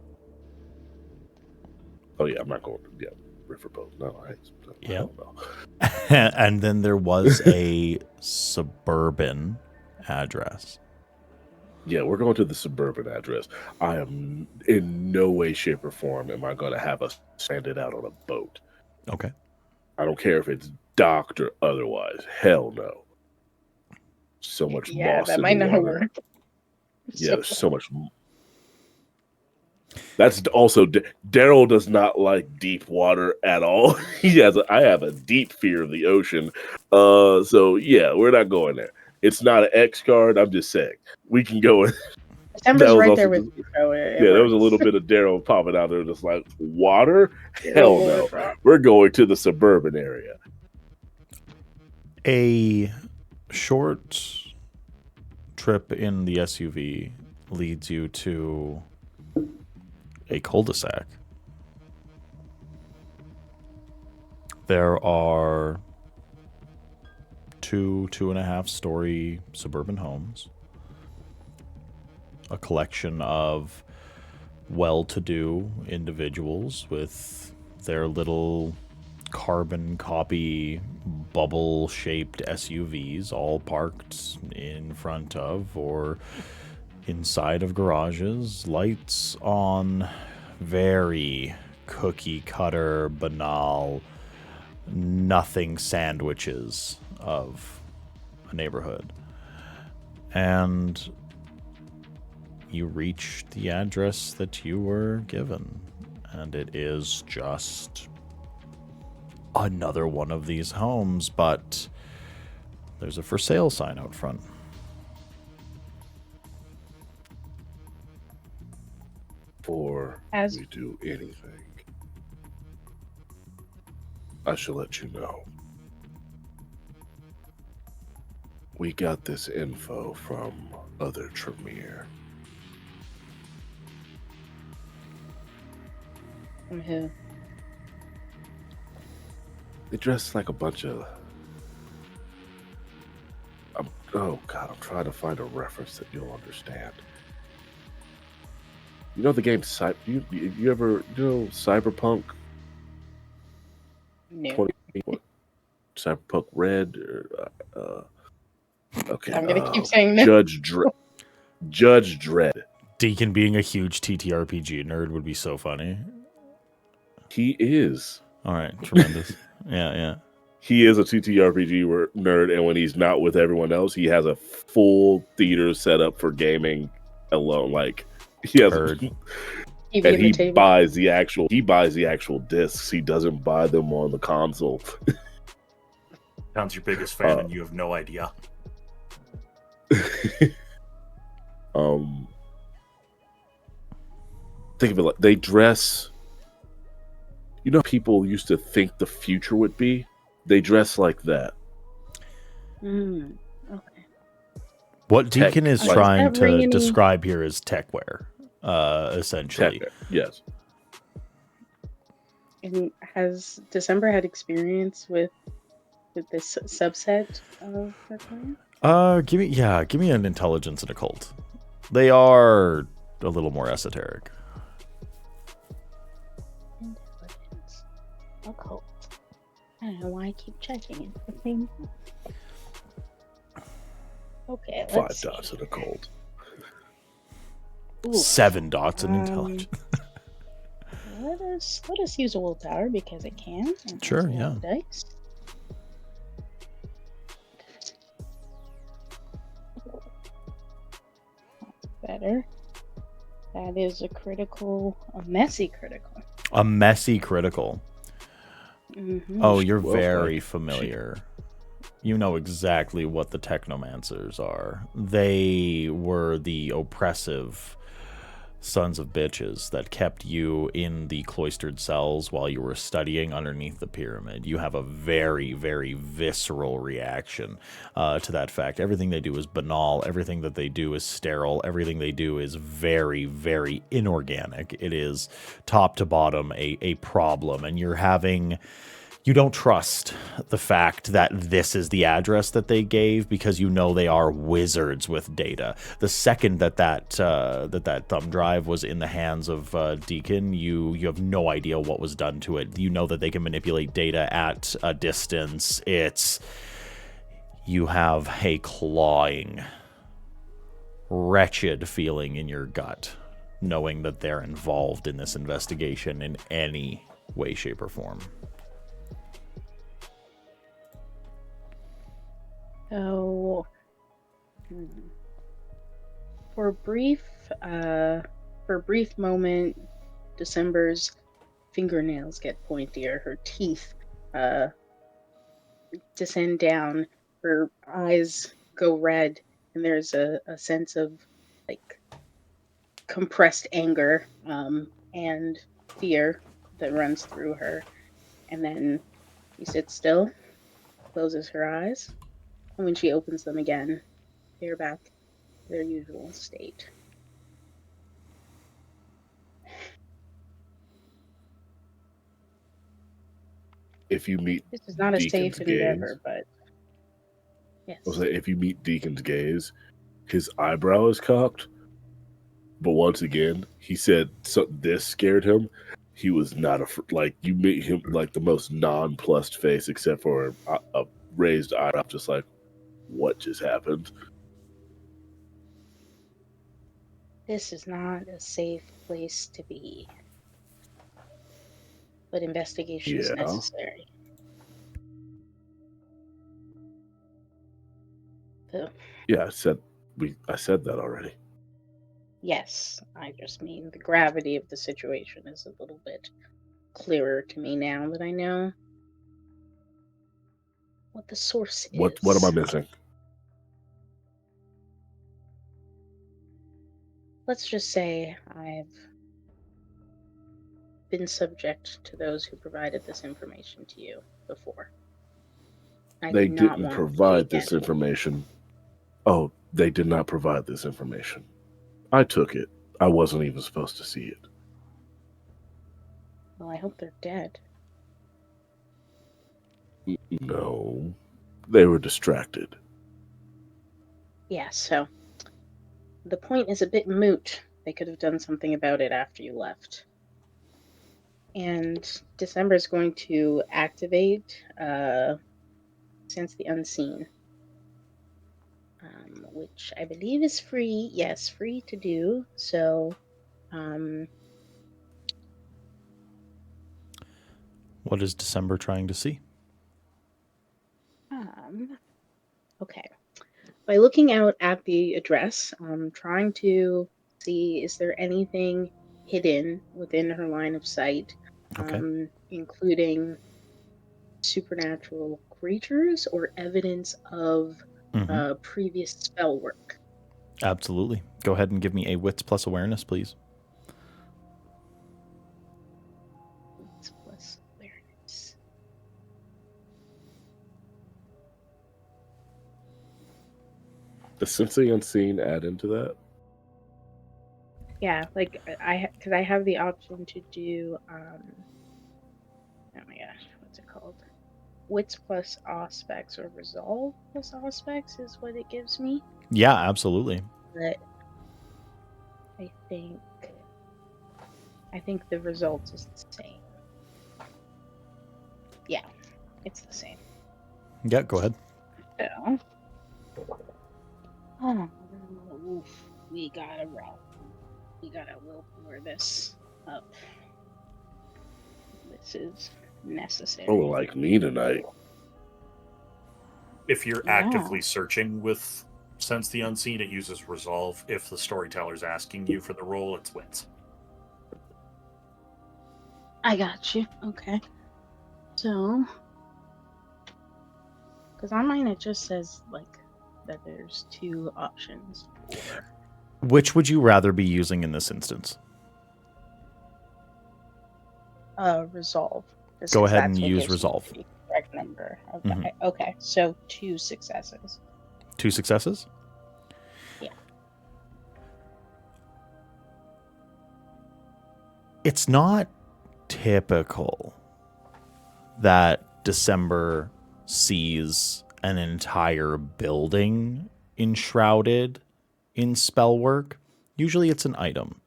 Oh, yeah, I'm not going to... Yeah, riverboat. No, I Yeah. don't know. And then there was a suburban address. Yeah, we're going to the suburban address. I am in no way, shape, or form am I going to have us stranded out on a boat. Okay. I don't care if it's docked or otherwise. Hell no. So much moss that in might the not water. work. Yeah, there's so much. That's also Daryl does not like deep water at all. I have a deep fear of the ocean. So yeah, we're not going there. It's not an X card. I'm just saying we can go. December's right there with you, so there was a little bit of Daryl popping out there, just like water. Hell no. We're going to the suburban area. A short trip in the SUV leads you to a cul-de-sac. There are 2.5 story suburban homes, a collection of well-to-do individuals with their little carbon copy bubble-shaped SUVs all parked in front of or inside of garages, lights on, very cookie cutter, banal, nothing sandwiches of a neighborhood. And you reach the address that you were given, and it is just another one of these homes, but there's a for sale sign out front. Before we do anything, I shall let you know. We got this info from other Tremere. From who? They dress like a bunch of... oh God, I'm trying to find a reference that you'll understand. You know the game you ever Cyberpunk? No. 20, Cyberpunk Red or okay. I'm gonna keep saying no. Judge Dredd. Deacon being a huge TTRPG nerd would be so funny. He is. All right, tremendous. Yeah. he is a TTRPG nerd, and when he's not with everyone else, he has a full theater set up for gaming alone. Like he has, Heard. TV and on the table. buys the actual discs. He doesn't buy them on the console. John's your biggest fan, and you have no idea. Think of it like they dress. You know, people used to think the future would be. They dress like that. Okay. What Tech. Deacon is Like, trying does that ring to any- describe here is techwear, essentially. Yes. And has December had experience with this subset of her clan? Give me an intelligence and occult. They are a little more esoteric. Intelligence. Occult. I don't know why I keep checking it. The thing. Okay, 5 let's dots see. in a cold. Ooh. 7 dots in intelligence. Let us use a willpower because it can. And Sure, has a lot of yeah. Dice. Better. That is a messy critical. A messy critical. Mm-hmm. Oh, you're Well, very like, familiar. You know exactly what the technomancers are. They were the oppressive sons of bitches that kept you in the cloistered cells while you were studying underneath the pyramid. You have a very, very visceral reaction to that fact. Everything they do is banal. Everything that they do is sterile. Everything they do is very, very inorganic. It is top to bottom a problem, and you don't trust the fact that this is the address that they gave because you know they are wizards with data. The second that thumb drive was in the hands of Deacon, you have no idea what was done to it. You know that they can manipulate data at a distance. You have a clawing, wretched feeling in your gut, knowing that they're involved in this investigation in any way, shape, or form. So, for a brief moment, December's fingernails get pointier. Her teeth descend down. Her eyes go red, and there's a sense of like compressed anger and fear that runs through her. And then she sits still, closes her eyes. And when she opens them again, they're back to their usual state. If you meet This is not a Deacon's safe endeavor, gaze, but yes. I'll say if you meet Deacon's gaze, his eyebrow is cocked. But once again, he said this scared him. He was not like you meet him like the most nonplussed face, except for a raised eyebrow, just like what just happened. This is not a safe place to be. But investigation is Yeah. necessary. So, Yeah, I said that already. yes, I just mean the gravity of the situation is a little bit clearer to me now that I know what the source is. What am I missing? Let's just say I've been subject to those who provided this information to you before. They do not didn't want provide to this again. information. Oh, they did not provide this information. I took it. I wasn't even supposed to see it. Well, I hope they're dead. No, they were distracted. Yeah, so the point is a bit moot. They could have done something about it after you left. And December is going to activate Sense the Unseen, which I believe is free. Yes, free to do. So, What is December trying to see? Okay. By looking out at the address, I'm trying to see is there anything hidden within her line of sight, Okay. including supernatural creatures or evidence of Hmm. previous spell work. Absolutely. Go ahead and give me a wits plus awareness, please. Wits plus awareness. Does Sensing Unseen add into that? Yeah, like because I have the option to do oh my gosh, what's it called? Wits plus aspects or resolve plus aspects is what it gives me. Yeah, absolutely. But I think the result is the same. Yeah, it's the same. Yeah, go ahead. So, oh, oof, we gotta willpower this up. This is necessary. Oh, like me tonight. If you're Yeah. actively searching with Sense the Unseen, it uses Resolve. If the storyteller's asking you for the roll, it's Wits. I got you. Okay. So, because on mine it just says like that there's two options for Which would you rather be using in this instance? resolve. Just Go 'cause ahead and that's what use gives me resolve. the correct number. Okay. Mhm. Okay. So 2 successes. 2 successes? Yeah. It's not typical that December sees an entire building enshrouded in spell work. Usually it's an item.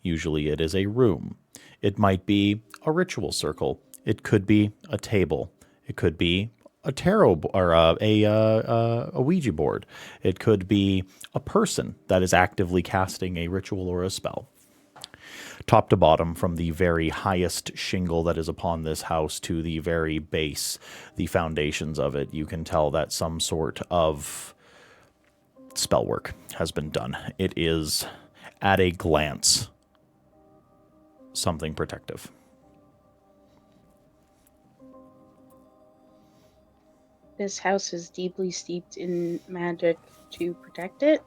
Usually it is a room. It might be a ritual circle. It could be a table. It could be a tarot or a Ouija board. It could be a person that is actively casting a ritual or a spell. Top to bottom, from the very highest shingle that is upon this house to the very base, the foundations of it, you can tell that some sort of spell work has been done. It is, at a glance, something protective. This house is deeply steeped in magic to protect it.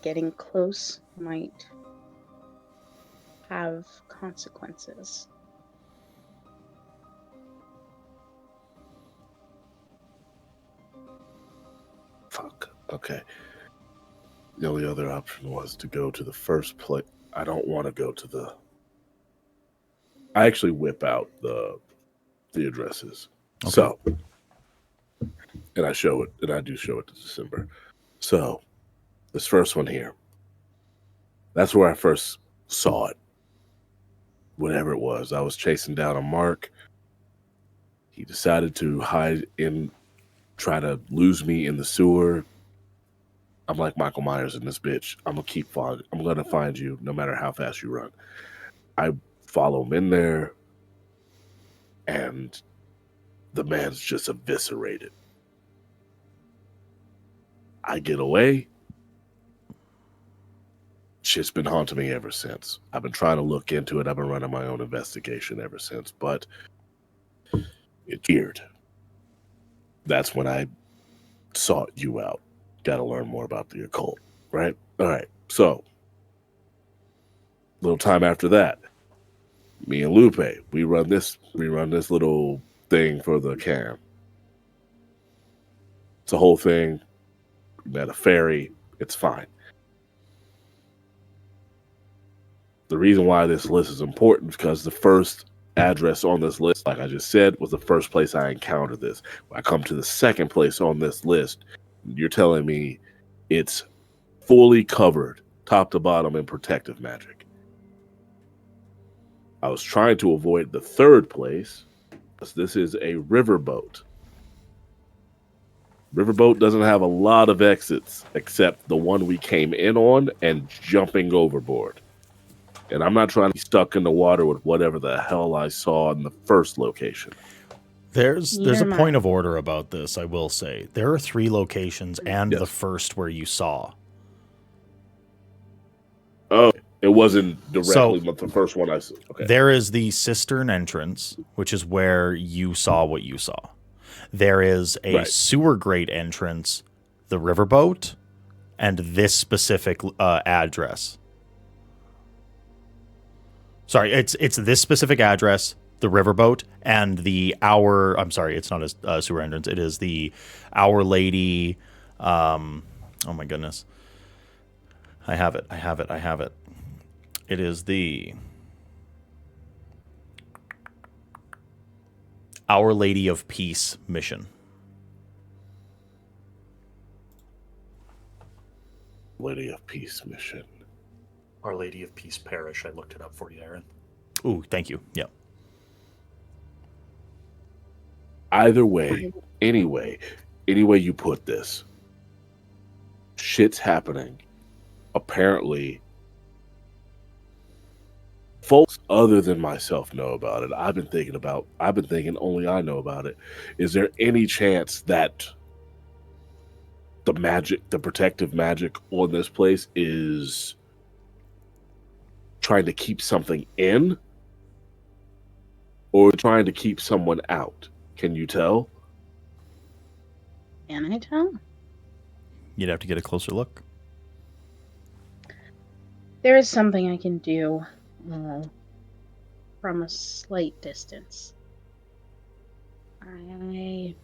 Getting close might have consequences. Fuck. Okay. The only other option was to go to the first place. I don't want to go to the. I actually whip out the addresses. Okay. So, and I show it, and I do show it to December. So, this first one here. That's where I first saw it. Whatever it was, I was chasing down a mark. He decided to hide in, try to lose me in the sewer. I'm like Michael Myers in this bitch. I'm gonna find you no matter how fast you run. I follow him in there, and the man's just eviscerated. I get away. Shit's been haunting me ever since. I've been trying to look into it. I've been running my own investigation ever since, but it's weird. That's when I sought you out. Got to learn more about the occult, right? All right. So, little time after that, me and Lupe, we run this little thing for the camp. It's a whole thing. We met a fairy. It's fine. The reason why this list is important is because the first address on this list, like I just said, was the first place I encountered this. When I come to the second place on this list, you're telling me it's fully covered, top to bottom, in protective magic. I was trying to avoid the third place, because this is a riverboat. Riverboat doesn't have a lot of exits, except the one we came in on and jumping overboard. And I'm not trying to be stuck in the water with whatever the hell I saw in the first location. There's Neither a am point I. of order about this, I will say. There are 3 locations and Yes. the first where you saw. Oh, it wasn't directly, So- but the first one I saw. Okay. There is the cistern entrance, which is where you saw what you saw. There is a Right. sewer grate entrance, the riverboat, and this specific address. Sorry, it's this specific address, the riverboat, and the I'm sorry, it's not a sewer entrance. It is the Our Lady. Oh my goodness, I have it. It is the Our Lady of Peace mission. Lady of Peace mission. Our Lady of Peace Parish. I looked it up for you, Aaron. Ooh, thank you. Yeah. Either way, any way you put this, shit's happening. Apparently, folks other than myself know about it. I've been thinking only I know about it. Is there any chance that the protective magic on this place is trying to keep something in or trying to keep someone out? Can you tell? Can I tell? You'd have to get a closer look. There is something I can do from a slight distance. I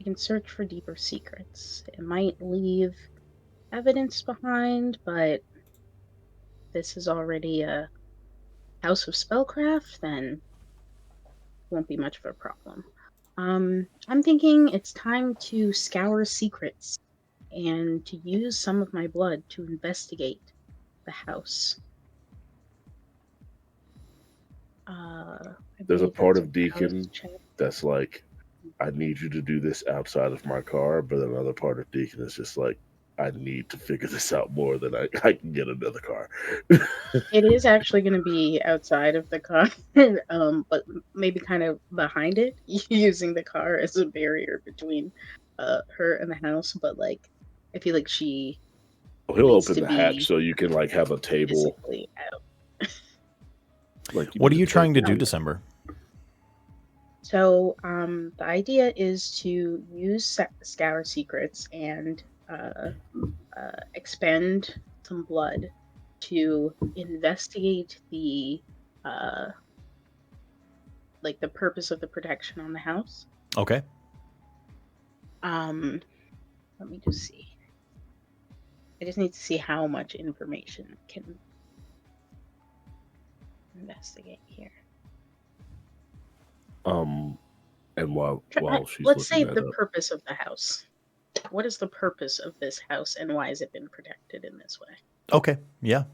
can search for deeper secrets. It might leave evidence behind, but this is already a house of spellcraft, then won't be much of a problem. I'm thinking it's time to scour secrets and to use some of my blood to investigate the house. I There's a believe part that's of what the house Deacon check- that's like, I need you to do this outside of my car, but another part of Deacon is just like, I need to figure this out more than I can get another car. It is actually going to be outside of the car, but maybe kind of behind it, using the car as a barrier between her and the house. But like, I feel like she He'll needs open to the hatch be so you can like have a table. physically out. Like, What are need you a trying to table. do, December? So the idea is to use scour secrets and expend some blood to investigate the like the purpose of the protection on the house. Okay. Let me just see. I just need to see how much information I can investigate here. And while she's Let's say looking the that up, purpose of the house. What is the purpose of this house, and why has it been protected in this way? Okay. Yeah.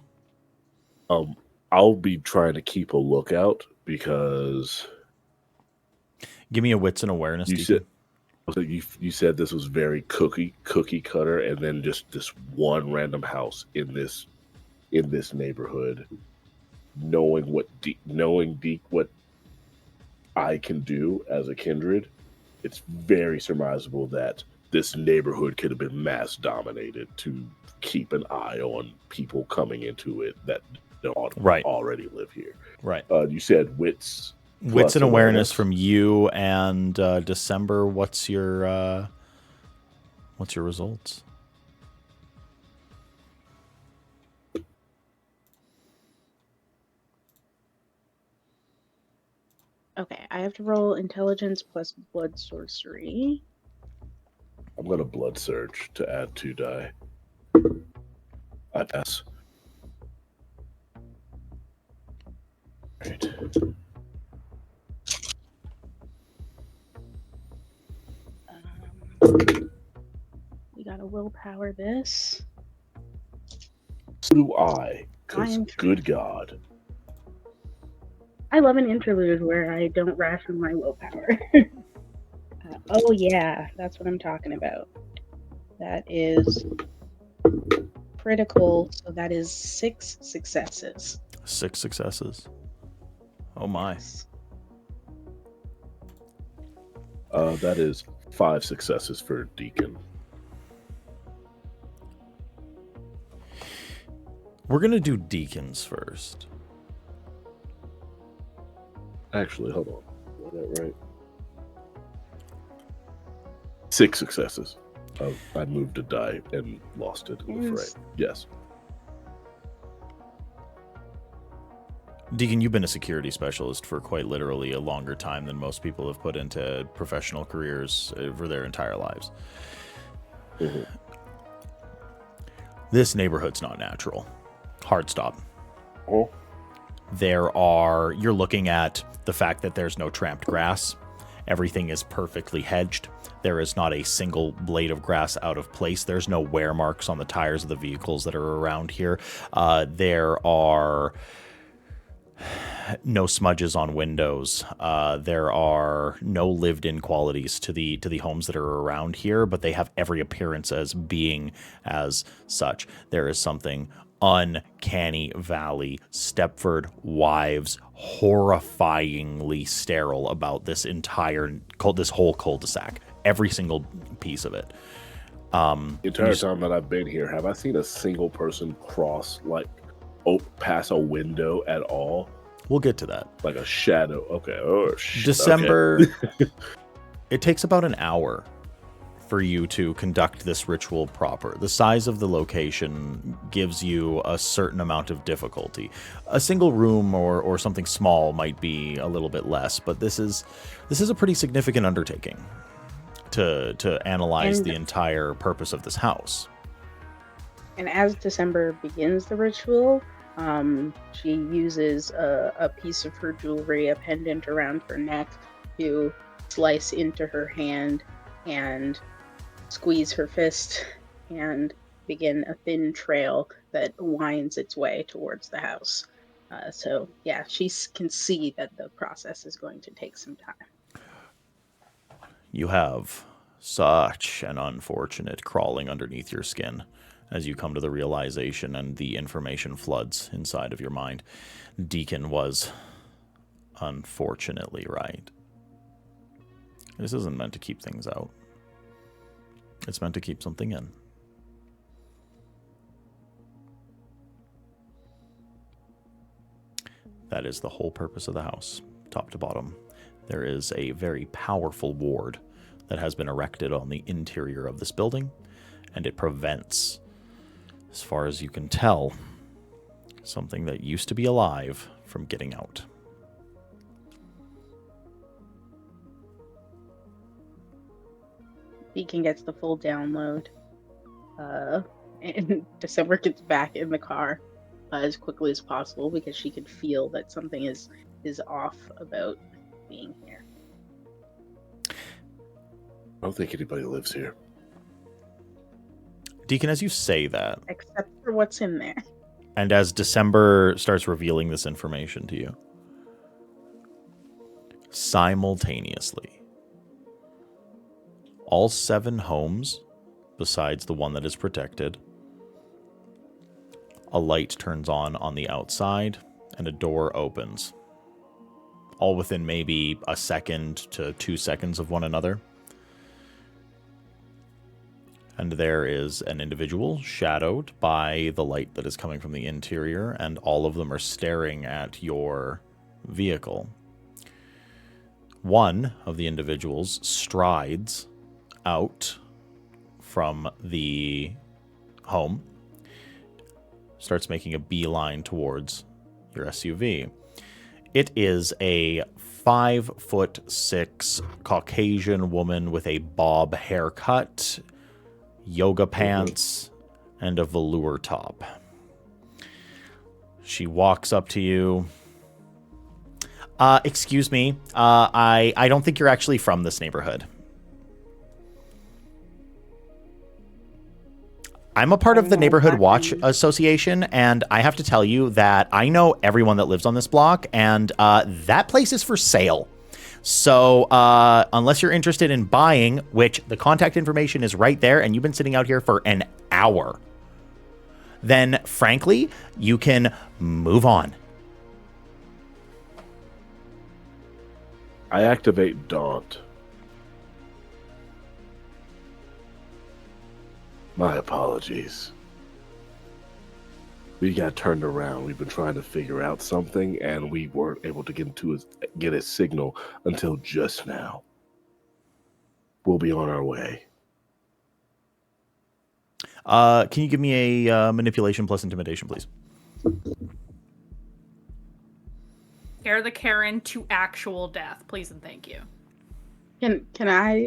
I'll be trying to keep a lookout because Give me a wits and awareness. you Deacon. said you said this was very cookie cutter, and then just this one random house in this neighborhood, knowing what I can do as a kindred, it's very surmisable that this neighborhood could have been mass dominated to keep an eye on people coming into it that don't Right. already live here. Right. You said wits Wits plus and awareness from you and December. What's your results? Okay, I have to roll intelligence plus blood sorcery. I'm gonna blood search to add 2 die. I pass. Right. We gotta willpower this. So do I, because I'm good God. I love an interlude where I don't ration my willpower. Oh yeah, that's what I'm talking about. That is critical, so that is 6 successes. 6 successes. Oh my. Yes. That is 5 successes for Deacon. We're going to do Deacons first. Actually, hold on. Is that right? 6 successes. I moved a die and lost it in the fray. Yes. Deacon, you've been a security specialist for quite literally a longer time than most people have put into professional careers for their entire lives. Mm-hmm. This neighborhood's not natural. Hard stop. Oh. You're looking at the fact that there's no tramped grass. Everything is perfectly hedged. There is not a single blade of grass out of place. There's no wear marks on the tires of the vehicles that are around here. There are no smudges on windows. There are no lived-in qualities to the homes that are around here, but they have every appearance as being as such. There is something uncanny valley, Stepford Wives, horrifyingly sterile about this whole cul-de-sac. Every single piece of it. The entire time that I've been here, have I seen a single person cross, pass a window at all? We'll get to that. Like a shadow. Okay. Oh, December. Okay. It takes about an hour for you to conduct this ritual proper. The size of the location gives you a certain amount of difficulty. A single room or something small might be a little bit less, but this is a pretty significant undertaking to analyze the entire purpose of this house. And as December begins the ritual, she uses a piece of her jewelry, a pendant around her neck, to slice into her hand and squeeze her fist and begin a thin trail that winds its way towards the house. So yeah, she can see that the process is going to take some time. You have such an unfortunate crawling underneath your skin as you come to the realization and the information floods inside of your mind. Deacon was unfortunately right. This isn't meant to keep things out. It's meant to keep something in. That is the whole purpose of the house, top to bottom. There is a very powerful ward that has been erected on the interior of this building, and it prevents, as far as you can tell, something that used to be alive from getting out. Deacon gets the full download. And December gets back in the car as quickly as possible because she could feel that something is off about being here. I don't think anybody lives here. Deacon, as you say that, Except for what's in there. and as December starts revealing this information to you, simultaneously, all 7 homes, besides the one that is protected, a light turns on the outside, and a door opens. All within maybe a second to 2 seconds of one another. And there is an individual shadowed by the light that is coming from the interior, and all of them are staring at your vehicle. One of the individuals strides out from the home, starts making a beeline towards your SUV. It is a 5'6" Caucasian woman with a bob haircut, yoga pants, and a velour top. She walks up to you. Excuse me, I don't think you're actually from this neighborhood. I'm a part of the Neighborhood Watch Association, and I have to tell you that I know everyone that lives on this block, and that place is for sale. So unless you're interested in buying, which the contact information is right there, and you've been sitting out here for an hour, then frankly, you can move on. I activate Daunt. My apologies. We got turned around. We've been trying to figure out something, and we weren't able to get a signal until just now. We'll be on our way. Can you give me a manipulation plus intimidation, please? Scare the Karen to actual death, please and thank you. Can I?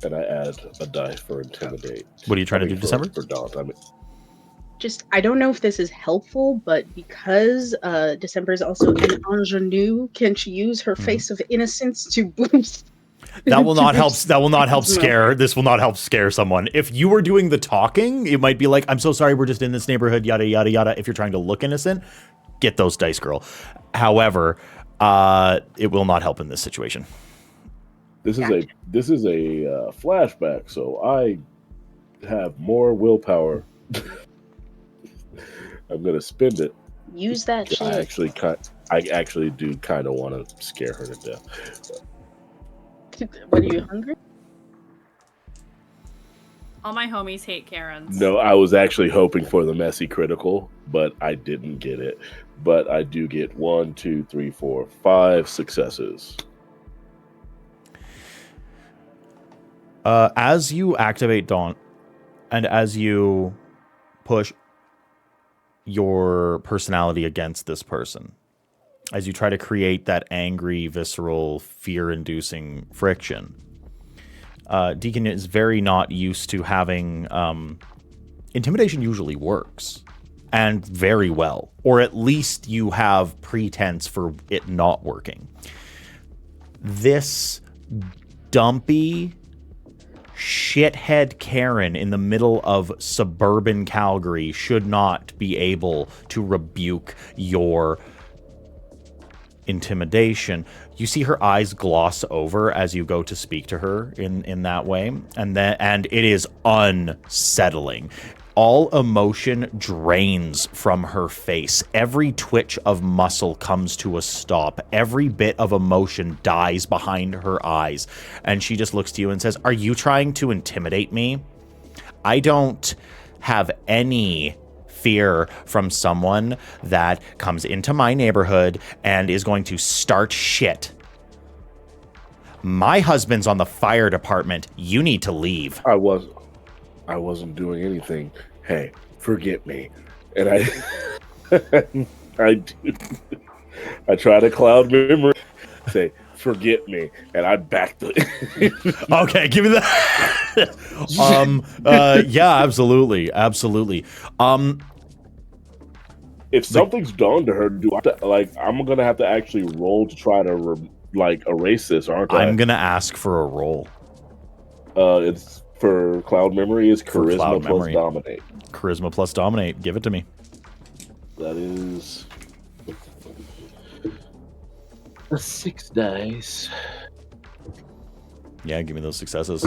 And I add a die for intimidate. What are you trying to do, December? For Daunt. I don't know if this is helpful, but because December is also an ingenue, can she use her face of innocence to boost? That will not help. That will not help scare. This will not help scare someone. If you were doing the talking, it might be like, "I'm so sorry, we're just in this neighborhood, yada yada yada." If you're trying to look innocent, get those dice, girl. However, it will not help in this situation. This is a flashback, so I have more willpower. I'm gonna spend it. Use that shit. I actually do kind of want to scare her to death. What, are you hungry? All my homies hate Karens. No, I was actually hoping for the messy critical, but I didn't get it. But I do get 1, 2, 3, 4, 5 successes. As you activate Daunt, and as you push your personality against this person, as you try to create that angry, visceral, fear-inducing friction, Deacon is very not used to having... intimidation usually works, and very well. Or at least you have pretense for it not working. This dumpy, shithead Karen in the middle of suburban Calgary should not be able to rebuke your intimidation. You see her eyes gloss over as you go to speak to her in that way, and it is unsettling. All emotion drains from her face. Every twitch of muscle comes to a stop. Every bit of emotion dies behind her eyes, and she just looks to you and says, "Are you trying to intimidate me? I don't have any fear from someone that comes into my neighborhood and is going to start shit. My husband's on the fire department. You need to leave." I wasn't doing anything. Hey, forget me. And I try to cloud memory, say, "Forget me," and I back the. Okay, give me that. Yeah, absolutely. If something's done to her, I'm gonna have to actually roll to try to erase this, aren't I? I'm gonna ask for a roll. It's for cloud memory is charisma plus memory. dominate. Charisma plus dominate. Give it to me. That is a 6 dice. Yeah, give me those successes.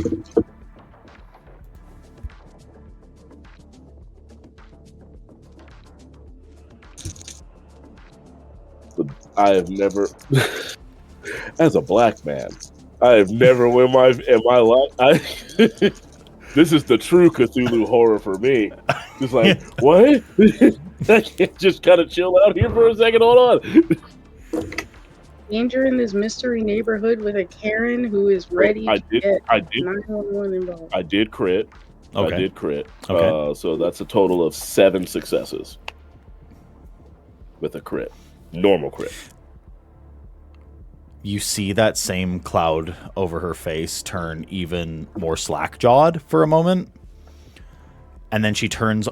I have never, as a black man, I have never in my life. This is the true Cthulhu horror for me. Just like, what? I can't just kind of chill out here for a second. Hold on. Danger in this mystery neighborhood with a Karen who is ready to get 911 involved. I did crit. Okay. I did crit. Okay. So that's a total of 7 successes with a crit. Normal crit. You see that same cloud over her face turn even more slack-jawed for a moment. And then she turns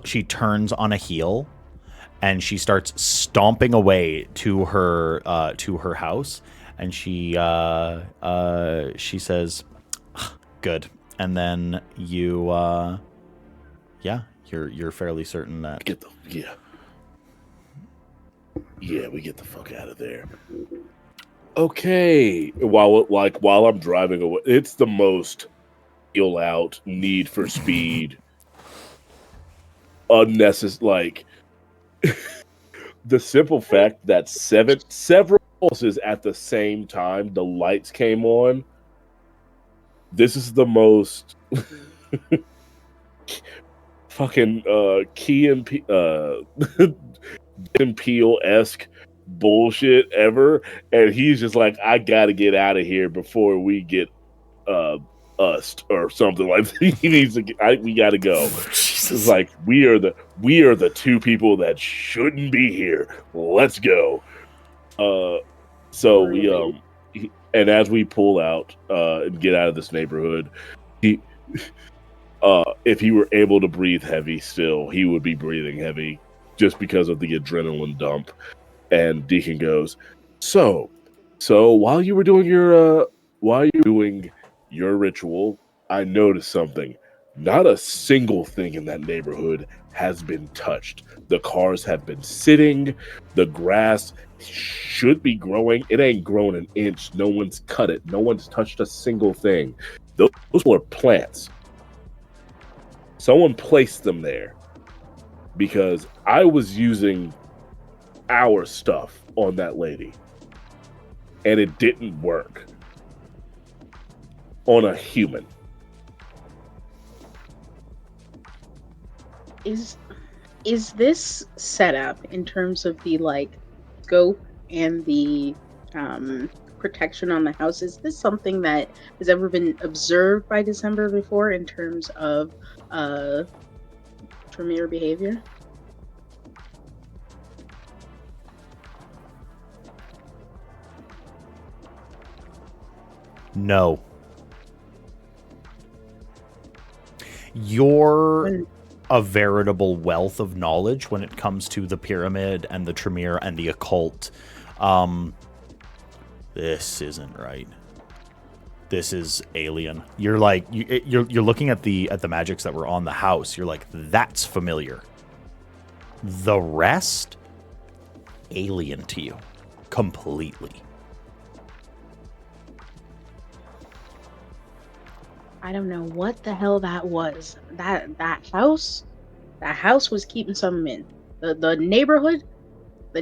on a heel and she starts stomping away to her house, and she says, "Good." And then you're fairly certain that we get the fuck out of there. Okay. While I'm driving away, it's the most ill out, need for speed, unnecessary. The simple fact that several houses at the same time the lights came on. This is the most fucking Key and Peele-esque bullshit ever, and he's just like, I gotta get out of here before we get used or something like that. He needs to we gotta go. It's like we are the two people that shouldn't be here. Let's go. So Really? and as we pull out and get out of this neighborhood, he if he were able to breathe heavy still, he would be breathing heavy just because of the adrenaline dump. And Deacon goes, so while you were doing your ritual, I noticed something. Not a single thing in that neighborhood has been touched. The cars have been sitting. The grass should be growing. It ain't grown an inch. No one's cut it. No one's touched a single thing. Those were plants. Someone placed them there because I was using our stuff on that lady and it didn't work on a human. Is this set up in terms of the like scope and the protection on the house? Is this something that has ever been observed by December before in terms of Tremere behavior? No. You're a veritable wealth of knowledge when it comes to the pyramid and the Tremere and the occult. This isn't right. This is alien. You're like you're looking at the magics that were on the house. You're like, that's familiar. The rest, alien to you, completely. I don't know what the hell that was. That house was keeping something in. The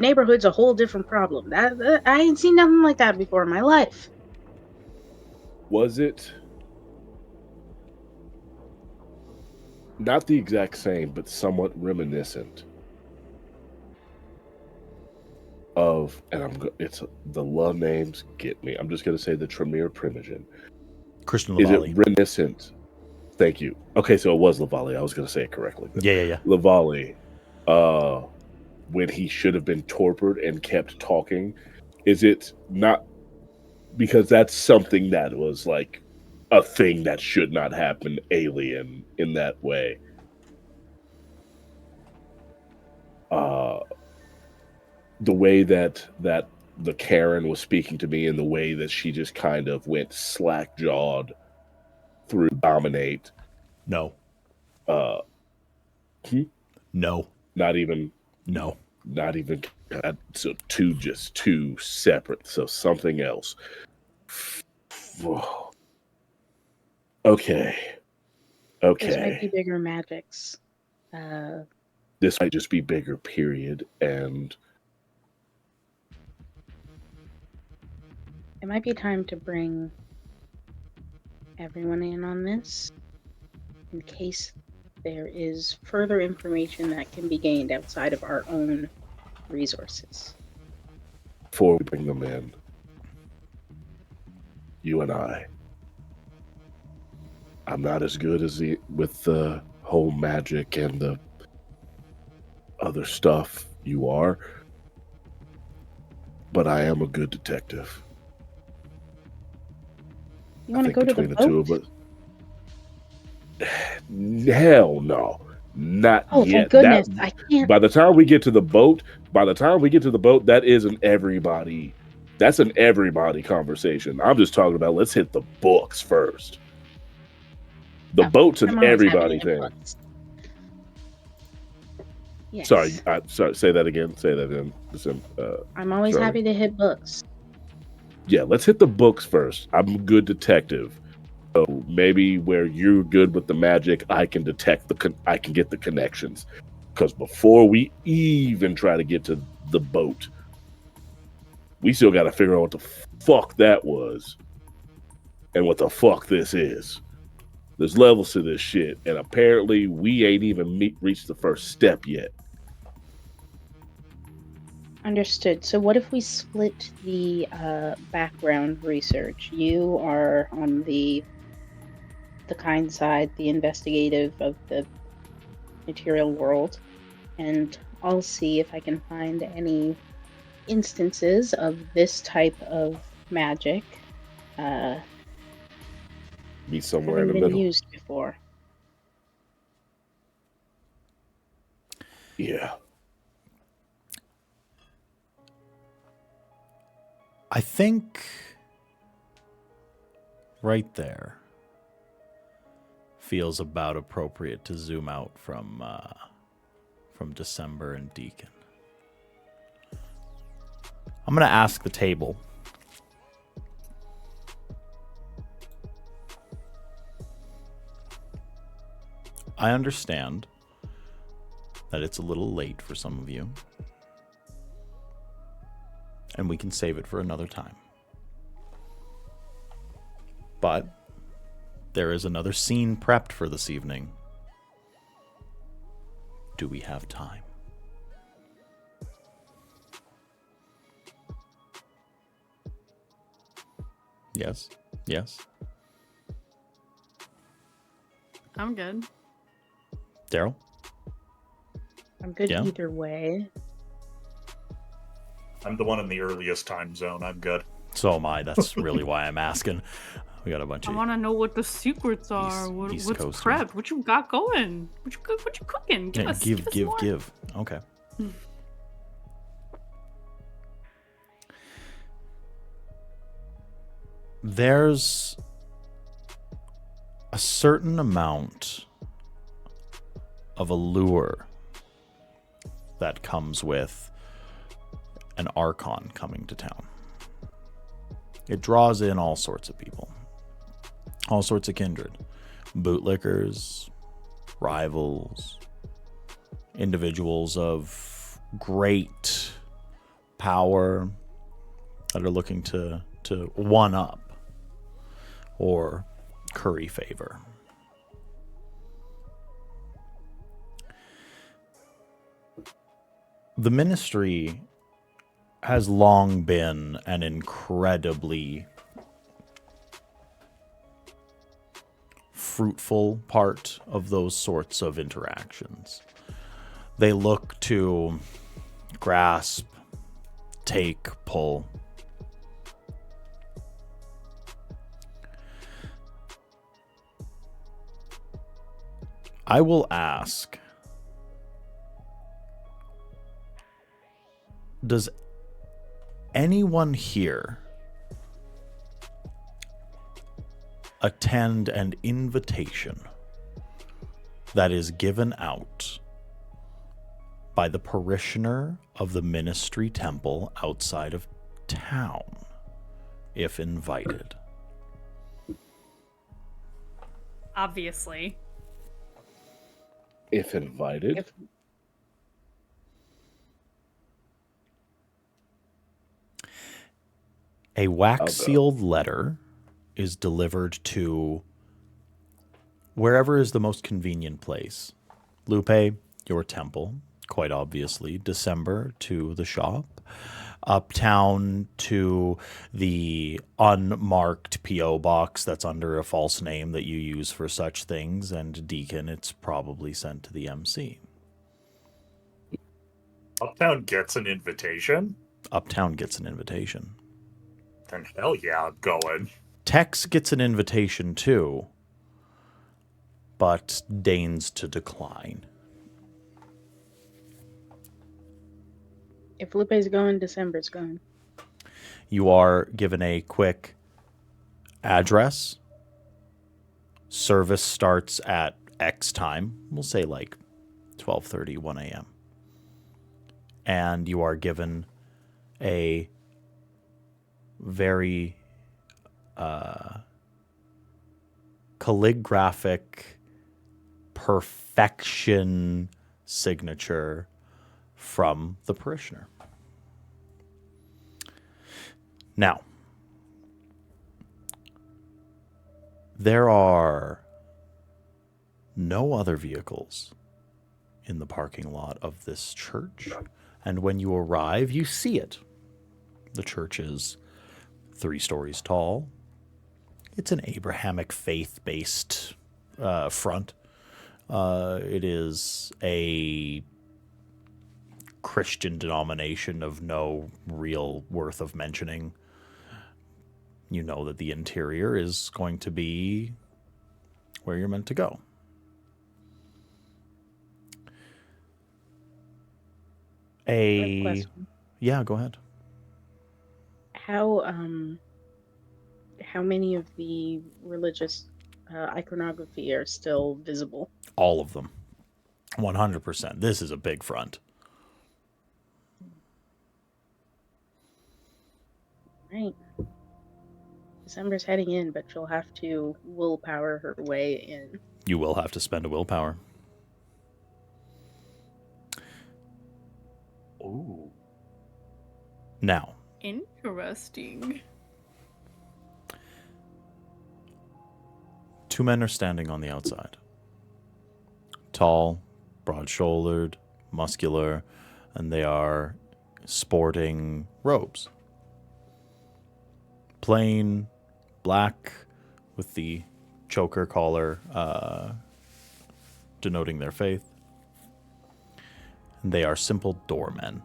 neighborhood's a whole different problem. That I ain't seen nothing like that before in my life. Was it not the exact same, but somewhat reminiscent of, and it's the love names get me. I'm just going to say the Tremere Primogen. Christian Is Lavallee. it reminiscent? Thank you. Okay, so it was Lavallee. I was going to say it correctly. Yeah. Lavallee, when he should have been tortured and kept talking, is it not? Because that's something that was like a thing that should not happen, alien in that way. The way that the Karen was speaking to me and the way that she just kind of went slack-jawed through dominate. No. No. Not even. No. Not even. So two separate. So something else. Whoa. Okay. This might be bigger magics. This might just be bigger, period. And it might be time to bring everyone in on this in case there is further information that can be gained outside of our own resources. Before we bring them in, you and I'm not as good as with the whole magic and the other stuff you are, but I am a good detective. You want to go to the boat? Two of us. Hell no, not yet. Thank goodness, I can't. By the time we get to the boat, that is an everybody. That's an everybody conversation. I'm just talking about let's hit the books first. The boat's an everybody thing. Yes. Sorry, say that again. I'm always happy to hit books. Yeah, let's hit the books first. I'm a good detective. So maybe where you're good with the magic, I can detect I can get the connections. Because before we even try to get to the boat, we still got to figure out what the fuck that was and what the fuck this is. There's levels to this shit, and apparently we ain't even reached the first step yet. Understood. So what if we split the background research? You are on the kind side, the investigative of the material world, and I'll see if I can find any instances of this type of magic Be somewhere in having the been middle. used before. Yeah. I think right there feels about appropriate to zoom out from December and Deacon. I'm going to ask the table. I understand that it's a little late for some of you, and we can save it for another time. But there is another scene prepped for this evening. Do we have time? Yes. Yes. I'm good. Daryl? I'm good Yeah. either way. I'm the one in the earliest time zone. I'm good. So am I. That's really why I'm asking. We got a bunch I of... want to know what the secrets are. East What's Coast prepped? What you got going? What you cooking? Give Yeah, us more. give. Okay. There's a certain amount of allure that comes with an Archon coming to town. It draws in all sorts of people, all sorts of kindred, bootlickers, rivals, individuals of great power that are looking to one up or curry favor. The ministry has long been an incredibly fruitful part of those sorts of interactions. They look to grasp, take, pull. I will ask, does anyone here attend an invitation that is given out by the parishioner of the ministry temple outside of town, if invited? Obviously. If invited. A wax-sealed letter is delivered to wherever is the most convenient place. Lupe, your temple, quite obviously. December, to the shop. Uptown, to the unmarked P.O. box that's under a false name that you use for such things. And Deacon, it's probably sent to the MC. Uptown gets an invitation? Uptown gets an invitation. Then hell yeah, I'm going. Tex gets an invitation too, but deigns to decline. If Lupe's going, December's going. You are given a quick address. Service starts at X time. We'll say like 12:30, 1 a.m. And you are given a very calligraphic perfection signature from the parishioner. Now, there are no other vehicles in the parking lot of this church. And when you arrive, you see it. The church is 3 stories tall. It's an Abrahamic faith-based front. It is a Christian denomination of no real worth of mentioning. You know that the interior is going to be where you're meant to go. Question. Yeah, go ahead. How many of the religious iconography are still visible? All of them. 100%. This is a big front. Right. December's heading in, but she'll have to willpower her way in. You will have to spend a willpower. Ooh. Now, Interesting. 2 men are standing on the outside. Tall, broad-shouldered, muscular, and they are sporting robes. Plain black with the choker collar denoting their faith. And they are simple doormen.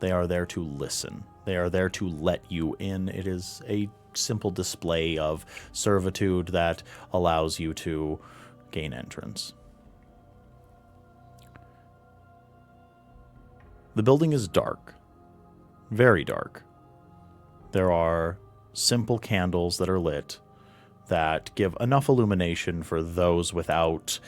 They are there to listen. They are there to let you in. It is a simple display of servitude that allows you to gain entrance. The building is dark, very dark. There are simple candles that are lit that give enough illumination for those without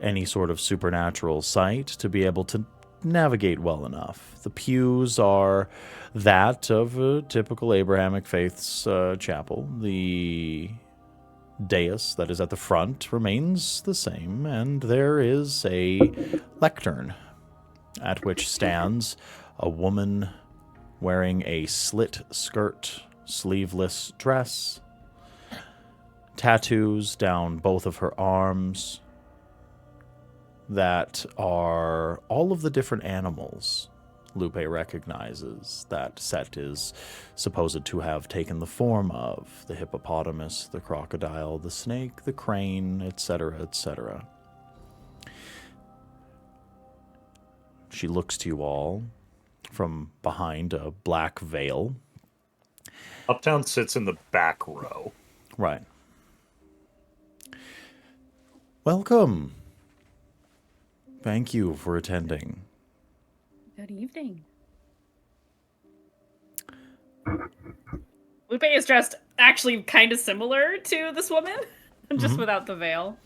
any sort of supernatural sight to be able to navigate well enough. The pews are that of a typical Abrahamic faith's chapel. The dais that is at the front remains the same, and there is a lectern at which stands a woman wearing a slit skirt, sleeveless dress, tattoos down both of her arms that are all of the different animals Lupe recognizes that Set is supposed to have taken the form of: the hippopotamus, the crocodile, the snake, the crane, etc., etc. She looks to you all from behind a black veil. Uptown sits in the back row. Right. Welcome. Thank you for attending. Good evening. Lupe is dressed actually kind of similar to this woman, just without the veil.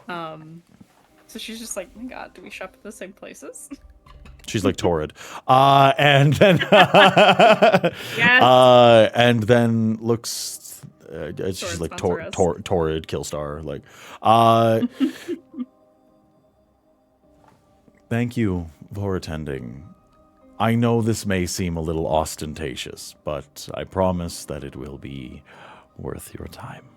So she's just like, oh my god, do we shop at the same places? She's like Torrid. And then Yes. and then looks she's like sponsor us. Torrid Killstar, like thank you for attending. I know this may seem a little ostentatious, but I promise that it will be worth your time.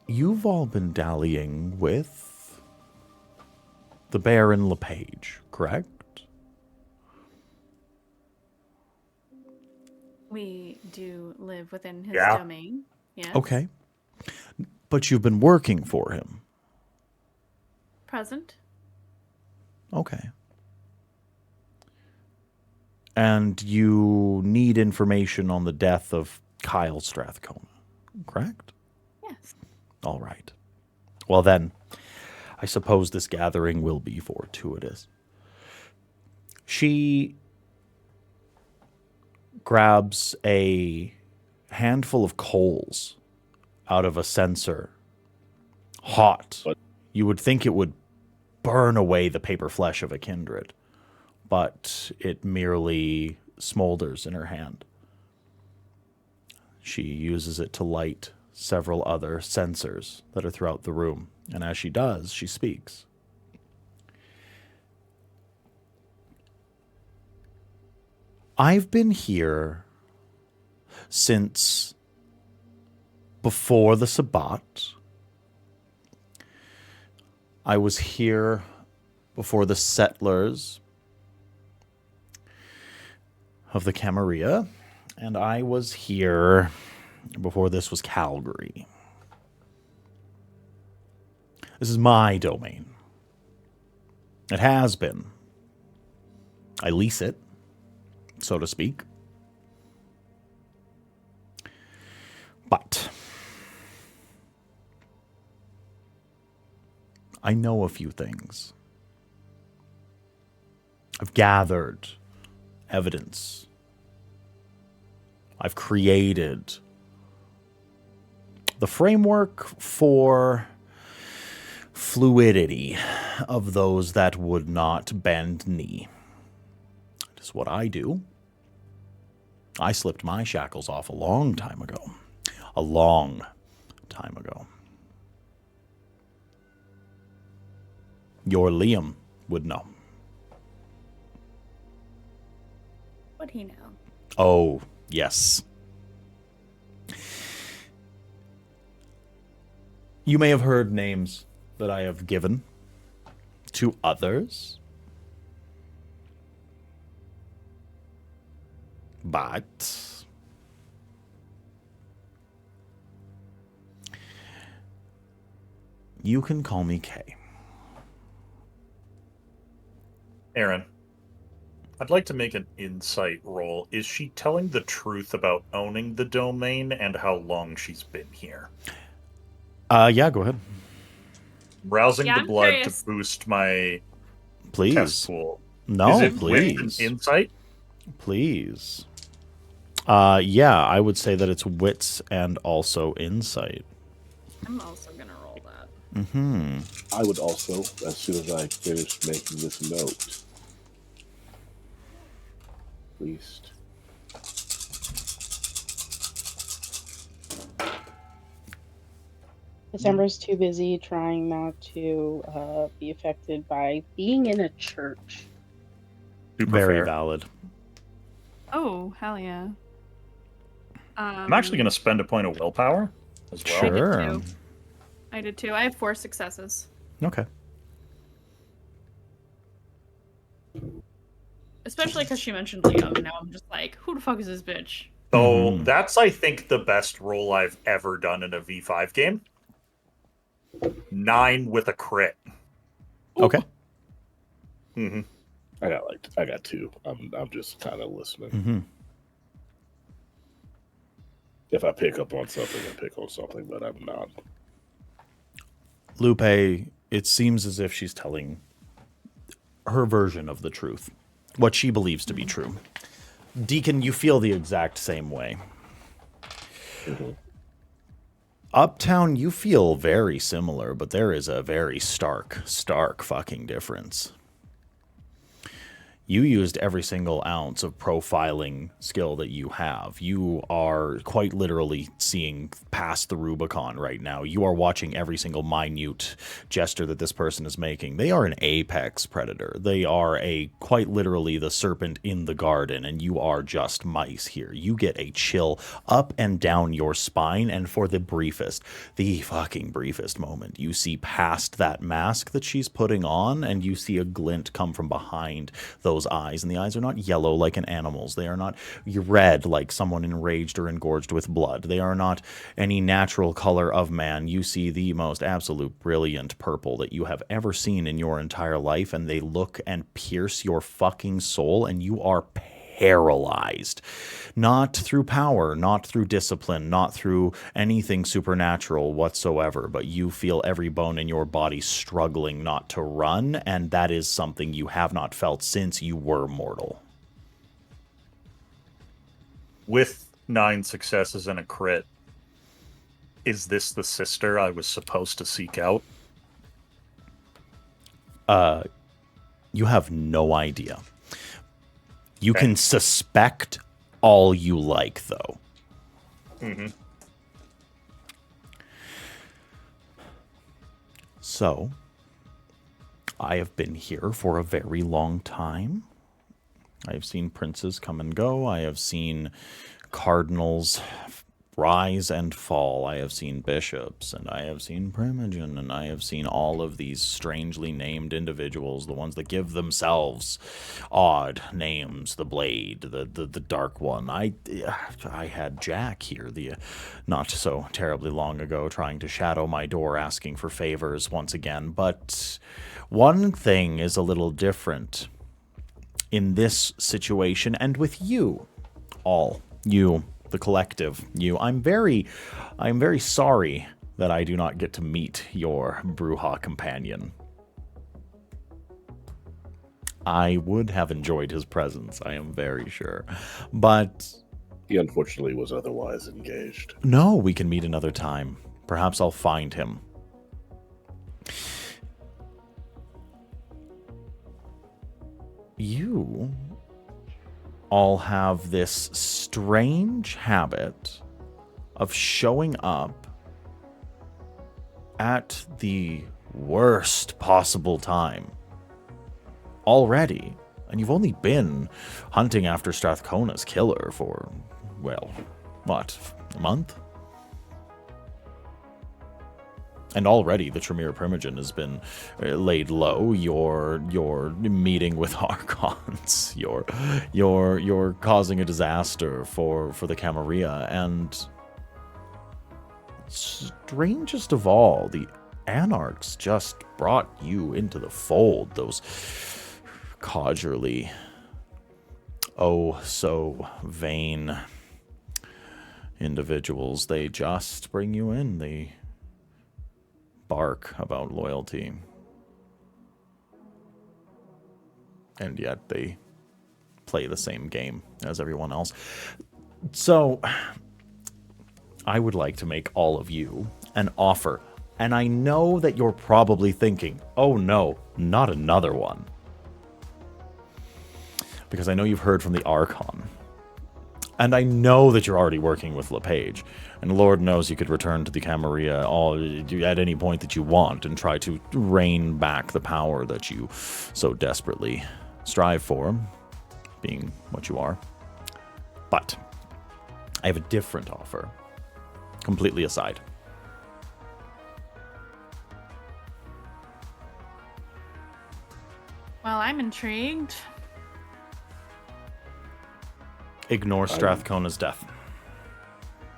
You've all been dallying with the Baron LePage, correct? We do live within his Yeah. domain. Yes. Okay. But you've been working for him. Present. Okay. And you need information on the death of Kyle Strathcona, correct? Yes. All right. Well then, I suppose this gathering will be fortuitous. She grabs a handful of coals out of a censer. Hot. What? You would think it would burn away the paper flesh of a kindred, but it merely smolders in her hand. She uses it to light several other censers that are throughout the room, and as she does, she speaks. I've been here since before the Sabbat. I was here before the settlers of the Camarilla, and I was here before this was Calgary. This is my domain. It has been. I lease it, so to speak. But I know a few things. I've gathered evidence. I've created the framework for fluidity of those that would not bend knee. It is what I do. I slipped my shackles off a long time ago. A long time ago. Your Liam would know. Would he know? Oh, yes. You may have heard names that I have given to others. But you can call me Kay. Aaron, I'd like to make an insight roll. Is she telling the truth about owning the domain and how long she's been here? Yeah, go ahead. Rousing Yeah, the I'm blood curious. to boost my Please. test pool. No, Is it please. with an insight? Please. Yeah, I would say that it's wits and also insight. I'm also gonna roll that. Mm-hmm. I would also, as soon as I finish making this note, at least. December's too busy trying not to be affected by being in a church. Super Very fair. valid. Oh, hell yeah. I'm actually going to spend a point of willpower as well. Sure. I did too. I have 4 successes. Okay. Especially because she mentioned Leo, and now I'm just like, who the fuck is this bitch? So Mhm. that's, I think, the best roll I've ever done in a V5 game. 9 with a crit. Okay. Mm-hmm. I got 2. I'm just kind of listening. Mm-hmm. If I pick up on something, I pick on something, but I'm not. Lupe, it seems as if she's telling her version of the truth, what she believes to be true. Deacon, you feel the exact same way. Mhm. Uptown, you feel very similar, but there is a very stark fucking difference. You used every single ounce of profiling skill that you have. You are quite literally seeing past the Rubicon right now. You are watching every single minute gesture that this person is making. They are an apex predator. They are quite literally the serpent in the garden, and you are just mice here. You get a chill up and down your spine, and for the fucking briefest moment, you see past that mask that she's putting on, and you see a glint come from behind those eyes, and the eyes are not yellow like an animal's. They are not red like someone enraged or engorged with blood. They are not any natural color of man. You see the most absolute brilliant purple that you have ever seen in your entire life, and they look and pierce your fucking soul, and you are paralyzed. Not through power, not through discipline, not through anything supernatural whatsoever, but you feel every bone in your body struggling not to run, and that is something you have not felt since you were mortal. With 9 successes and a crit, is this the sister I was supposed to seek out? You have no idea. You Okay. can suspect all you like, though. Mm-hmm. So, I have been here for a very long time. I have seen princes come and go. I have seen cardinals rise and fall. I have seen bishops, and I have seen Primogen, and I have seen all of these strangely named individuals, the ones that give themselves odd names, the Blade, the Dark One. I had Jack here not so terribly long ago trying to shadow my door asking for favors once again, but one thing is a little different in this situation, and with you all, you, the collective, you. I'm very sorry that I do not get to meet your Brujah companion. I would have enjoyed his presence, I am very sure. But he unfortunately was otherwise engaged. No, we can meet another time. Perhaps I'll find him. You all have this strange habit of showing up at the worst possible time already, and you've only been hunting after Strathcona's killer for, well, what, a month? And already the Tremere Primogen has been laid low. You're meeting with Archons. You're causing a disaster for the Camarilla. And strangest of all, the Anarchs just brought you into the fold. Those codgerly, oh so vain individuals. They just bring you in. They bark about loyalty, and yet they play the same game as everyone else. So I would like to make all of you an offer, and I know that you're probably thinking, oh no, not another one, because I know you've heard from the Archon, and I know that you're already working with LePage. And Lord knows you could return to the Camarilla at any point that you want and try to rein back the power that you so desperately strive for, being what you are. But I have a different offer, completely aside. Well, I'm intrigued. Ignore Strathcona's death.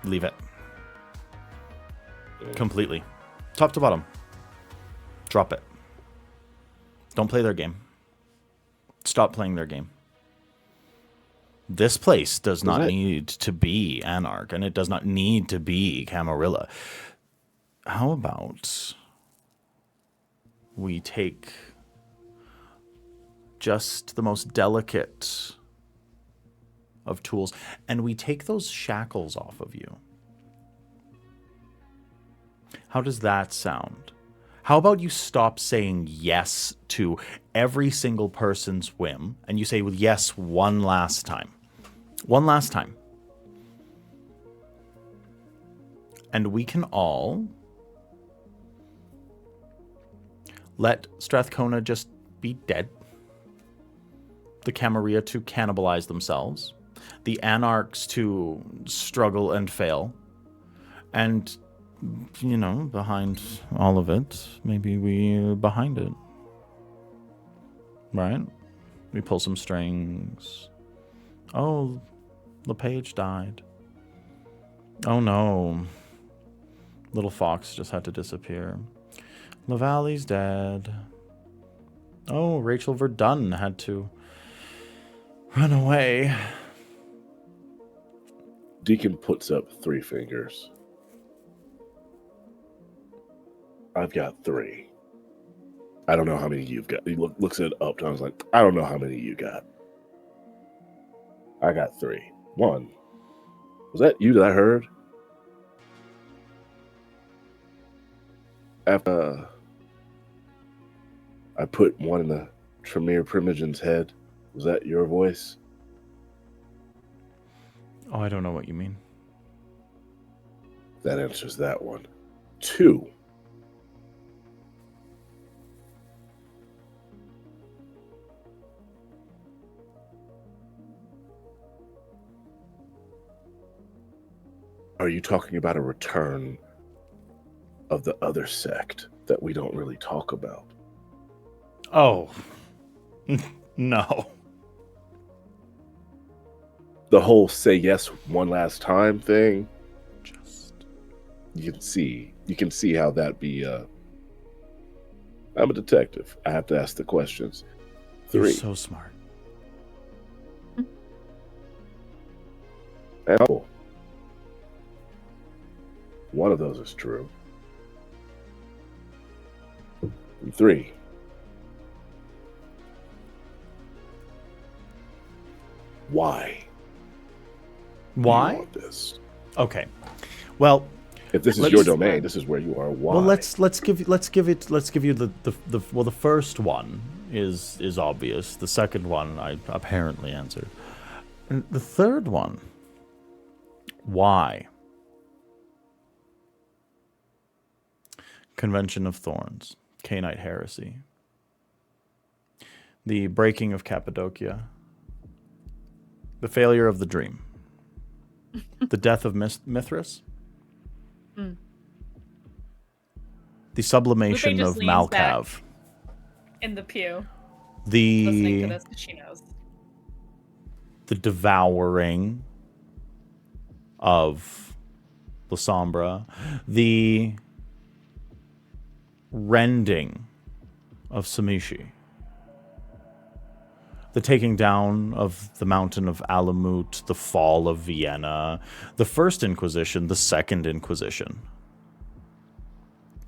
Leave it. Completely. Top to bottom. Drop it. Don't play their game. Stop playing their game. This place does not need to be Anarch, and it does not need to be Camarilla. How about we take just the most delicate of tools, and we take those shackles off of you? How does that sound? How about you stop saying yes to every single person's whim, and you say yes one last time? One last time. And we can all let Strathcona just be dead. The Camarilla to cannibalize themselves. The Anarchs to struggle and fail. And, you know, behind all of it, maybe we're behind it. Right? We pull some strings. Oh, LePage died. Oh no. Little Fox just had to disappear. LaValle's dead. Oh, Rachel Verdun had to run away. Deacon puts up 3 fingers. I've got 3. I don't know how many you've got. He looks at it up to, I was like, I don't know how many you got. I got 3. 1. Was that you that I heard? After I put one in the Tremere Primogen's head, was that your voice? Oh, I don't know what you mean. That answers that one. 2. are you talking about a return of the other sect that we don't really talk about? Oh, no. The whole say yes one last time thing. Just You can see how that'd be. I'm a detective. I have to ask the questions. you're 3. so smart. And oh, one of those is true. And 3. Why? Why? Do you want this? Okay. Well, If this is Let's- your domain, this is where you are. Why? well, let's give you the first one is obvious. The second one I apparently answered. And the third one, why? Convention of Thorns, Cainite heresy, the breaking of Cappadocia, the failure of the dream, the death of Mithras, the sublimation just of leans back. Malkav, In the pew, listening to the this because she knows. the devouring of La Sombra, the rending of Samishi, the taking down of the mountain of Alamut, the fall of Vienna, the First Inquisition, the Second Inquisition,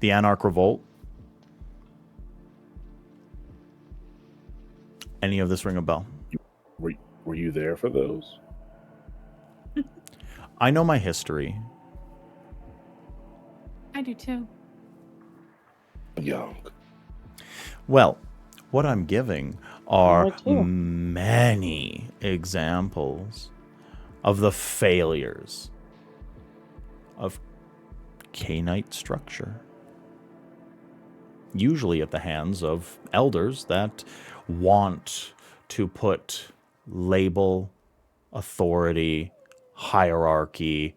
the Anarch Revolt. Any of this ring a bell? Were you there for those? I know my history. I do too. Young. Well, what I'm giving are I too. many examples of the failures of Cainite structure. Usually at the hands of elders that want to put label, authority, hierarchy,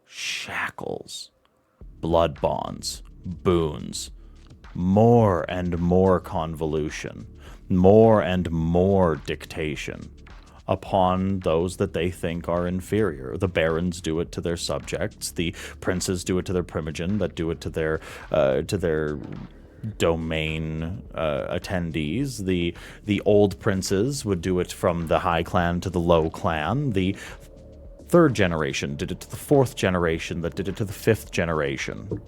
shackles, blood bonds, boons, more and more convolution, more and more dictation upon those that they think are inferior. The barons do it to their subjects. The princes do it to their primogen, that do it to their domain attendees. The old princes would do it from the high clan to the low clan. The third generation did it to the fourth generation, that did it to the fifth generation.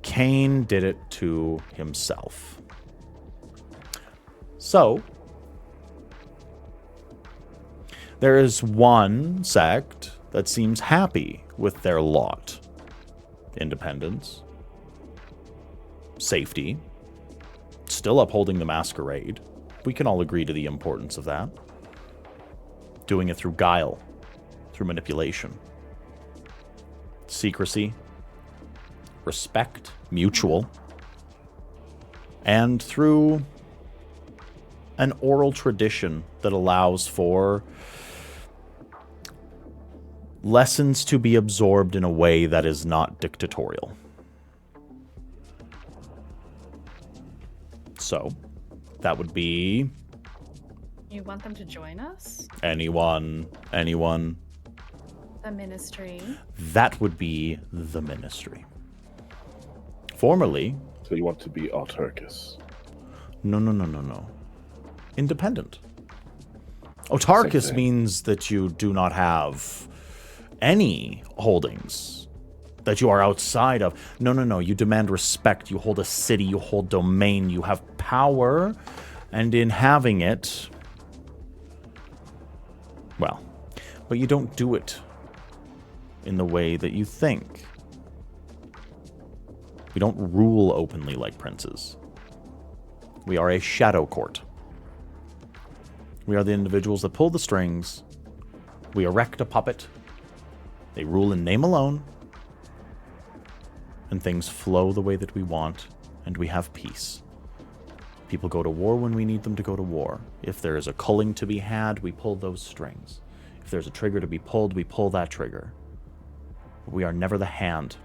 Cain did it to himself. So, there is one sect that seems happy with their lot. Independence. Safety. Still upholding the masquerade. We can all agree to the importance of that. Doing it through guile. Through manipulation. Secrecy. Respect, mutual, and through an oral tradition that allows for lessons to be absorbed in a way that is not dictatorial. So, that would be You want them to join us? anyone. The ministry. That would be the ministry. Formerly, So you want to be autarchus? no. Independent. Autarchus Same thing. means that you do not have any holdings, that you are outside of. No. You demand respect. You hold a city. You hold domain. You have power. And in having it, well, but you don't do it in the way that you think. We don't rule openly like princes. We are a shadow court. We are the individuals that pull the strings. We erect a puppet. They rule in name alone. And things flow the way that we want, and we have peace. People go to war when we need them to go to war. If there is a culling to be had, we pull those strings. If there's a trigger to be pulled, we pull that trigger. We are never the hand.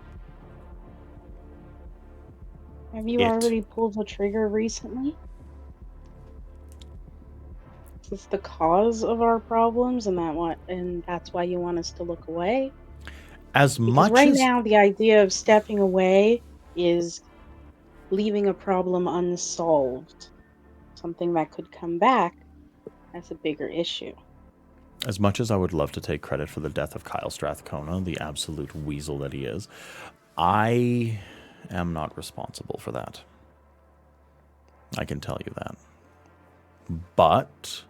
Have you already pulled the trigger recently? Is this the cause of our problems, and that's why you want us to look away? As Because much right as now, the idea of stepping away is leaving a problem unsolved. Something that could come back as a bigger issue. As much as I would love to take credit for the death of Kyle Strathcona, the absolute weasel that he is, I am not responsible for that. I can tell you that. But...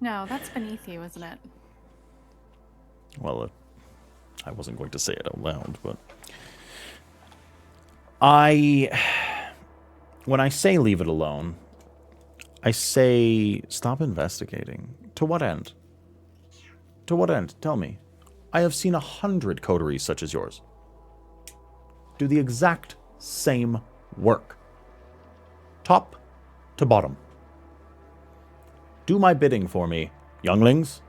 No, that's beneath you, isn't it? Well, I wasn't going to say it out loud, but... When I say leave it alone, I say stop investigating. To what end? To what end? Tell me. I have seen 100 coteries such as yours do the exact same work. Top to bottom. Do my bidding for me, younglings.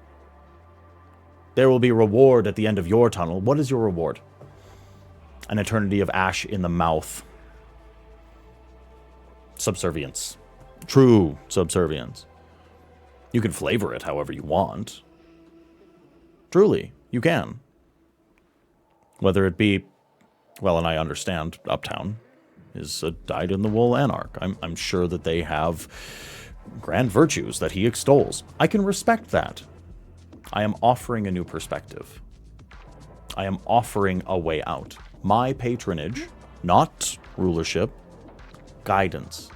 There will be a reward at the end of your tunnel. What is your reward? An eternity of ash in the mouth. Subservience. True subservience. You can flavor it however you want. Truly, you can. Whether it be, well, and I understand Uptown is a dyed-in-the-wool anarch. I'm sure that they have grand virtues that he extols. I can respect that. I am offering a new perspective. I am offering a way out. My patronage, not rulership, guidance.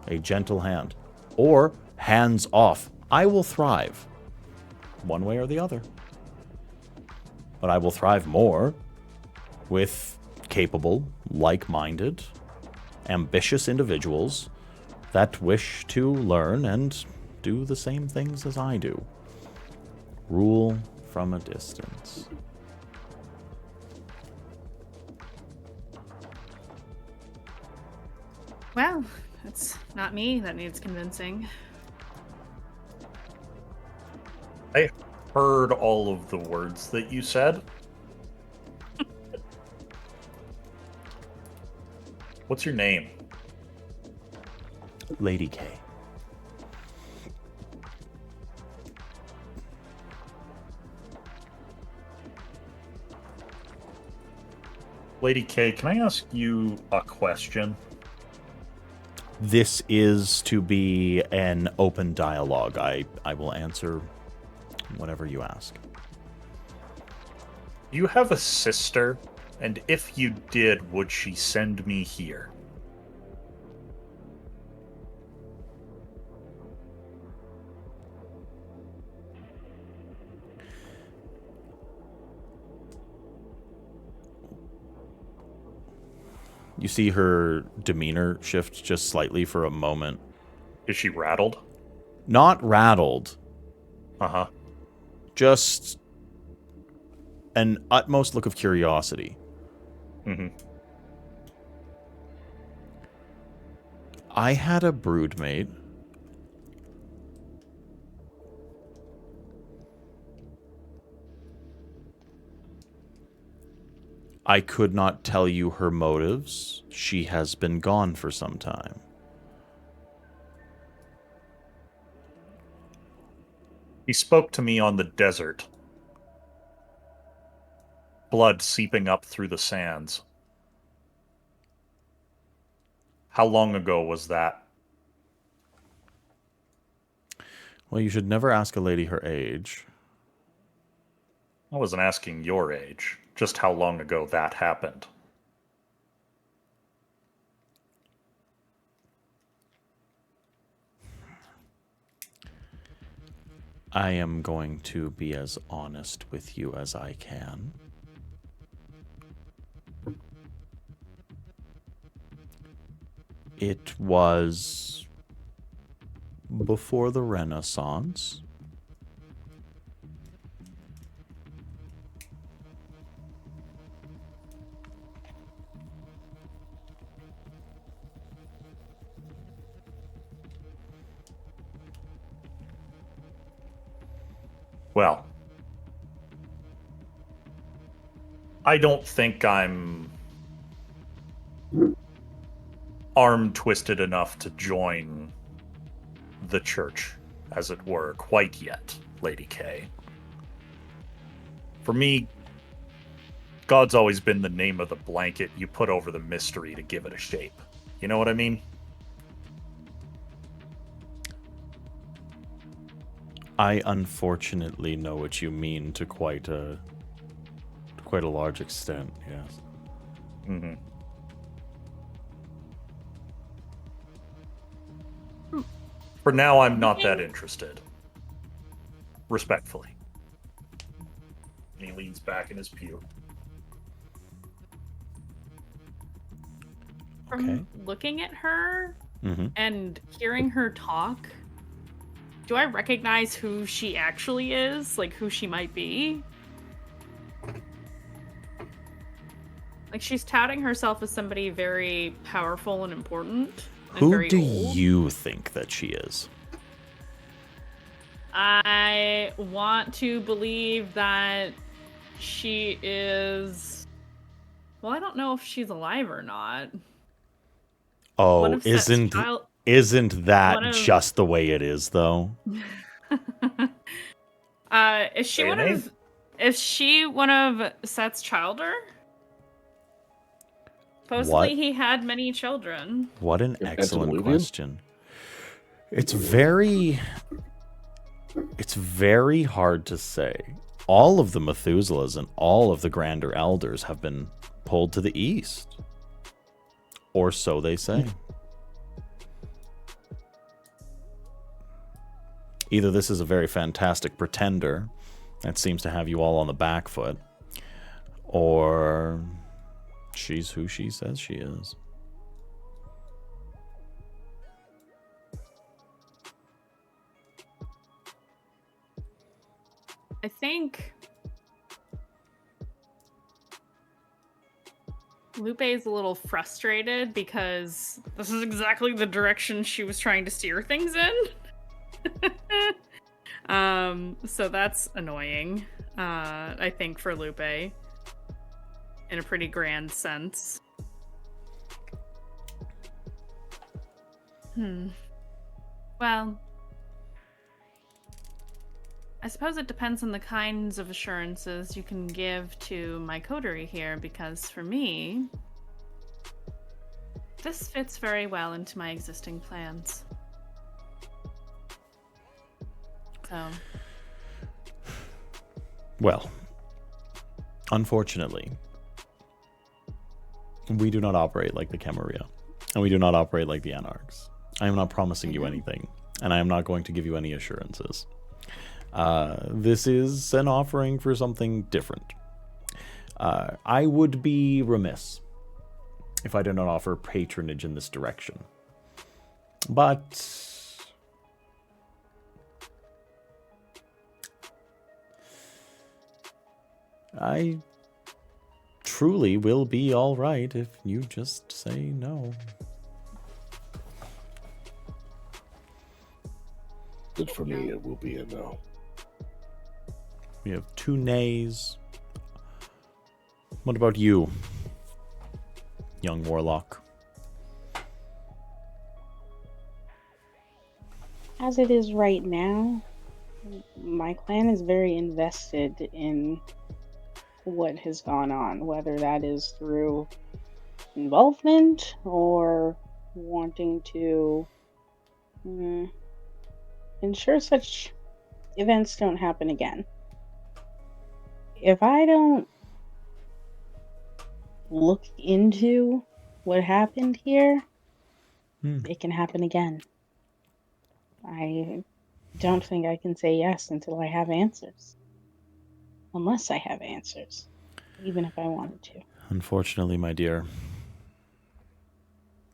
A gentle hand. Or hands off. I will thrive. One way or the other. But I will thrive more with capable, like-minded, ambitious individuals that wish to learn and do the same things as I do. Rule from a distance. Well, it's not me that needs convincing. I heard all of the words that you said. What's your name? Lady K. Lady K, can I ask you a question? This is to be an open dialogue. I will answer whatever you ask. You have a sister, and if you did, would she send me here? You see her demeanor shift just slightly for a moment. Is she rattled? Not rattled. Uh-huh. Just an utmost look of curiosity. Mm-hmm. I had a broodmate. I could not tell you her motives. She has been gone for some time. He spoke to me on the desert. Blood seeping up through the sands. How long ago was that? Well, you should never ask a lady her age. I wasn't asking your age, just how long ago that happened. I am going to be as honest with you as I can. It was before the Renaissance. Well, I don't think I'm arm twisted enough to join the church, as it were, quite yet, Lady K. For me, God's always been the name of the blanket you put over the mystery to give it a shape. You know what I mean? I unfortunately know what you mean to quite a large extent, yes. Mm-hmm. For now, I'm not that interested. Respectfully. And he leans back in his pew. Okay. From looking at her Mm-hmm. and hearing her talk, do I recognize who she actually is? Like, who she might be? Like, she's touting herself as somebody very powerful and important. And Who very do old. you think that she is? I want to believe that she is... Well, I don't know if she's alive or not. One Oh, of Set's isn't that one of- just the way it is, though? Is she Say a one name. of... Is she one of Set's childer? Supposedly What? he had many children. What an excellent Antediluvian? question. It's very hard to say. All of the Methuselahs and all of the Grander Elders have been pulled to the east. Or so they say. Either this is a very fantastic pretender that seems to have you all on the back foot, or she's who she says she is. I think Lupe is a little frustrated because this is exactly the direction she was trying to steer things in. So that's annoying, I think, for Lupe in a pretty grand sense. Well, I suppose it depends on the kinds of assurances you can give to my coterie here, because for me, this fits very well into my existing plans. So, Well, unfortunately, we do not operate like the Camarilla, and we do not operate like the Anarchs. I am not promising you anything, and I am not going to give you any assurances. This is an offering for something different. I would be remiss if I did not offer patronage in this direction. But I truly will be all right if you just say no. Good for me, it will be a no. We have 2 nays. What about you, young warlock? As it is right now, my clan is very invested in what has gone on, whether that is through involvement or wanting to ensure such events don't happen again. If I don't look into what happened here, it can happen again. I don't think I can say yes until I have answers. Unless I have answers, even if I wanted to. Unfortunately, my dear,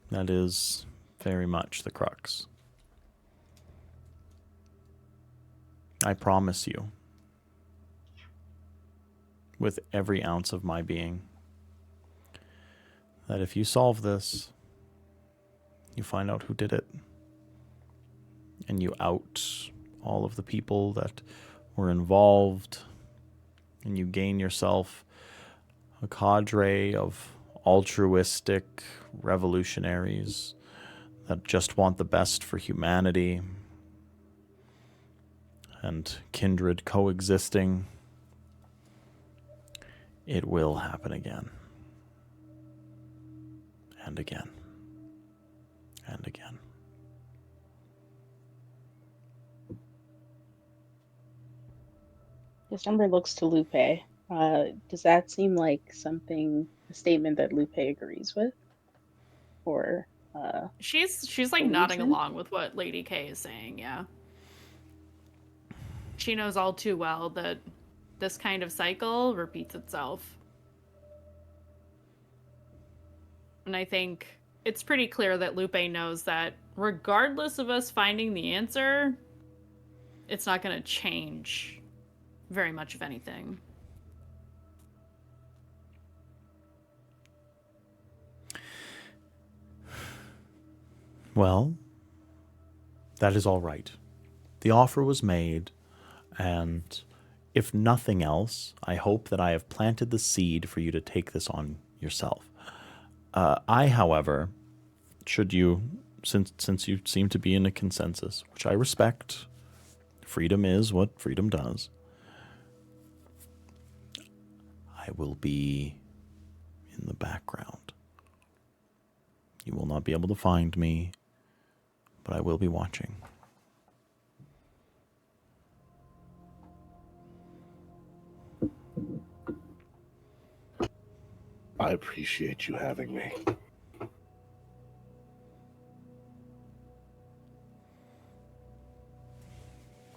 that is very much the crux. I promise you, with every ounce of my being, that if you solve this, you find out who did it, and you out all of the people that were involved, and you gain yourself a cadre of altruistic revolutionaries that just want the best for humanity and kindred coexisting, it will happen again. And again. And again. December looks to Lupe. Does that seem like a statement that Lupe agrees with? Or She's like believes nodding in? along with what Lady K is saying, yeah. She knows all too well that this kind of cycle repeats itself. And I think it's pretty clear that Lupe knows that regardless of us finding the answer, it's not going to change very much of anything. Well, that is all right. The offer was made, and if nothing else, I hope that I have planted the seed for you to take this on yourself. I, however, should you, since you seem to be in a consensus, which I respect, freedom is what freedom does, I will be in the background. You will not be able to find me, but I will be watching. I appreciate you having me.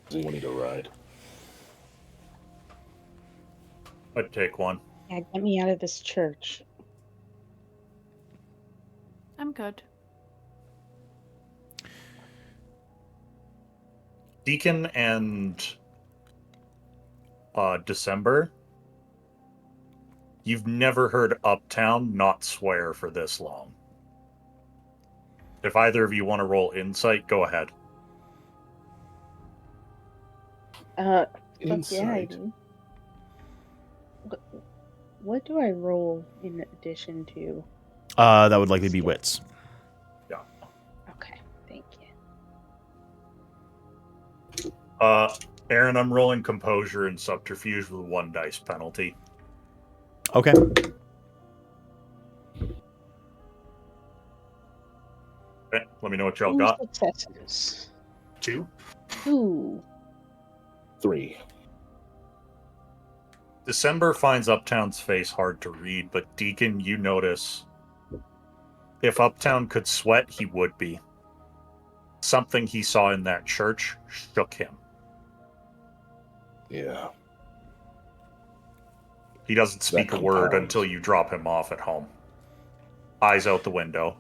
Does anyone need a ride? I'd take one. Yeah, get me out of this church. I'm good. Deacon and December, you've never heard Uptown not swear for this long. If either of you want to roll insight, go ahead. Fuck yeah, I Insight. do. What do I roll in addition to? That would likely be wits. Okay, thank you. Aaron, I'm rolling composure and subterfuge with 1 dice penalty. Okay. Okay, let me know what y'all 2 got. successes. 2. 2. 3. December finds Uptown's face hard to read, but Deacon, you notice if Uptown could sweat, he would be. Something he saw in that church shook him. Yeah. He doesn't speak a word compounds. until you drop him off at home. Eyes out the window.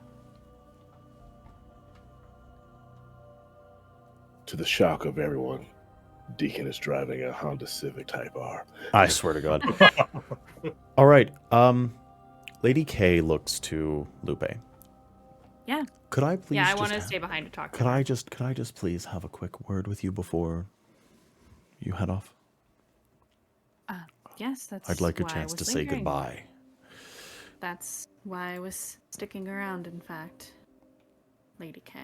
To the shock of everyone, Deacon is driving a Honda Civic Type R. I swear to God. All right. Lady K looks to Lupe. Yeah. Could I please? Yeah, I want to stay behind to talk to her. Could I just please have a quick word with you before you head off? Yes, that's I'd like a why I chance was to say lingering. goodbye. That's why I was sticking around, in fact. Lady K.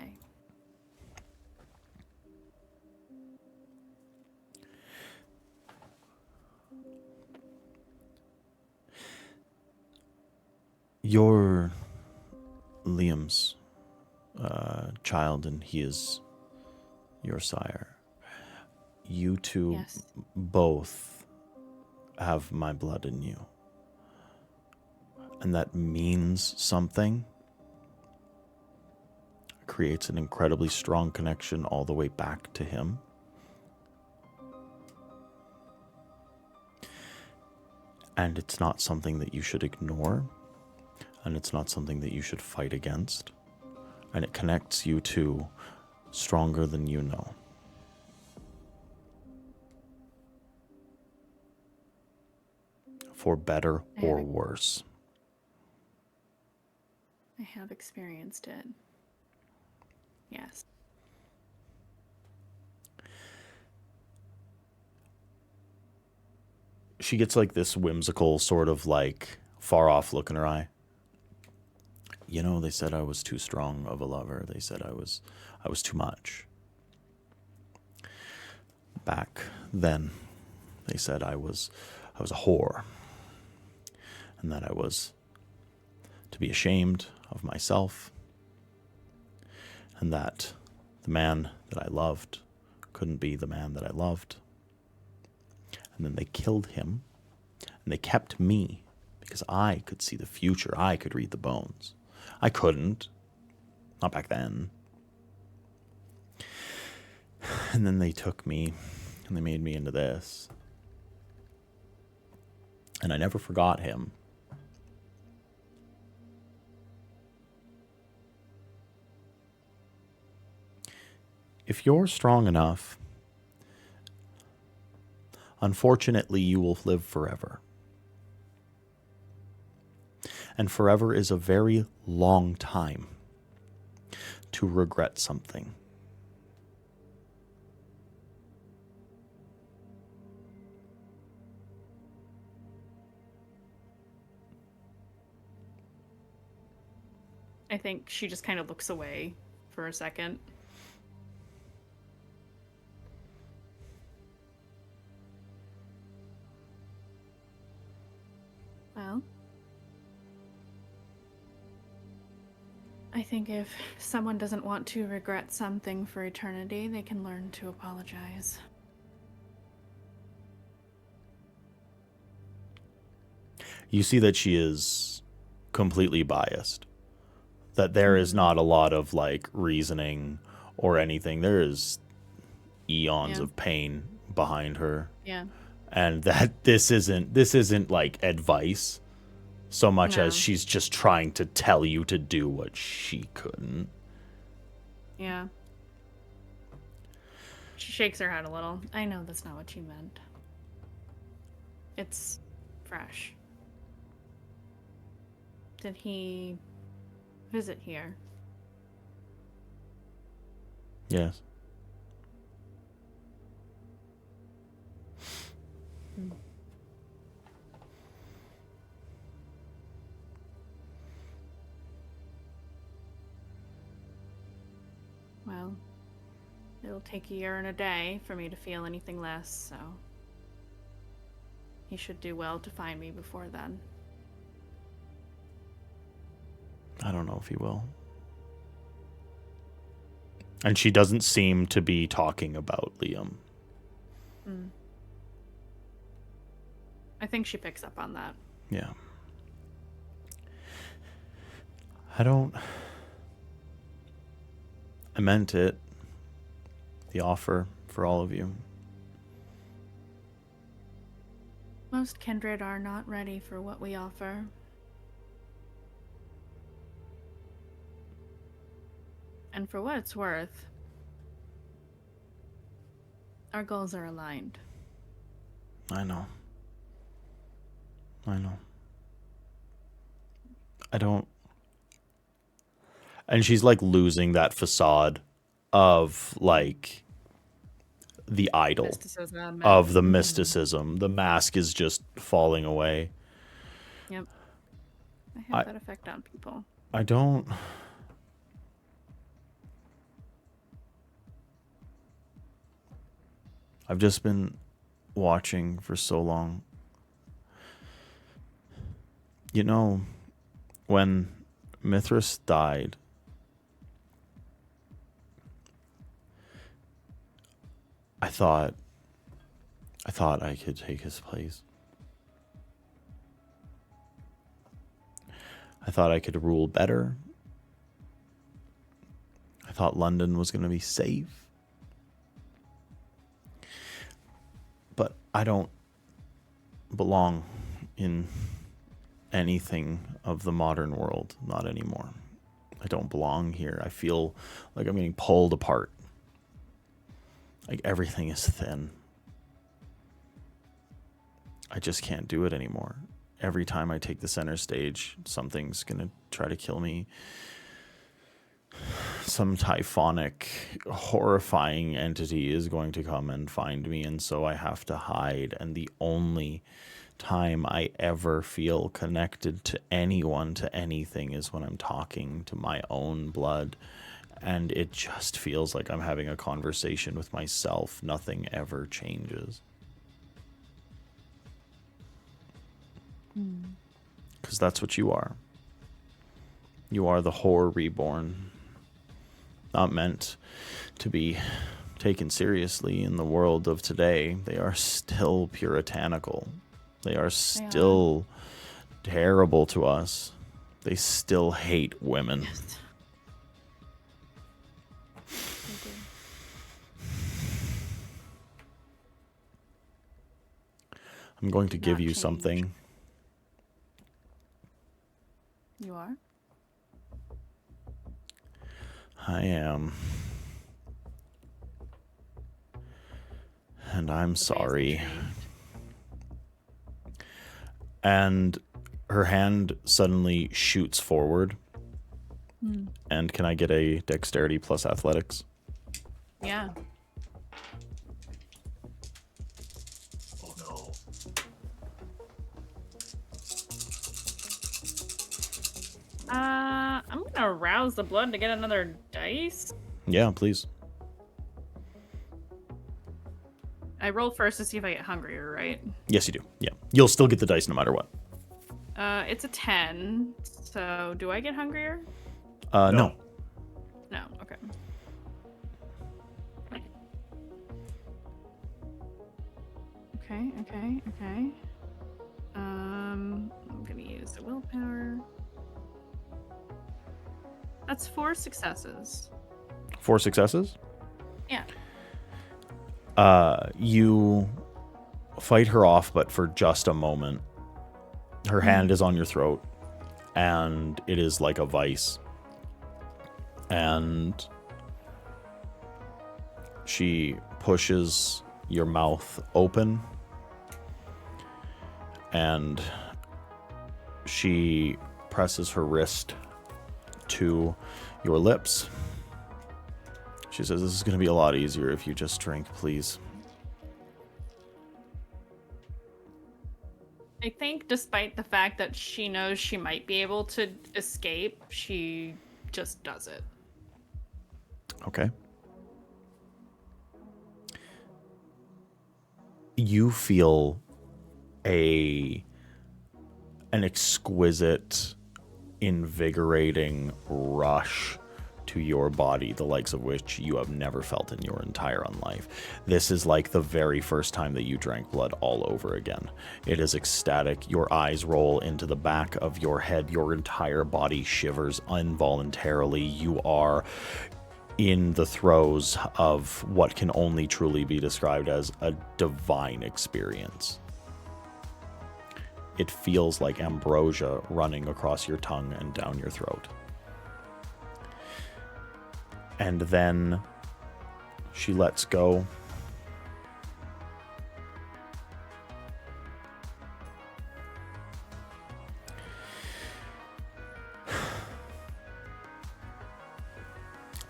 You're Liam's child, and he is your sire. You two Yes. both have my blood in you. And that means something. It creates an incredibly strong connection all the way back to him. And it's not something that you should ignore. And it's not something that you should fight against. And it connects you two stronger than you know. For better or worse. I have experienced it. Yes. She gets like this whimsical sort of like far-off look in her eye. You know, they said I was too strong of a lover. They said I was too much. Back then, they said I was a whore, and that I was to be ashamed of myself, and that the man that I loved couldn't be the man that I loved. And then they killed him, and they kept me because I could see the future. I could read the bones. I couldn't. Not back then. And then they took me, and they made me into this. And I never forgot him. If you're strong enough, unfortunately, you will live forever. And forever is a very long time to regret something. I think she just kind of looks away for a second. Well, I think if someone doesn't want to regret something for eternity, they can learn to apologize. You see that she is completely biased. That there is not a lot of like reasoning or anything. There is eons of pain behind her. Yeah. And that this isn't like advice so much as she's just trying to tell you to do what she couldn't. Yeah. She shakes her head a little. I know that's not what you meant. It's fresh. Did he visit here? Yes. Well, it'll take a year and a day for me to feel anything less, so he should do well to find me before then. I don't know if he will. And she doesn't seem to be talking about Liam. I think she picks up on that. Yeah. I meant it. The offer for all of you. Most kindred are not ready for what we offer. And for what it's worth, our goals are aligned. I know. I don't... And she's like losing that facade of like the idol mysticism of the mysticism. The mask is just falling away. Yep. I have that effect on people. I don't... I've just been watching for so long. You know, when Mithras died, I thought I could take his place. I thought I could rule better. I thought London was going to be safe. But I don't belong in anything of the modern world. Not anymore. I don't belong here. I feel like I'm getting pulled apart. Like everything is thin. I just can't do it anymore. Every time I take the center stage, something's going to try to kill me. Some typhonic, horrifying entity is going to come and find me, and so I have to hide. And the only time I ever feel connected to anyone, to anything, is when I'm talking to my own blood. And it just feels like I'm having a conversation with myself. Nothing ever changes. Because that's what you are. You are the whore reborn. Not meant to be taken seriously in the world of today. They are still puritanical. They are still terrible to us. They still hate women. Yes. They do. I'm going to give Not you change. something. You are? I am. And I'm The face sorry. intrigued. And her hand suddenly shoots forward. And can I get a dexterity plus athletics? Yeah. Oh no. I'm gonna rouse the blood to get another dice. Yeah, please. I roll first to see if I get hungrier, right? Yes, you do. Yeah. You'll still get the dice no matter what. It's a 10. So do I get hungrier? No. No. Okay. Okay. I'm gonna use the willpower. That's 4 successes. 4 successes? Yeah. You fight her off, but for just a moment. Her hand is on your throat, and it is like a vice. And she pushes your mouth open, and she presses her wrist to your lips. She says, "This is going to be a lot easier if you just drink, please." I think despite the fact that she knows she might be able to escape, she just does it. Okay. You feel an exquisite, invigorating rush to your body, the likes of which you have never felt in your entire life. This is like the very first time that you drank blood all over again. It is ecstatic. Your eyes roll into the back of your head. Your entire body shivers involuntarily. You are in the throes of what can only truly be described as a divine experience. It feels like ambrosia running across your tongue and down your throat. And then she lets go.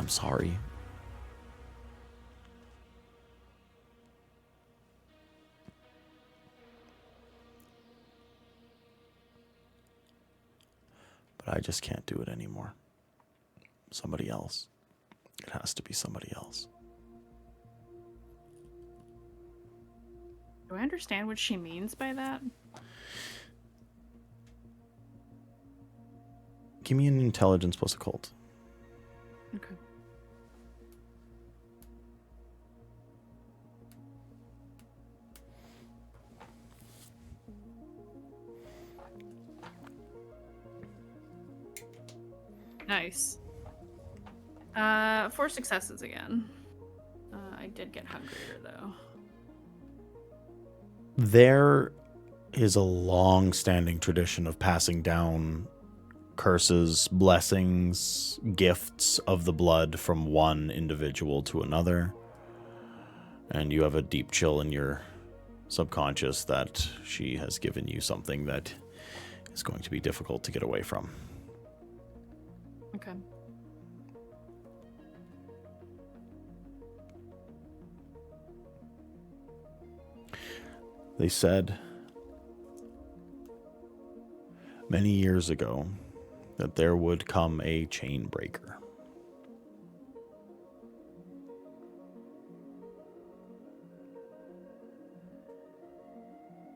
I'm sorry. But I just can't do it anymore. Somebody else. It has to be somebody else. Do I understand what she means by that? Give me an intelligence plus occult. Okay. Nice. 4 successes again. I did get hungrier though. There is a long-standing tradition of passing down curses, blessings, gifts of the blood from one individual to another. And you have a deep chill in your subconscious that she has given you something that is going to be difficult to get away from. Okay. They said many years ago that there would come a chain breaker.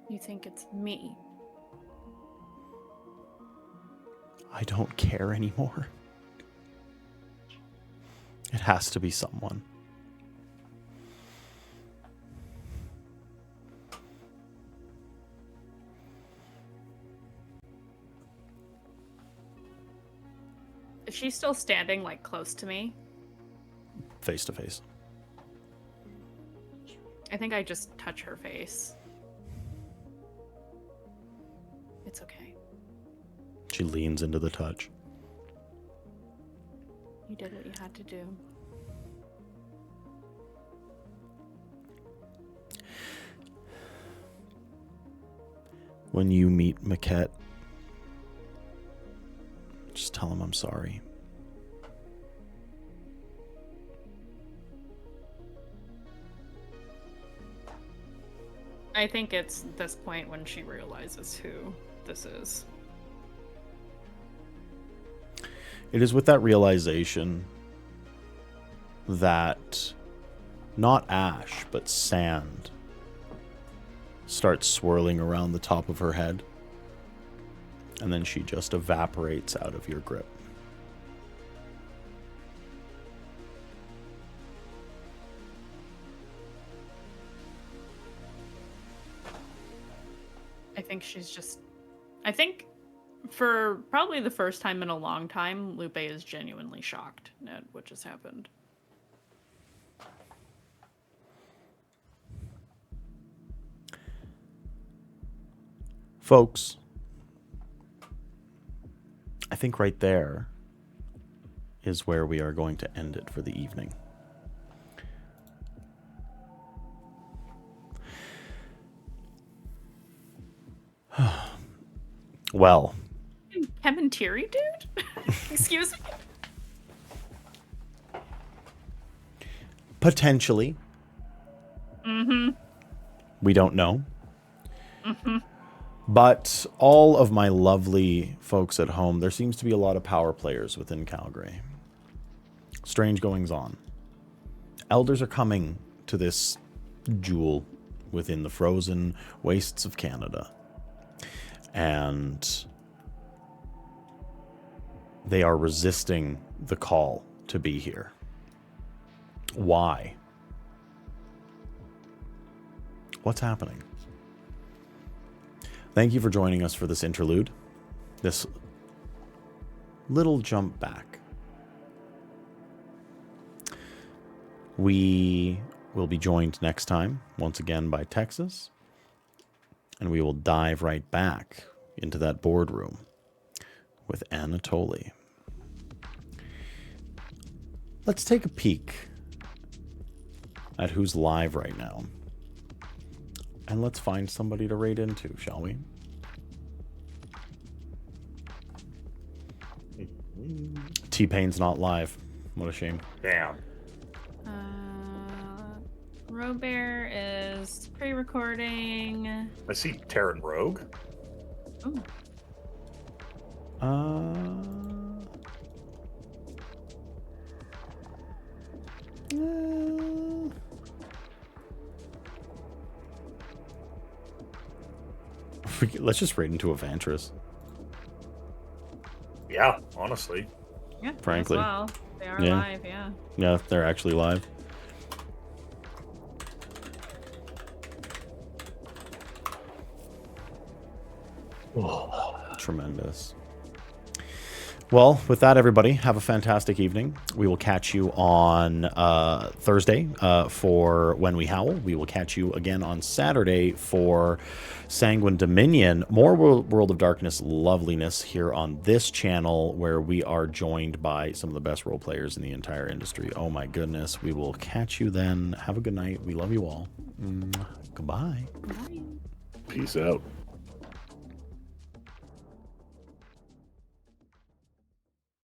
You think it's me? I don't care anymore. It has to be someone. Is she still standing, like, close to me? Face to face. I think I just touch her face. It's okay. She leans into the touch. You did what you had to do. When you meet Maquette, just tell him I'm sorry. I think it's this point when she realizes who this is. It is with that realization that not ash, but sand starts swirling around the top of her head. And then she just evaporates out of your grip. I think for probably the first time in a long time, Lupe is genuinely shocked at what just happened. Folks, I think right there is where we are going to end it for the evening. Well. Kementiri, dude? Excuse me? Potentially. Mm-hmm. We don't know. Mm-hmm. But all of my lovely folks at home, there seems to be a lot of power players within Calgary. Strange goings on. Elders are coming to this jewel within the frozen wastes of Canada. And they are resisting the call to be here. Why? What's happening? Thank you for joining us for this interlude, this little jump back. We will be joined next time, once again, by Texas, and we will dive right back into that boardroom with Anatoly. Let's take a peek at who's live right now. And let's find somebody to raid into, shall we? T-Pain's not live. What a shame. Damn. Robert is pre-recording. I see Terran Rogue. Ooh. Let's just raid into Evantris. Yeah, honestly. Yeah, Frankly. as well. They are Yeah. live, yeah. Yeah, they're actually live. Tremendous. Well, with that, everybody, have a fantastic evening. We will catch you on Thursday for When We Howl. We will catch you again on Saturday for Sanguine Dominion. More World of Darkness loveliness here on this channel, where we are joined by some of the best role players in the entire industry. Oh my goodness. We will catch you then. Have a good night. We love you all. Goodbye. Bye. Peace out.